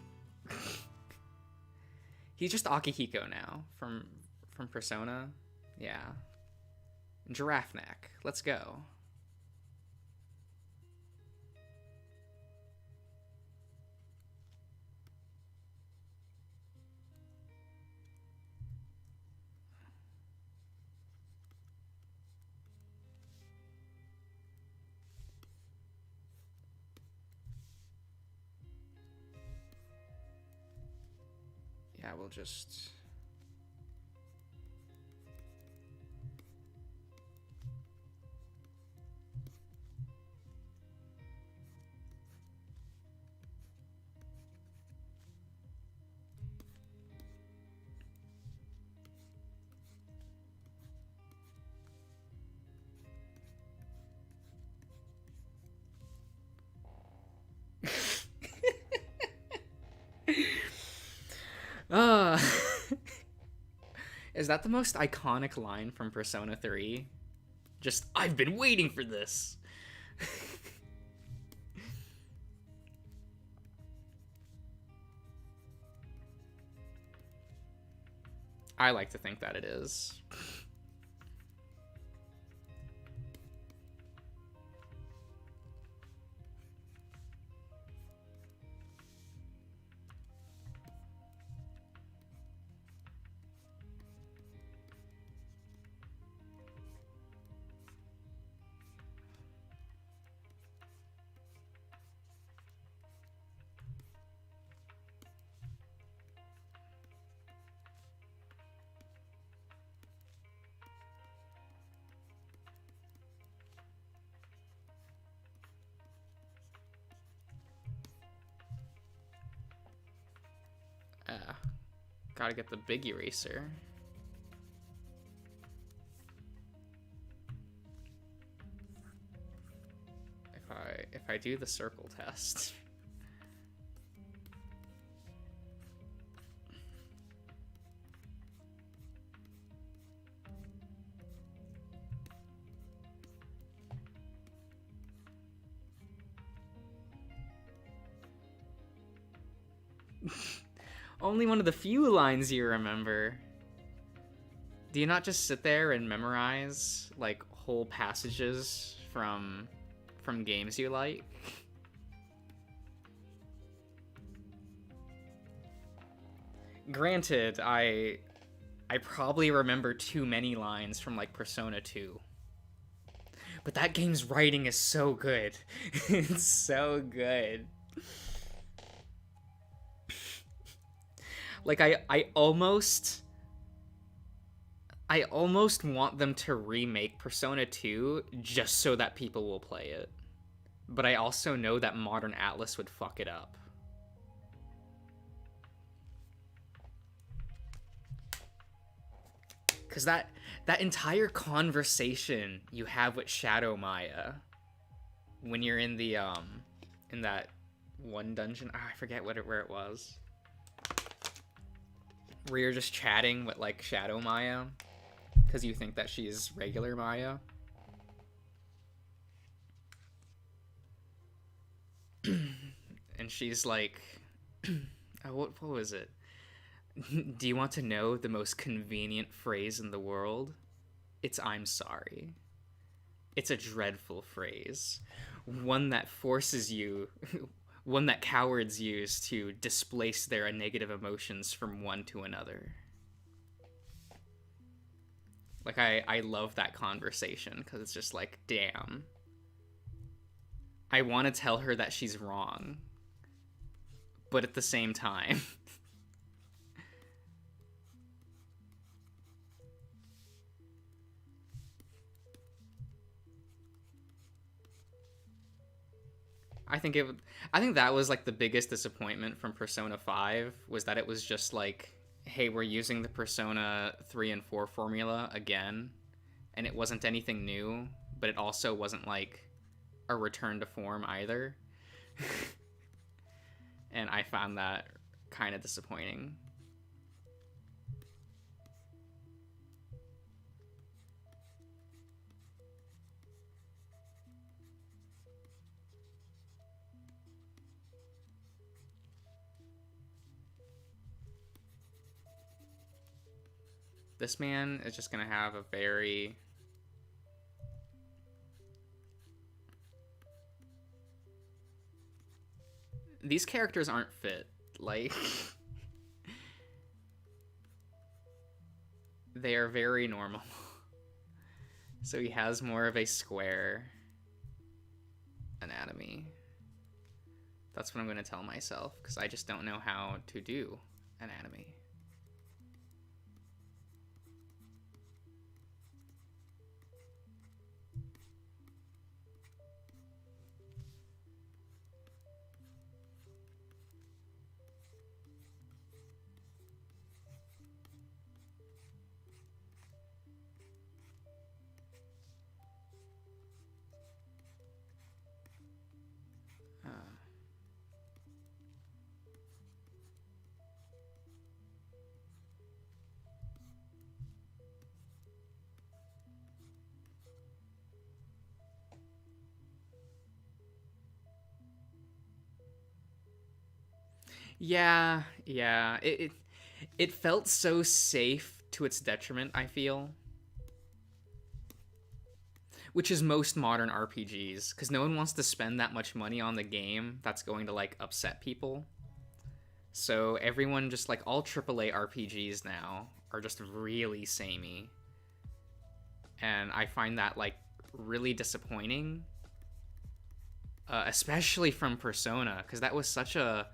He's just Akihiko now from Persona. Yeah. Giraffe neck. Let's go. Yeah, we'll just... Is that the most iconic line from Persona 3? Just, I've been waiting for this. I like to think that it is. Gotta get the big eraser. If I do the circle test. Only one of the few lines you remember. Do you not just sit there and memorize like whole passages from games you like? Granted, I probably remember too many lines from like Persona 2. But that game's writing is so good. It's so good. Like I almost want them to remake Persona 2 just so that people will play it. But I also know that Modern Atlas would fuck it up. Cause that entire conversation you have with Shadow Maya when you're in the in that one dungeon, I forget where it was, where you're just chatting with like Shadow Maya because you think that she's regular Maya. And she's like, oh, what was it? Do you want to know the most convenient phrase in the world? It's "I'm sorry." It's a dreadful phrase. One that forces you, one that cowards use to displace their negative emotions from one to another. Like, I love that conversation because it's just like, damn. I want to tell her that she's wrong, but at the same time, I think that was like the biggest disappointment from Persona 5 was that it was just like, hey, we're using the Persona 3 and 4 formula again, and it wasn't anything new, but it also wasn't like a return to form either. And I found that kind of disappointing. This man is just gonna have a very... These characters aren't fit. Like... they are very normal. So he has more of a square anatomy. That's what I'm gonna tell myself, because I just don't know how to do anatomy. Yeah, yeah. It felt so safe to its detriment, I feel. Which is most modern RPGs, because no one wants to spend that much money on the game that's going to, like, upset people. So everyone just, like, all AAA RPGs now are just really samey. And I find that, like, really disappointing. Especially from Persona, because that was such a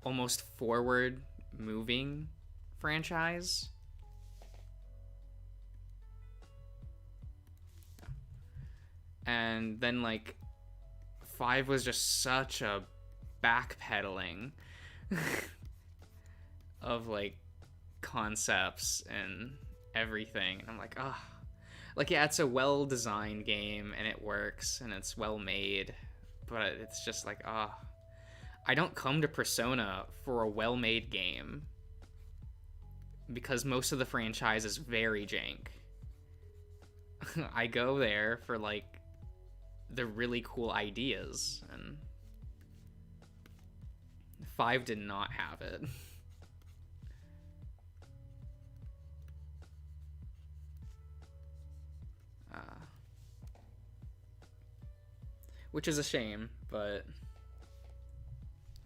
almost forward moving franchise. And then like 5 was just such a backpedaling of like concepts and everything. And I'm like, ah, oh. Like, yeah, it's a well designed game and it works and it's well made, but it's just like, ah, oh. I don't come to Persona for a well-made game because most of the franchise is very jank. I go there for, like, the really cool ideas, and 5 did not have it. Which is a shame, but...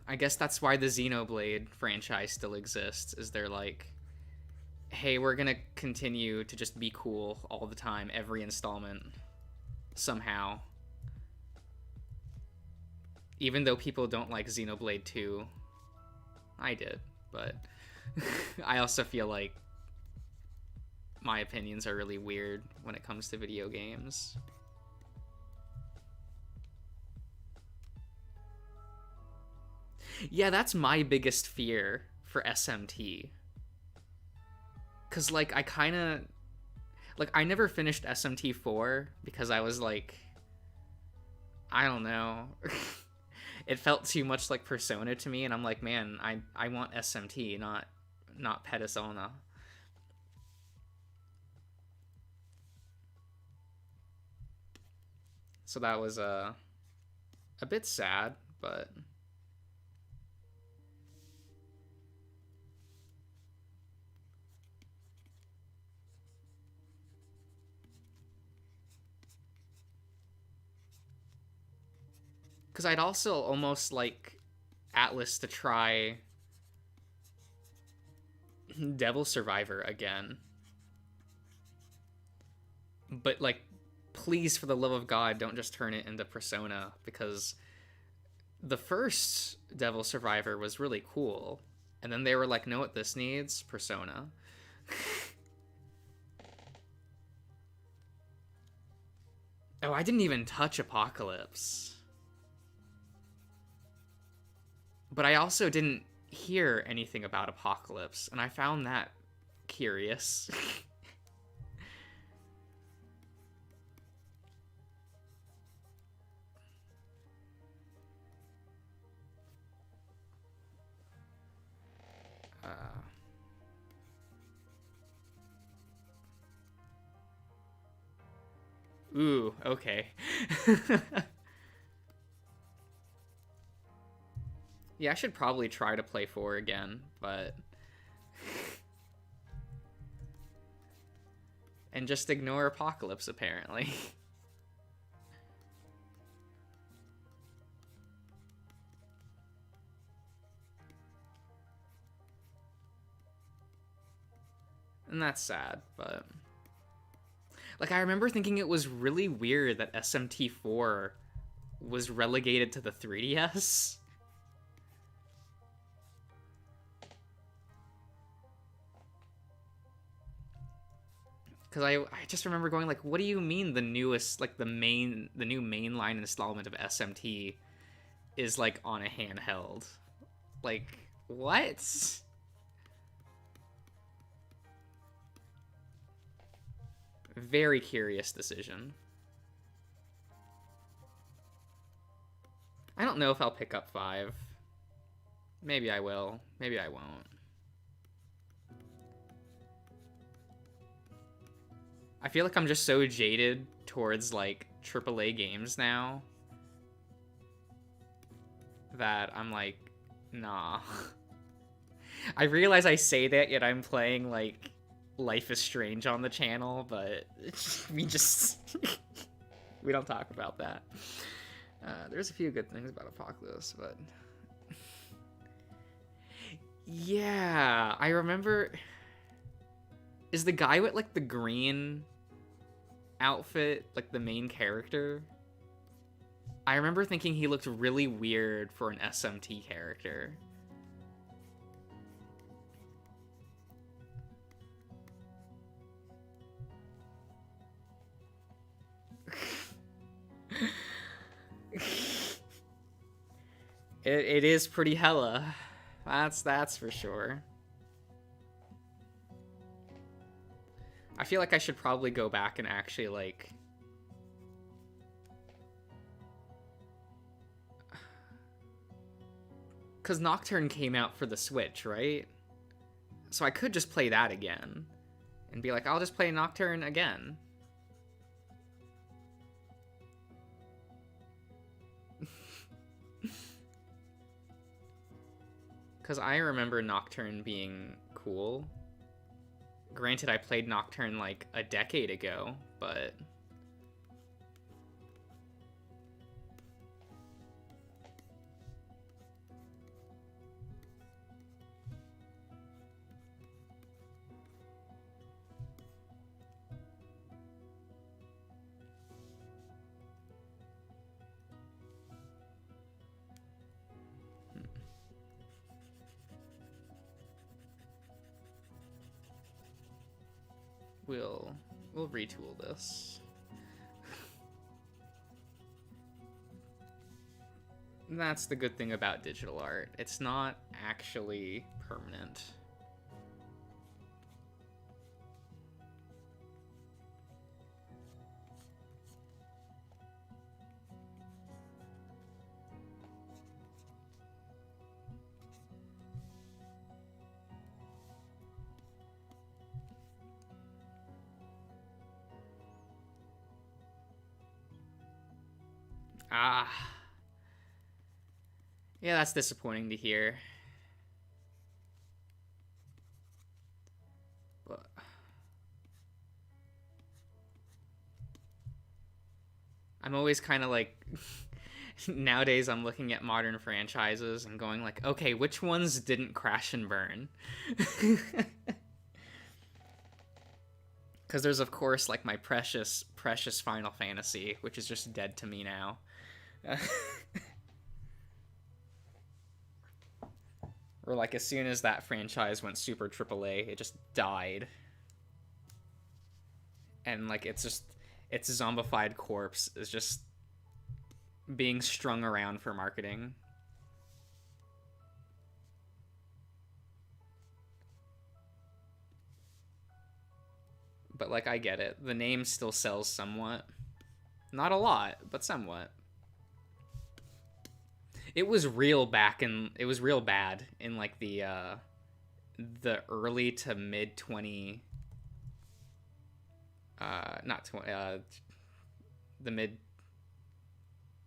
I guess that's why the Xenoblade franchise still exists, is they're like, hey, we're gonna continue to just be cool all the time, every installment, somehow. Even though people don't like Xenoblade 2. I did, but I also feel like my opinions are really weird when it comes to video games. Yeah, that's my biggest fear for SMT. Cause like I kinda Like, I never finished SMT4 because I was like, I don't know. It felt too much like Persona to me, and I'm like, man, I want SMT, not Pedisona. So that was a bit sad, but because I'd also almost like Atlas to try Devil Survivor again. But like, please, for the love of God, don't just turn it into Persona, because the first Devil Survivor was really cool. And then they were like, know what this needs? Persona. Oh, I didn't even touch Apocalypse. But I also didn't hear anything about Apocalypse, and I found that curious. Ooh, okay. Yeah, I should probably try to play 4 again, but... and just ignore Apocalypse, apparently. And that's sad, but... like, I remember thinking it was really weird that SMT4 was relegated to the 3DS. Because I just remember going like, what do you mean the newest, like the new mainline installment of SMT is like on a handheld? Like, what? Very curious decision. I don't know if I'll pick up 5. Maybe I will. Maybe I won't. I feel like I'm just so jaded towards, like, AAA games now that I'm like, nah. I realize I say that, yet I'm playing, like, Life is Strange on the channel, but we just... we don't talk about that. There's a few good things about Apocalypse, but... yeah, I remember... is the guy with, like, the green outfit, like, the main character? I remember thinking he looked really weird for an SMT character. It is pretty hella. That's for sure. I feel like I should probably go back and actually, like... because Nocturne came out for the Switch, right? So I could just play that again. And be like, I'll just play Nocturne again. Because I remember Nocturne being cool. Granted, I played Nocturne like a decade ago, but... we'll retool this. That's the good thing about digital art. It's not actually permanent. Ah. Yeah, that's disappointing to hear. But I'm always kind of like nowadays I'm looking at modern franchises and going like, okay, which ones didn't crash and burn? Because there's of course like my precious Final Fantasy, which is just dead to me now. Or like as soon as that franchise went super AAA, it just died. And like it's just its zombified corpse is just being strung around for marketing. But like I get it. The name still sells somewhat. Not a lot, but somewhat. It was real bad in like the early to mid 20 not 20 the mid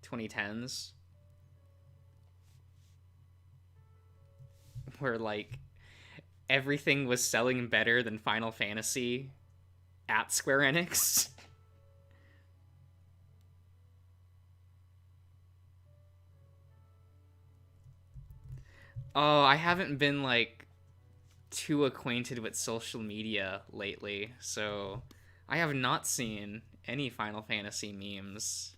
2010s, where like everything was selling better than Final Fantasy at Square Enix. Oh, I haven't been like too acquainted with social media lately, so I have not seen any Final Fantasy memes.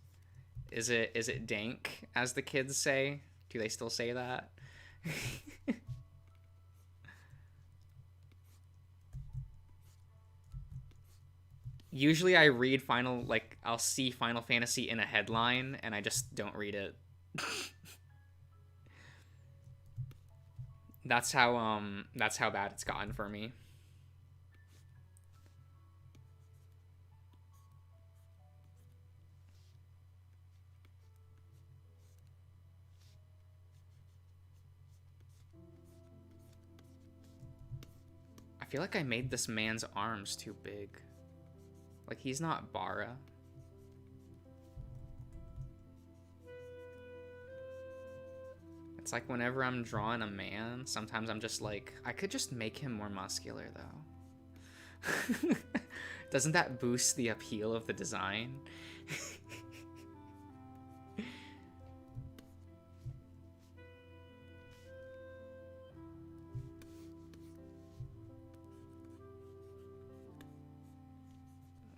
Is it dank, as the kids say? Do they still say that? Usually I read I'll see Final Fantasy in a headline and I just don't read it. That's how bad it's gotten for me. I feel like I made this man's arms too big. Like he's not Bara. It's like whenever I'm drawing a man, sometimes I'm just like, I could just make him more muscular though. Doesn't that boost the appeal of the design?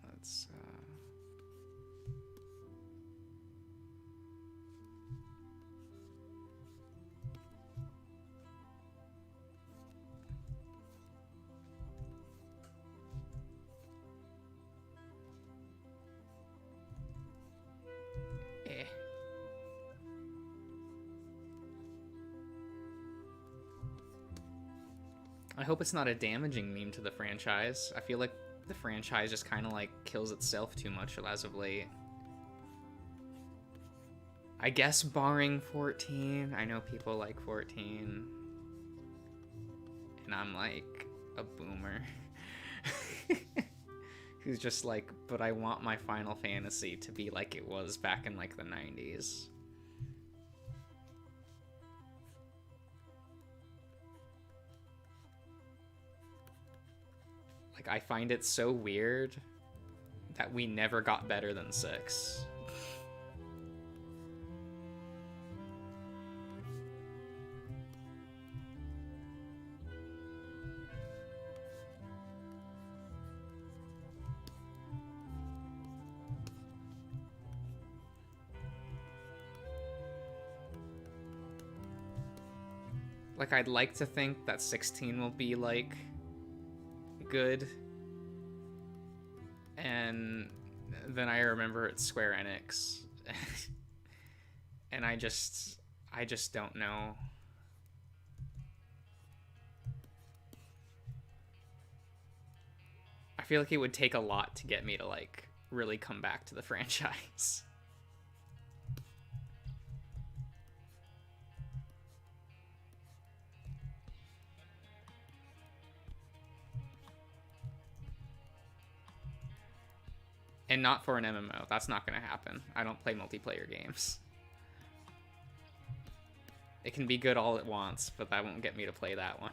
Let's eh. I hope it's not a damaging meme to the franchise. I feel like the franchise just kind of like kills itself too much as of late. I guess barring 14. I know people like 14. And I'm like a boomer. Who's just like, but I want my Final Fantasy to be like it was back in like the 90s. Like I find it so weird that we never got better than 6. Like I'd like to think that 16 will be like good. And then I remember it's Square Enix. And I just don't know. I feel like it would take a lot to get me to like really come back to the franchise. And not for an MMO. That's not gonna happen. I don't play multiplayer games. It can be good all at once, but that won't get me to play that one.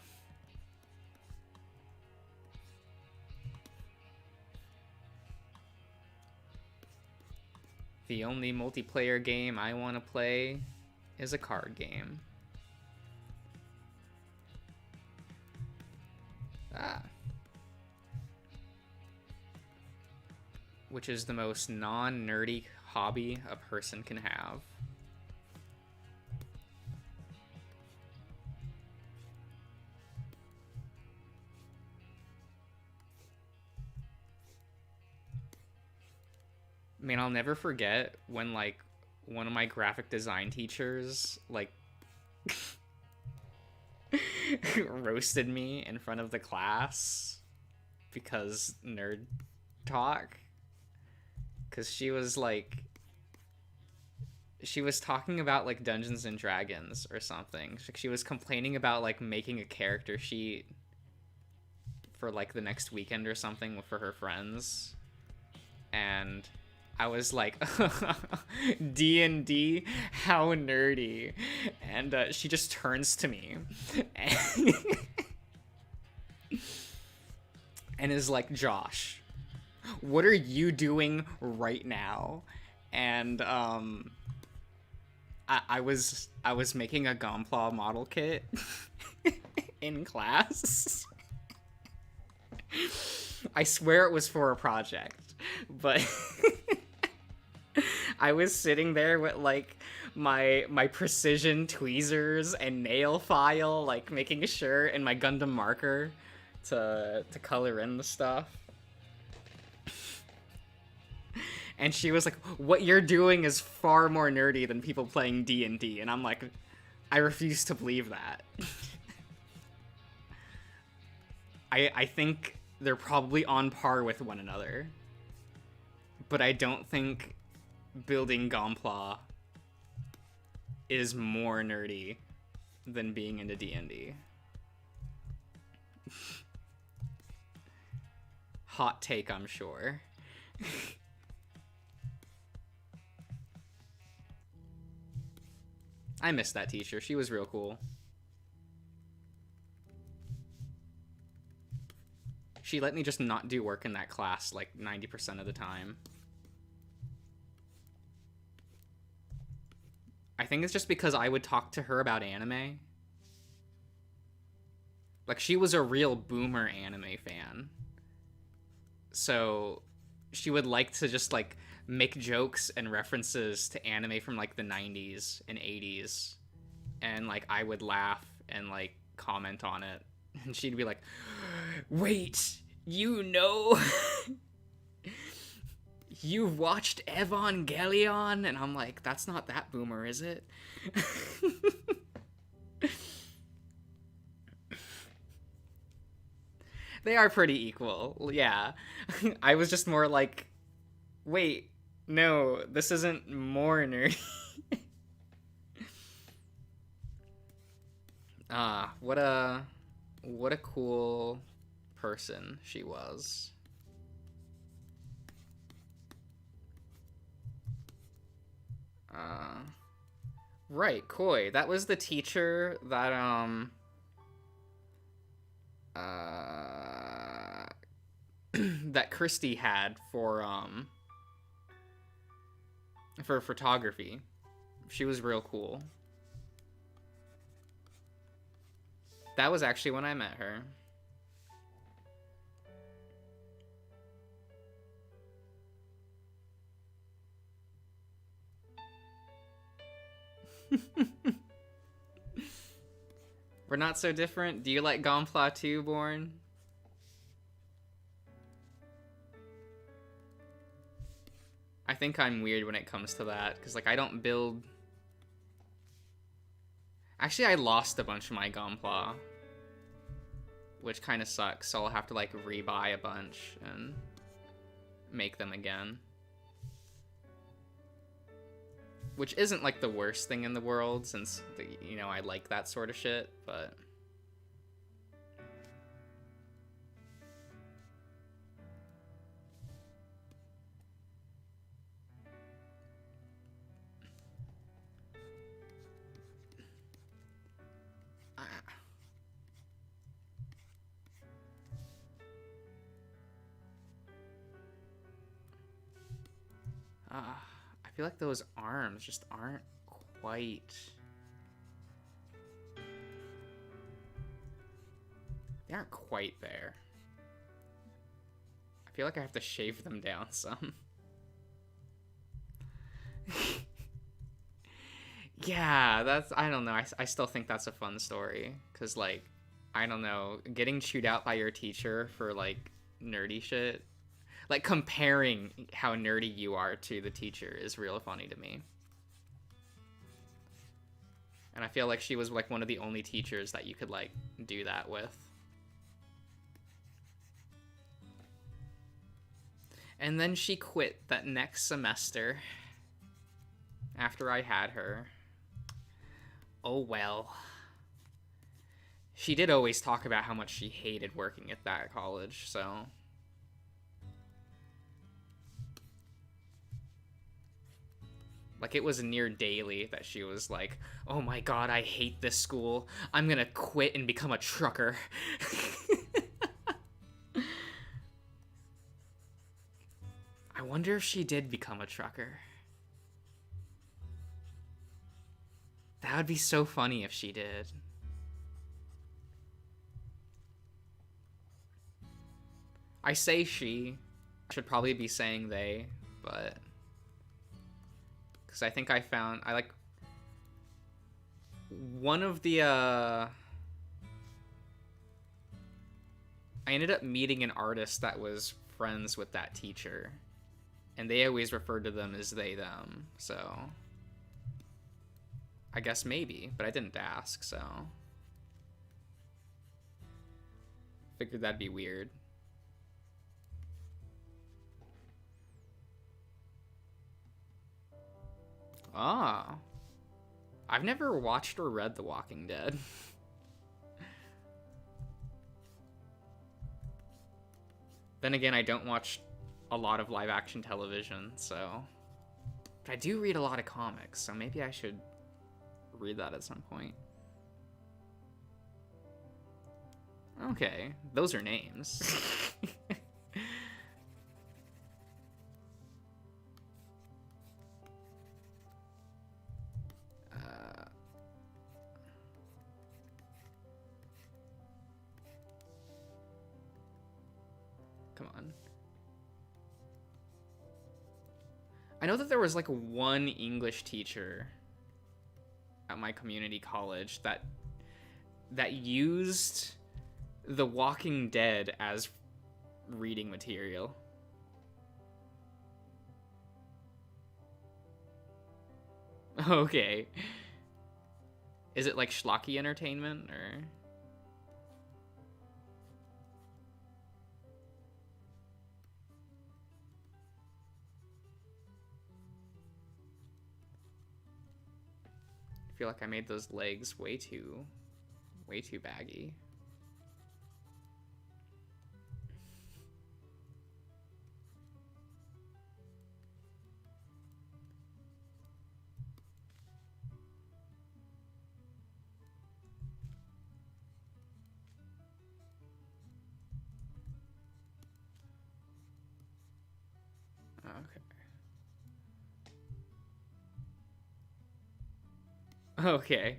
The only multiplayer game I want to play is a card game. Which is the most non-nerdy hobby a person can have. Man, I'll never forget when, like, one of my graphic design teachers, like, roasted me in front of the class because nerd talk. Because she was, like, she was talking about, like, Dungeons and Dragons or something. She was complaining about, like, making a character sheet for, like, the next weekend or something for her friends. And I was like, D&D, how nerdy. And she just turns to me and is like, Josh, what are you doing right now? And I was making a Gunpla model kit in class. I swear it was for a project, but I was sitting there with, like, my precision tweezers and nail file, like, making sure, and my Gundam marker to color in the stuff. And she was like, what you're doing is far more nerdy than people playing D&D. And I'm like, I refuse to believe that. I think they're probably on par with one another. But I don't think building Gunpla is more nerdy than being into D&D. Hot take, I'm sure. I miss that teacher. She was real cool. She let me just not do work in that class like 90% of the time. I think it's just because I would talk to her about anime. Like, she was a real boomer anime fan. So she would like to just, like, make jokes and references to anime from, like, the 90s and 80s. And, like, I would laugh and, like, comment on it. And she'd be like, wait, you know... You've watched Evangelion? And I'm like, that's not that boomer, is it? They are pretty equal, yeah. I was just more like, wait, no, this isn't more nerdy. What a cool person she was. Right, Koi. That was the teacher that, that Christy had for photography. She was real cool. That was actually when I met her. We're not so different. Do you like Gunpla too, Born? I think I'm weird when it comes to that, because, like, I don't build... Actually, I lost a bunch of my Gunpla, which kind of sucks, so I'll have to, like, rebuy a bunch and make them again. Which isn't, like, the worst thing in the world, since, you know, I like that sort of shit, but... I feel like those arms just aren't quite... They aren't quite there. I feel like I have to shave them down some. Yeah, that's... I don't know. I still think that's a fun story. Because, like, I don't know. Getting chewed out by your teacher for, like, nerdy shit. Like, comparing how nerdy you are to the teacher is real funny to me. And I feel like she was, like, one of the only teachers that you could, like, do that with. And then she quit that next semester after I had her. Oh well. She did always talk about how much she hated working at that college, so... Like, it was near daily that she was like, oh my god, I hate this school. I'm gonna quit and become a trucker. I wonder if she did become a trucker. That would be so funny if she did. I say she. I should probably be saying they, but... Because I think I like... One of the, I ended up meeting an artist that was friends with that teacher. And they always referred to them as they, them, so... I guess maybe, but I didn't ask, so... Figured that'd be weird. Ah. I've never watched or read The Walking Dead. Then again, I don't watch a lot of live-action television, so... But I do read a lot of comics, so maybe I should read that at some point. Okay, those are names. Come on. I know that there was like one English teacher at my community college that used The Walking Dead as reading material. Okay. Is it like schlocky entertainment or? I feel like I made those legs way too baggy. Okay. Okay.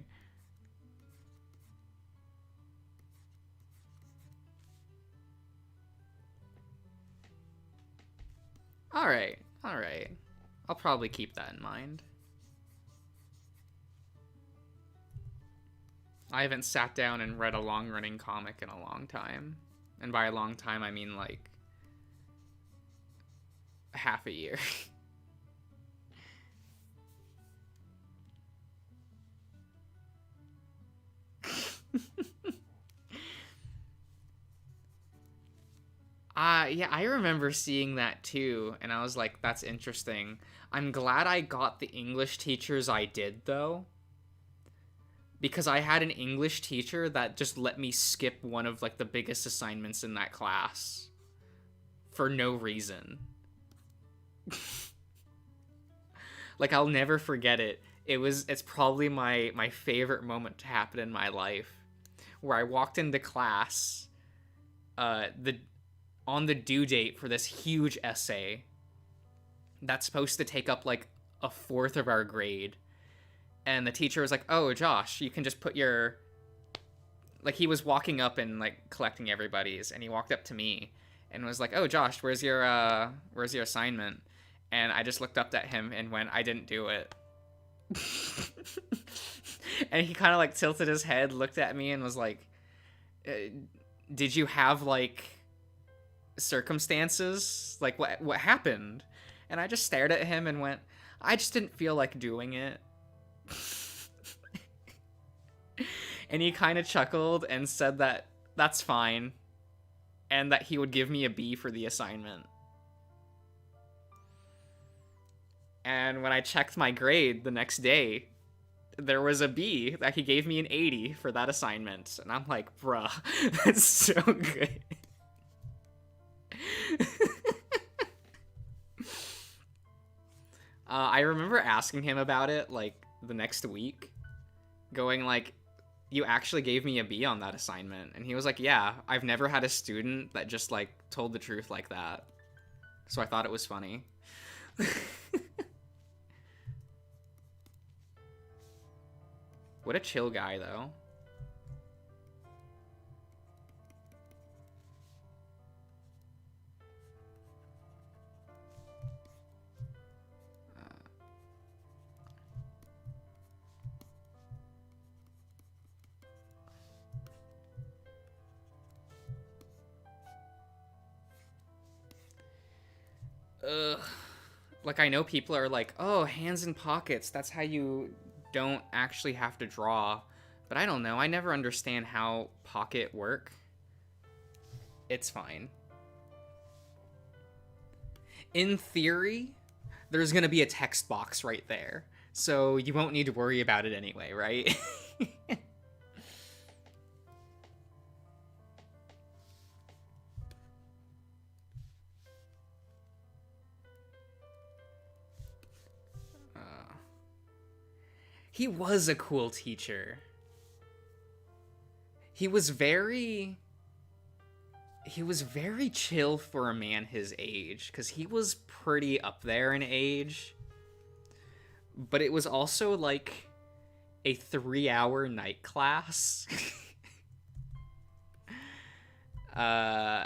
Alright, alright. I'll probably keep that in mind. I haven't sat down and read a long-running comic in a long time. And by a long time, I mean like half a year. Yeah, I remember seeing that too, and I was like, that's interesting. I'm glad I got the English teachers I did, though. Because I had an English teacher that just let me skip one of, like, the biggest assignments in that class. For no reason. Like, I'll never forget it. It's probably my favorite moment to happen in my life. Where I walked into class, on the due date for this huge essay, that's supposed to take up like a fourth of our grade. And the teacher was like, "Oh, Josh, you can just put your," like, he was walking up and like collecting everybody's, and he walked up to me and was like, "Oh, Josh, where's your assignment?" And I just looked up at him and went, "I didn't do it." And he kind of like tilted his head, looked at me, and was like, "Did you have like circumstances? Like what happened?" And I just stared at him and went, "I just didn't feel like doing it." And he kind of chuckled and said that that's fine, and that he would give me a B for the assignment. And when I checked my grade the next day, there was a B that he gave me an 80 for that assignment. And I'm like, bruh, that's so good. I remember asking him about it, like, the next week, going like, "You actually gave me a B on that assignment?" And he was like, "Yeah, I've never had a student that just, like, told the truth like that." So I thought it was funny. What a chill guy, though. Ugh. Like, I know people are like, "Oh, hands in pockets, that's how you don't actually have to draw." But I don't know. I never understand how pocket work. It's fine. In theory, there's gonna be a text box right there. So you won't need to worry about it anyway, right? uh, he was a cool teacher. He was very he was very chill for a man his age, because he was pretty up there in age. But it was also like a 3-hour night class. uh,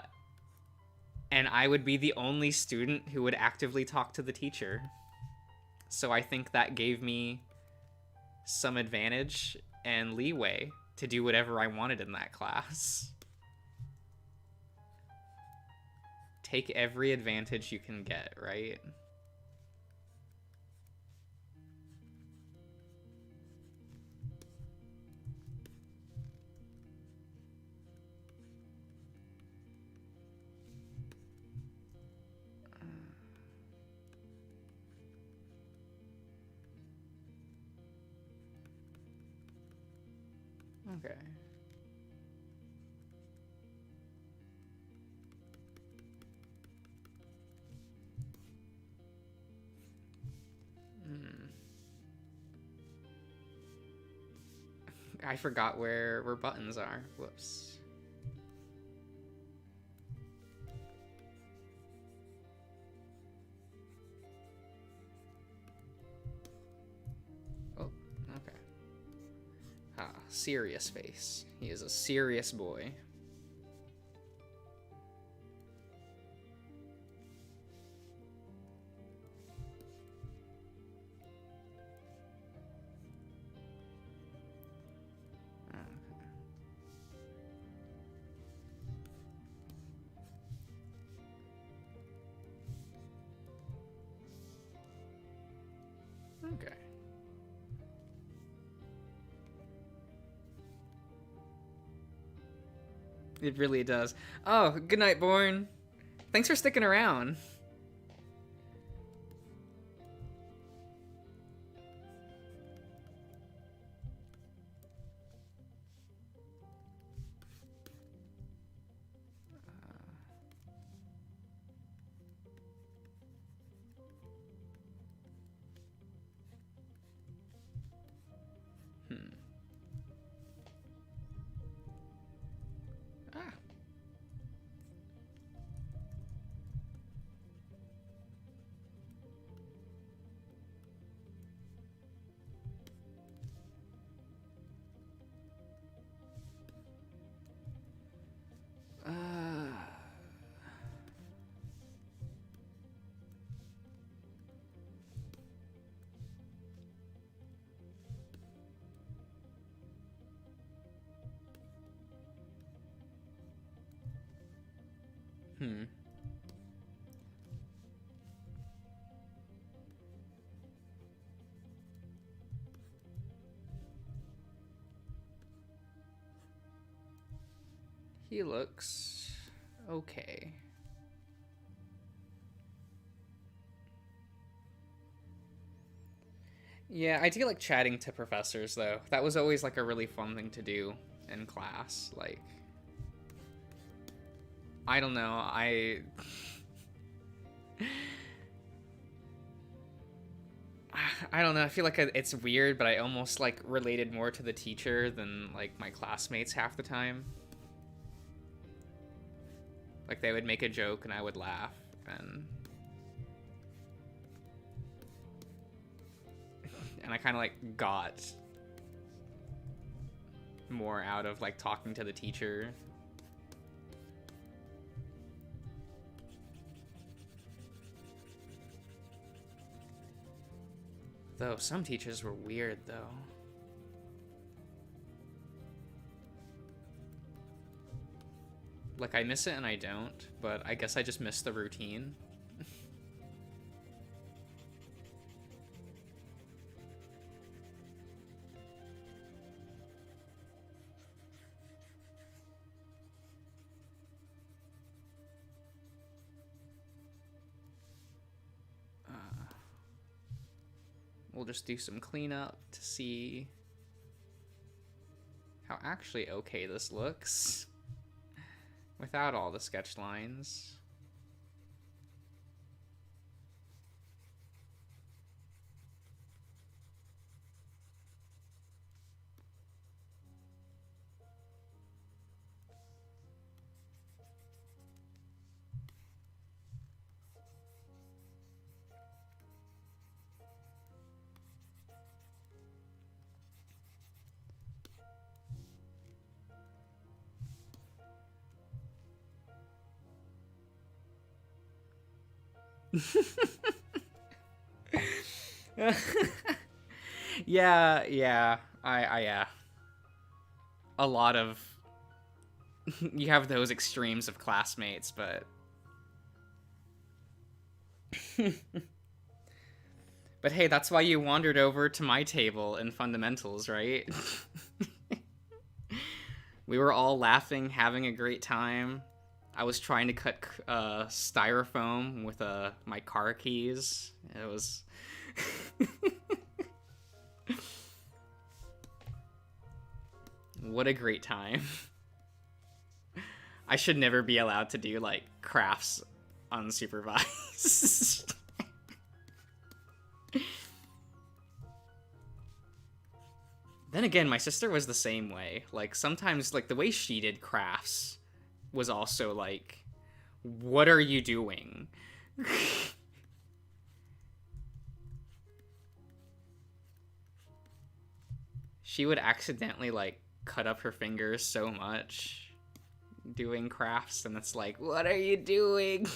and I would be the only student who would actively talk to the teacher. So I think that gave me some advantage and leeway to do whatever I wanted in that class. Take every advantage you can get, right? Okay. I forgot where buttons are. Whoops. Oh, okay. Ah, serious face. He is a serious boy. Okay. It really does. Oh, good night, Born. Thanks for sticking around. Hmm. Ah. Hmm. He looks okay. Yeah, I do like chatting to professors though. That was always like a really fun thing to do in class. Like, I don't know, I don't know. I feel like it's weird, but I almost like related more to the teacher than like my classmates half the time. Like they would make a joke and I would laugh, and I kind of like got more out of like talking to the teacher. Though some teachers were weird though. Like I miss it and I don't, but I guess I just miss the routine. We'll just do some cleanup to see how actually okay this looks without all the sketch lines. Yeah. Yeah. A lot of you have those extremes of classmates, but but hey, that's why you wandered over to my table in fundamentals, right? We were all laughing, having a great time. I was trying to cut styrofoam with my car keys. It was what a great time. I should never be allowed to do like crafts unsupervised. Then again, my sister was the same way. Like sometimes like the way she did crafts was also like, what are you doing? She would accidentally like cut up her fingers so much doing crafts, and it's like, what are you doing?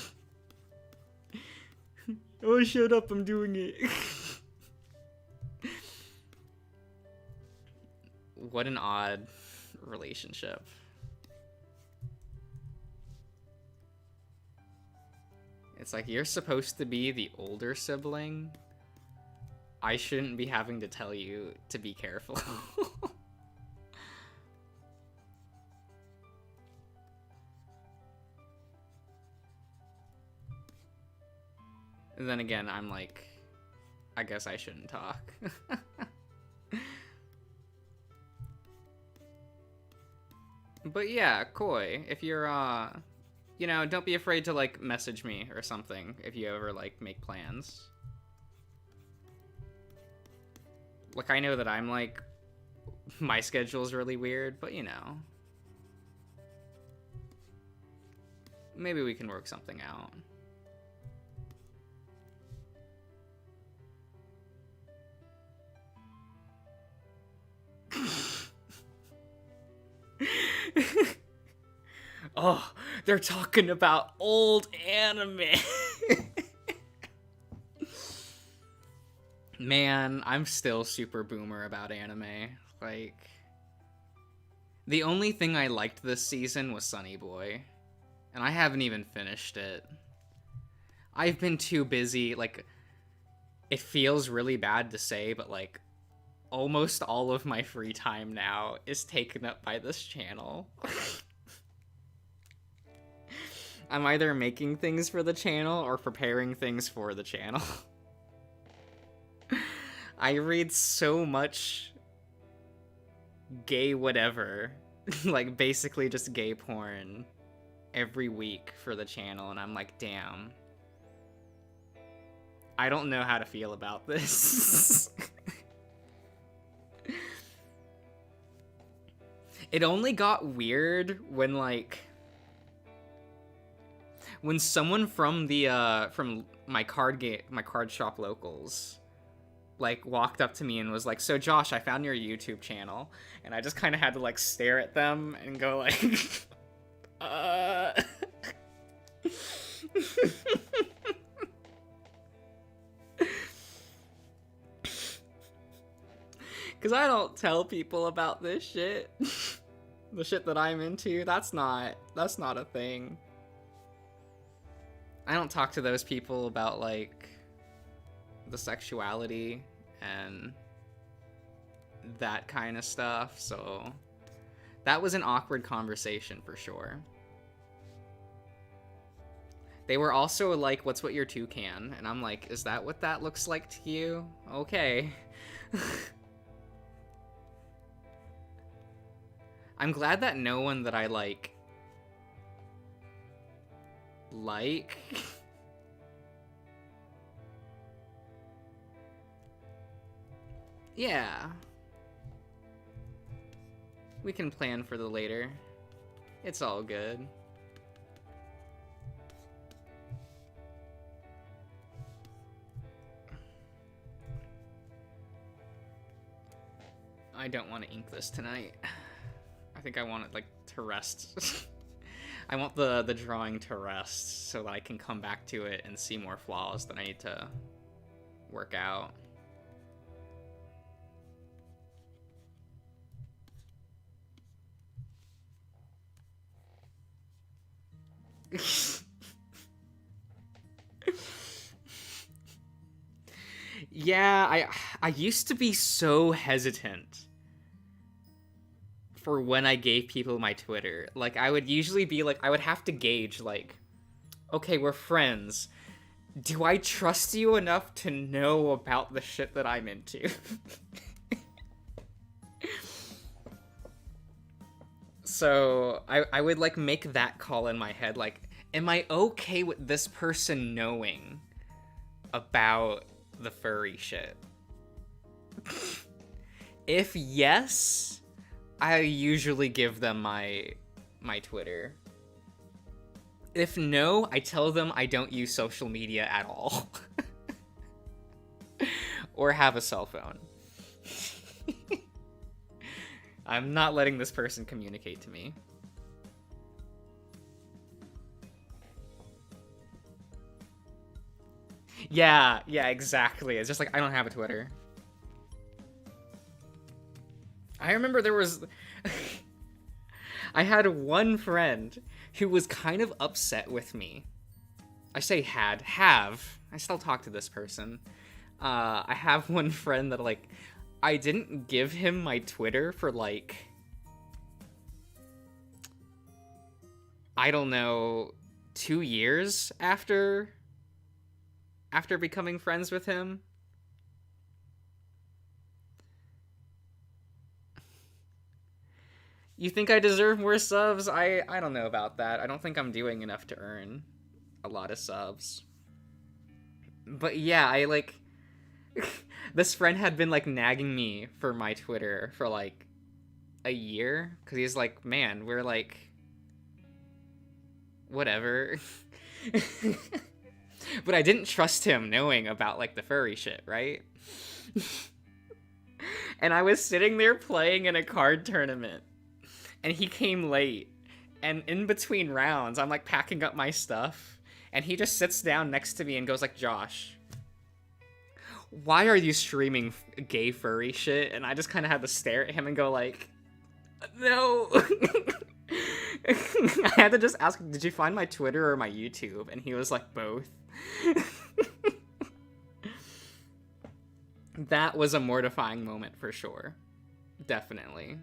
Oh, shut up, I'm doing it. What an odd relationship. It's like, you're supposed to be the older sibling. I shouldn't be having to tell you to be careful. And then again, I'm like, I guess I shouldn't talk. But yeah, Koi, if you're, you know, don't be afraid to, like, message me or something if you ever, like, make plans. Like, I know that I'm, like, my schedule's really weird, but, you know. Maybe we can work something out. Oh, they're talking about old anime. Man, I'm still super boomer about anime. Like, the only thing I liked this season was Sunny Boy. And I haven't even finished it. I've been too busy, like, it feels really bad to say, but, like, almost all of my free time now is taken up by this channel. I'm either making things for the channel or preparing things for the channel. I read so much gay whatever, like basically just gay porn every week for the channel, and I'm like, damn. I don't know how to feel about this. It only got weird when, like, when someone from the from my card shop locals, like, walked up to me and was like, "So Josh, I found your YouTube channel," and I just kind of had to, like, stare at them and go like, because I don't tell people about this shit. The shit that I'm into, that's not a thing. I don't talk to those people about, like, the sexuality and that kind of stuff, so that was an awkward conversation for sure. They were also like, "What's what your toucan?" And I'm like, "Is that what that looks like to you? Okay." I'm glad that no one that I like yeah, we can plan for the later. It's all good. I don't want to ink this tonight. I think I want it, like, to rest. I want the drawing to rest so that I can come back to it and see more flaws that I need to work out. Yeah, I used to be so hesitant for when I gave people my Twitter. Like, I would usually be like, I would have to gauge, like, okay, we're friends. Do I trust you enough to know about the shit that I'm into? So I would, like, make that call in my head, like, am I okay with this person knowing about the furry shit? If yes, I usually give them my Twitter. If no, I tell them I don't use social media at all. Or have a cell phone. I'm not letting this person communicate to me. Yeah, exactly. It's just like, I don't have a Twitter. I remember there was... I had one friend who was kind of upset with me. I say have. I still talk to this person. I have one friend that, like, I didn't give him my Twitter for, like, I don't know, 2 years after becoming friends with him. You think I deserve more subs? I don't know about that. I don't think I'm doing enough to earn a lot of subs. But yeah, I, like... This friend had been, like, nagging me for my Twitter for, like, a year. Because he's like, man, we're, like... whatever. But I didn't trust him knowing about, like, the furry shit, right? And I was sitting there playing in a card tournament. And he came late. And in between rounds, I'm, like, packing up my stuff. And he just sits down next to me and goes, like, Josh, why are you streaming gay furry shit? And I just kind of had to stare at him and go, like, no. I had to just ask, did you find my Twitter or my YouTube? And he was like, both. That was a mortifying moment for sure. Definitely.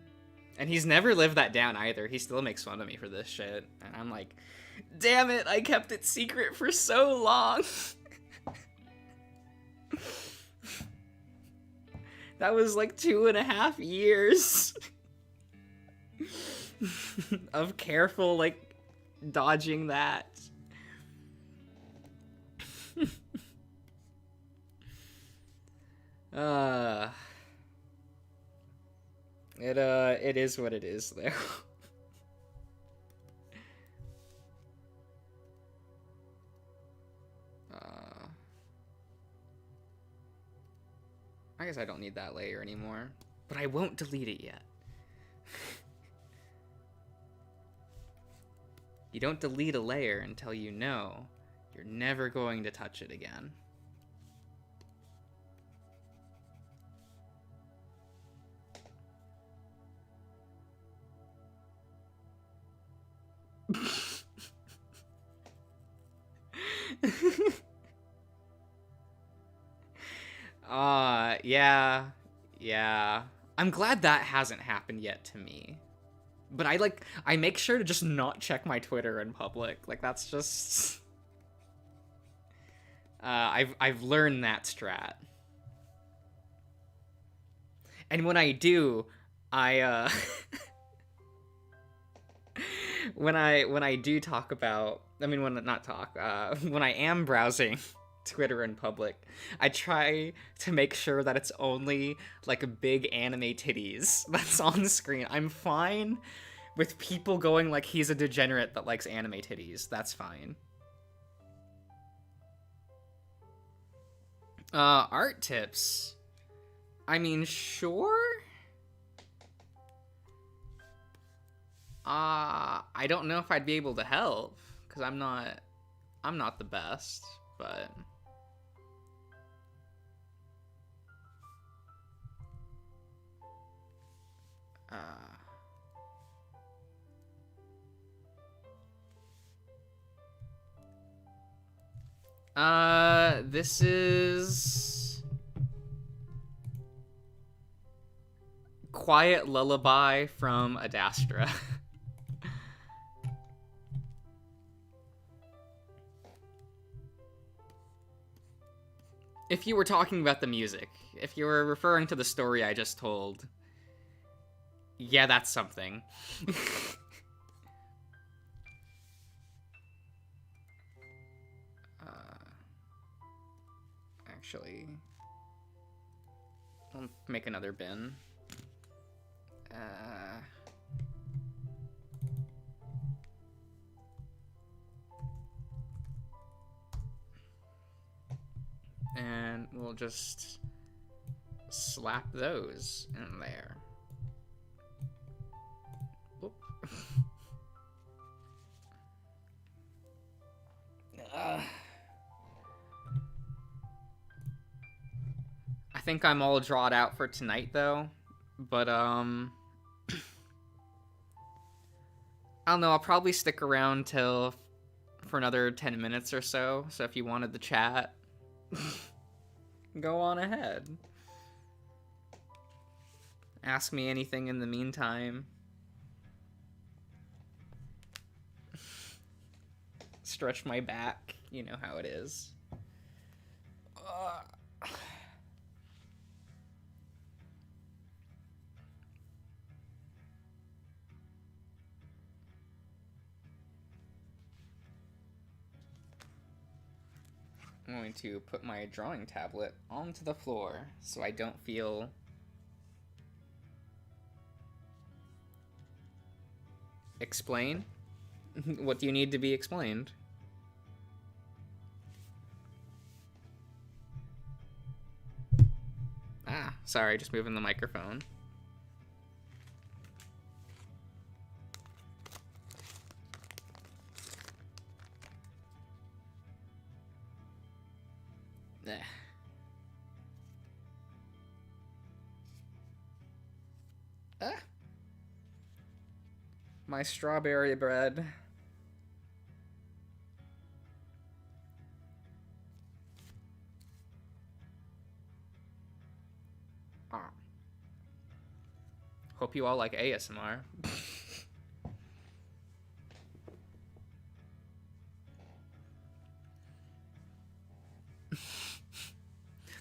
And he's never lived that down either. He still makes fun of me for this shit. And I'm like, damn it, I kept it secret for so long. That was like 2.5 years of careful, like, dodging that. It is what it is, though. I guess I don't need that layer anymore, but I won't delete it yet. You don't delete a layer until you know you're never going to touch it again. Yeah. I'm glad that hasn't happened yet to me. But I make sure to just not check my Twitter in public. Like, that's just... I've learned that strat. And when I do, when I do talk about... when I am browsing Twitter in public, I try to make sure that it's only like big anime titties that's on the screen. I'm fine with people going like he's a degenerate that likes anime titties. That's fine. Art tips. I mean, sure. I don't know if I'd be able to help because I'm not the best, but this is Quiet Lullaby from Adastra. If you were talking about the music, if you were referring to the story I just told, yeah, that's something. Actually, I'll make another bin. And we'll just slap those in there. Whoop. I think I'm all drawed out for tonight, though. But, I don't know, I'll probably stick around for another 10 minutes or so. So if you wanted to chat, go on ahead. Ask me anything in the meantime. Stretch my back. You know how it is. I'm going to put my drawing tablet onto the floor so I don't feel... Explain? What do you need to be explained? Ah, sorry, just moving the microphone. My strawberry bread. Ah. Hope you all like ASMR.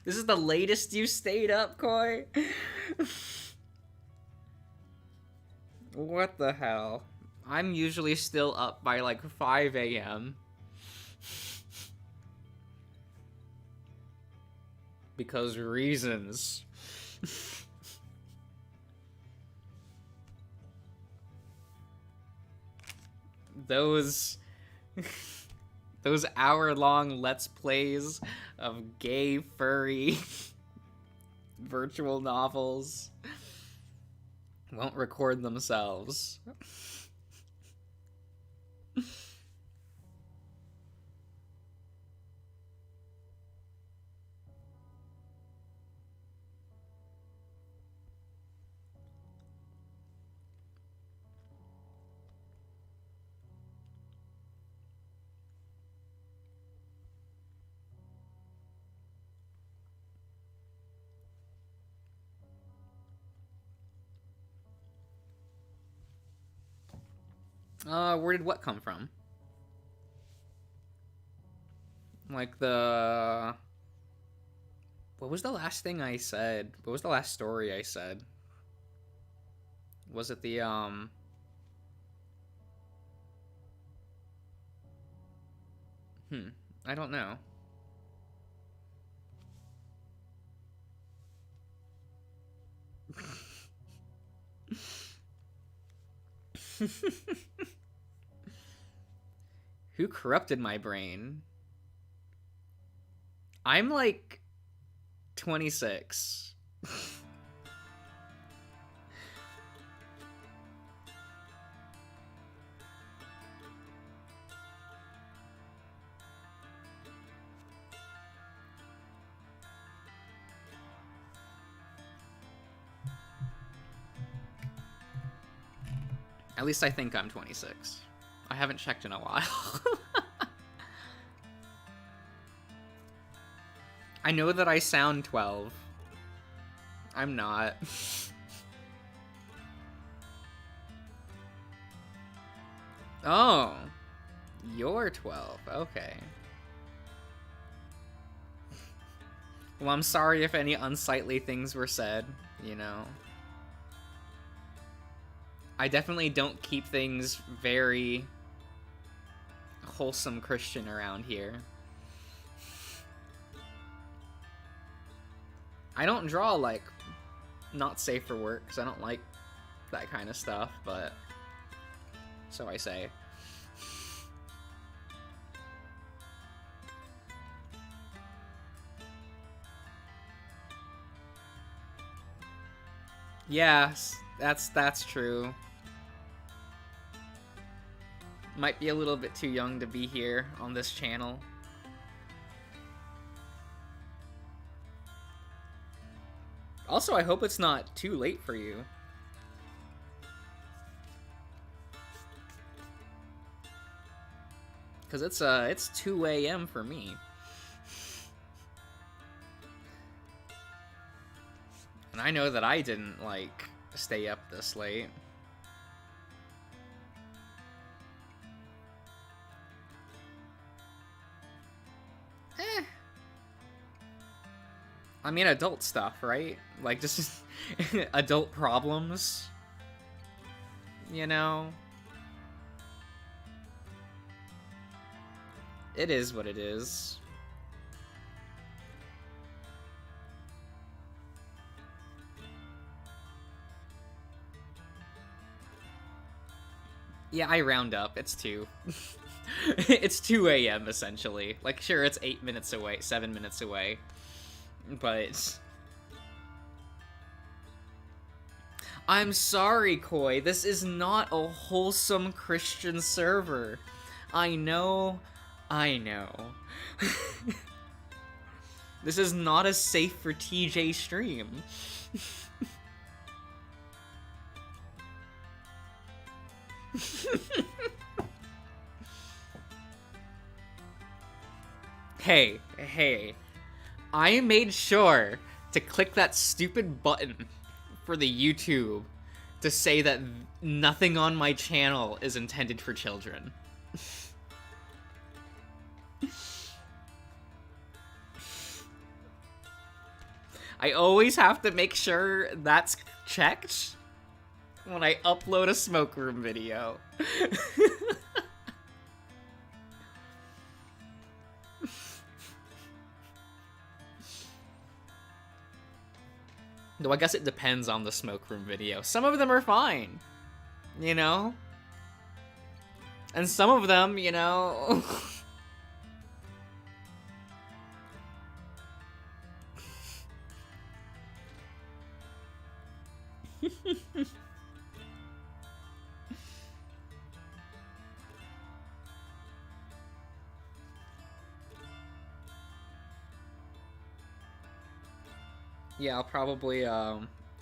This is the latest you stayed up, Koi? What the hell? I'm usually still up by like 5 a.m. Because reasons. Those hour-long Let's Plays of gay, furry virtual novels won't record themselves. Where did what come from? Like the... What was the last thing I said? What was the last story I said? Was it the, I don't know. Who corrupted my brain? I'm like 26. At least I think I'm 26. I haven't checked in a while. I know that I sound 12. I'm not. Oh. You're 12. Okay. Well, I'm sorry if any unsightly things were said, you know. I definitely don't keep things very wholesome Christian around here. I don't draw, like, not safe for work, because I don't like that kind of stuff, but so I say. Yes, that's true. Might be a little bit too young to be here on this channel. Also, I hope it's not too late for you. Cause it's 2 a.m. for me. And I know that I didn't, like, stay up this late. I mean, adult stuff, right? Like, just adult problems. You know? It is what it is. Yeah, I round up. It's 2. It's 2 a.m. essentially. Like, sure, it's 8 minutes away, 7 minutes away. But... I'm sorry, Koi. This is not a wholesome Christian server. I know. I know. This is not a safe for TJ stream. Hey, I made sure to click that stupid button for the YouTube to say that nothing on my channel is intended for children. I always have to make sure that's checked when I upload a Smoke Room video. Though I guess it depends on the Smoke Room video. Some of them are fine, you know? And some of them, you know... Yeah, I'll probably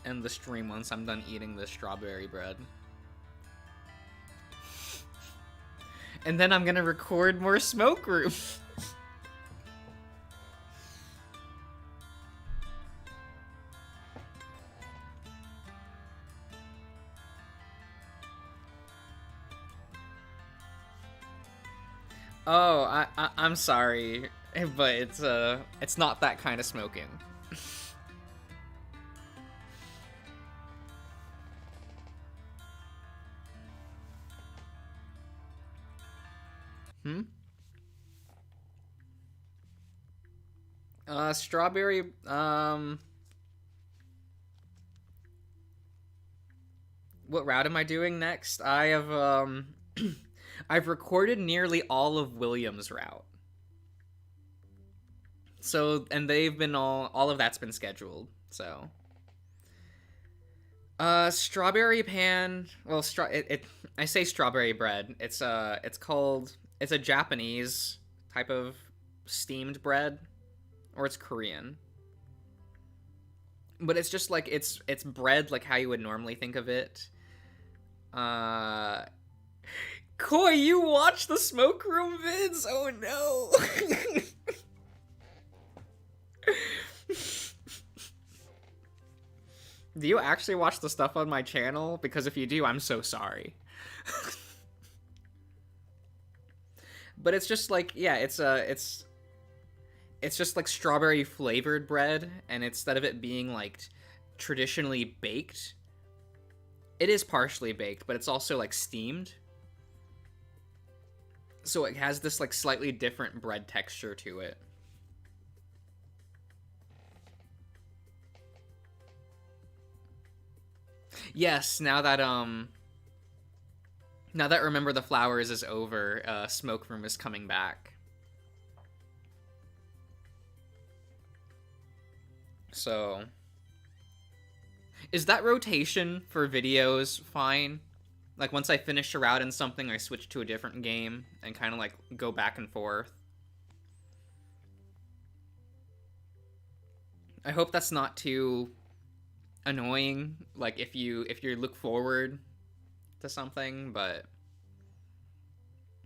end the stream once I'm done eating this strawberry bread. And then I'm gonna record more Smoke Room. Oh, I'm sorry, but it's not that kind of smoking. Strawberry, what route am I doing next? I have, I've recorded nearly all of William's route. So, and they've been all of that's been scheduled, so. Strawberry pan, well, I say strawberry bread. It's a Japanese type of steamed bread, or it's Korean. But it's just like, it's bread like how you would normally think of it. Koi, you watch the Smoke Room vids? Oh no! Do you actually watch the stuff on my channel? Because if you do, I'm so sorry. But it's just like, yeah, it's just like strawberry flavored bread, and instead of it being like traditionally baked, it is partially baked, but it's also like steamed. So it has this like slightly different bread texture to it. Yes, now that Remember the Flowers is over, Smoke Room is coming back. So, is that rotation for videos fine? Like, once I finish a route in something, I switch to a different game and kind of like go back and forth. I hope that's not too annoying, like if you look forward to something, but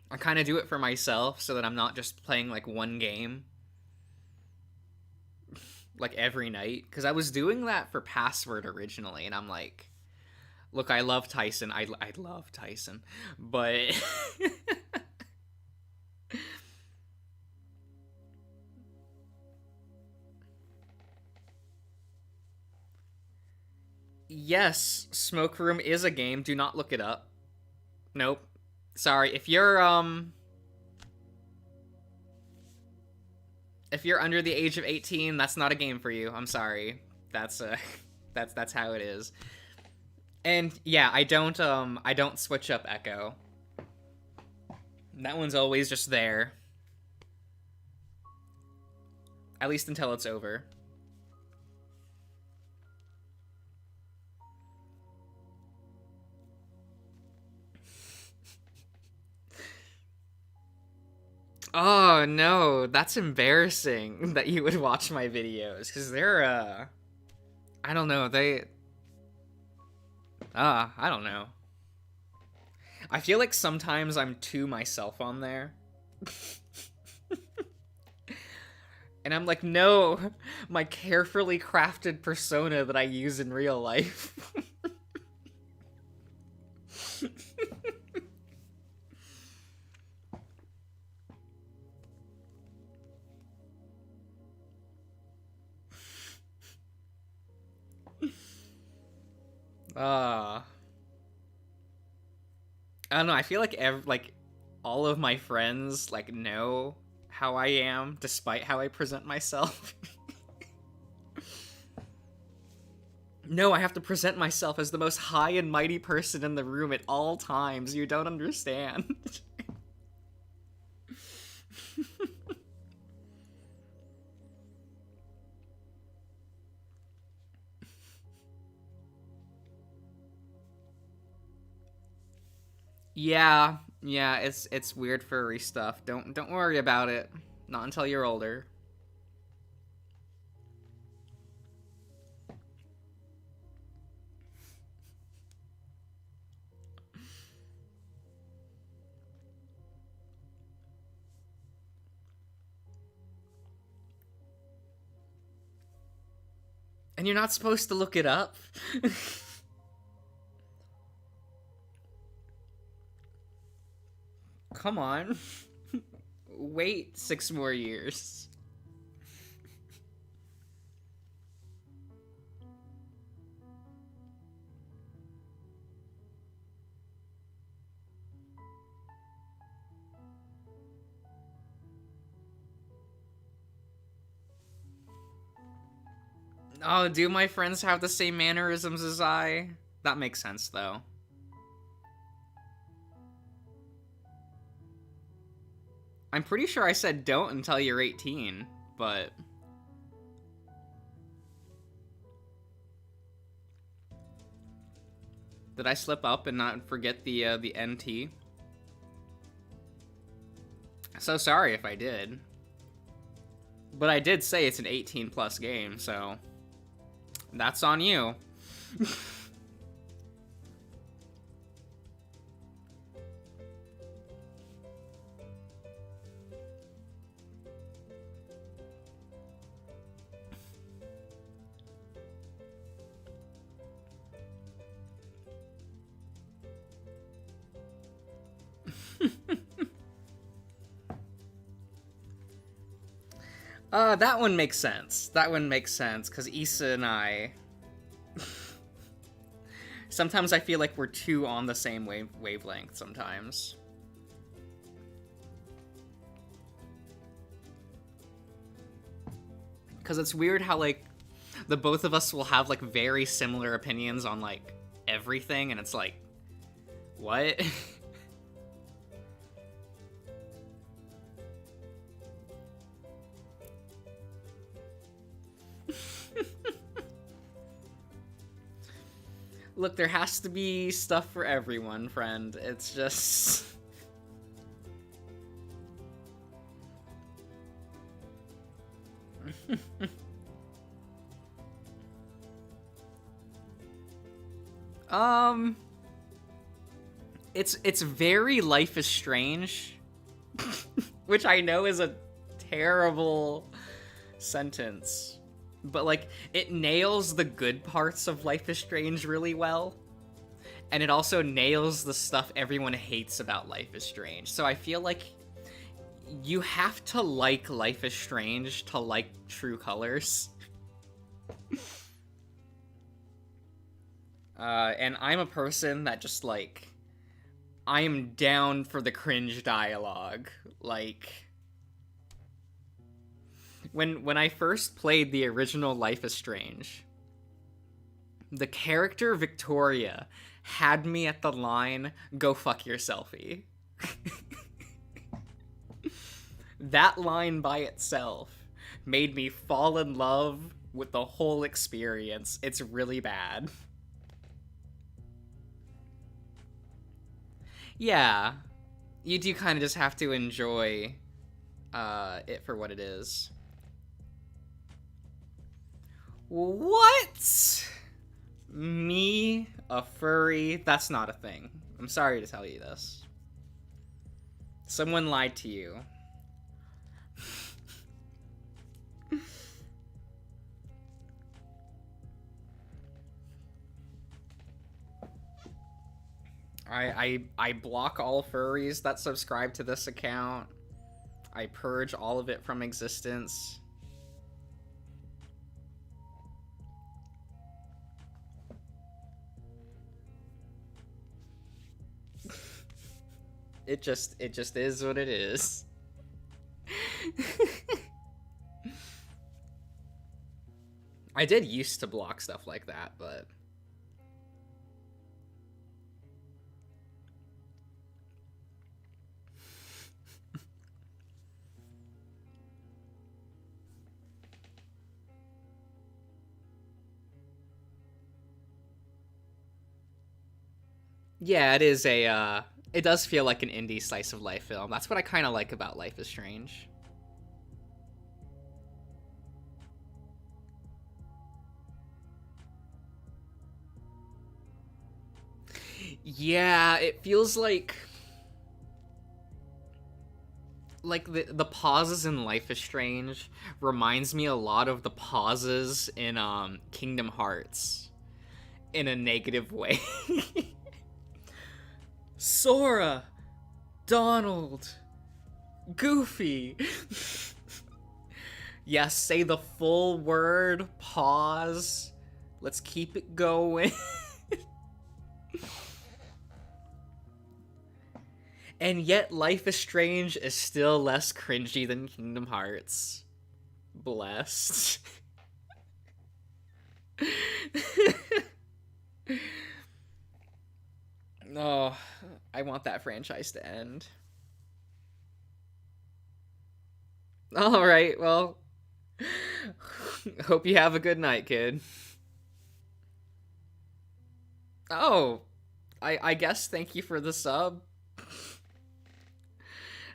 I kind of do it for myself so that I'm not just playing like one game like every night, because I was doing that for Password originally, and I'm like, look, I love Tyson, I love Tyson, but yes, Smoke Room is a game. Do not look it up. Nope. Sorry, if you're under the age of 18, that's not a game for you. I'm sorry. That's that's how it is. And yeah, I don't switch up Echo. That one's always just there. At least until it's over. Oh no, that's embarrassing that you would watch my videos, because they're I don't know, I don't know. I feel like sometimes I'm too myself on there. And I'm like, no, my carefully crafted persona that I use in real life. I don't know. I feel like all of my friends like know how I am, despite how I present myself. No, I have to present myself as the most high and mighty person in the room at all times. You don't understand. Yeah, yeah, it's weird furry stuff. Don't worry about it. Not until you're older. And you're not supposed to look it up. Come on. Wait 6 more years. Oh, do my friends have the same mannerisms as I? That makes sense, though. I'm pretty sure I said don't until you're 18, but... Did I slip up and not forget the NT? So sorry if I did. But I did say it's an 18 plus game, so... That's on you. That one makes sense. That one makes sense, because Issa and I... Sometimes I feel like we're too on the same wavelength sometimes. Because it's weird how, like, the both of us will have, like, very similar opinions on, like, everything, and it's like, what? Look, there has to be stuff for everyone, friend. It's just... It's very Life is Strange, which I know is a terrible sentence, but like it nails the good parts of Life is Strange really well, and it also nails the stuff everyone hates about Life is Strange. So I feel like you have to like Life is Strange to like True Colors. And I'm a person that just, like, I am down for the cringe dialogue. Like, when I first played the original Life is Strange, the character Victoria had me at the line, "Go fuck yourselfie." That line by itself made me fall in love with the whole experience. It's really bad. Yeah, you do kind of just have to enjoy it for what it is. What? Me, a furry? That's not a thing. I'm sorry to tell you this. Someone lied to you. I block all furries that subscribe to this account. I purge all of it from existence. It just is what it is. I did used to block stuff like that, but yeah, it is a it does feel like an indie slice of life film. That's what I kind of like about Life is Strange. Yeah, it feels like the pauses in Life is Strange reminds me a lot of the pauses in Kingdom Hearts in a negative way. Sora, Donald, Goofy. Yes, say the full word, pause. Let's keep it going. And yet Life is Strange is still less cringy than Kingdom Hearts. Blessed. Oh, I want that franchise to end. Alright, well, hope you have a good night, kid. Oh, I guess thank you for the sub.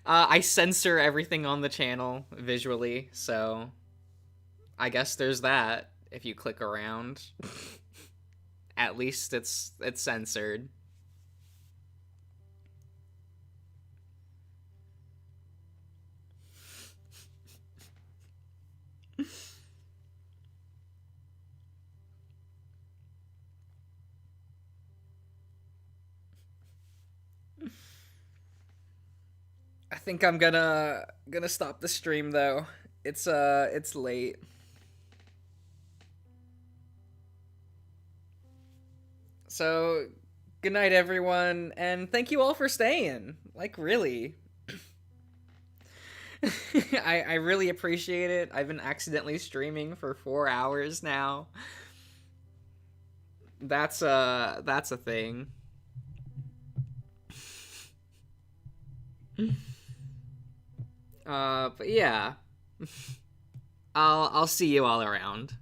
I censor everything on the channel visually, so I guess there's that. If you click around, at least it's censored. I think I'm gonna stop the stream though. It's late. So, good night everyone, and thank you all for staying. Like really. I really appreciate it. I've been accidentally streaming for 4 hours now. That's a thing. But yeah. I'll see you all around.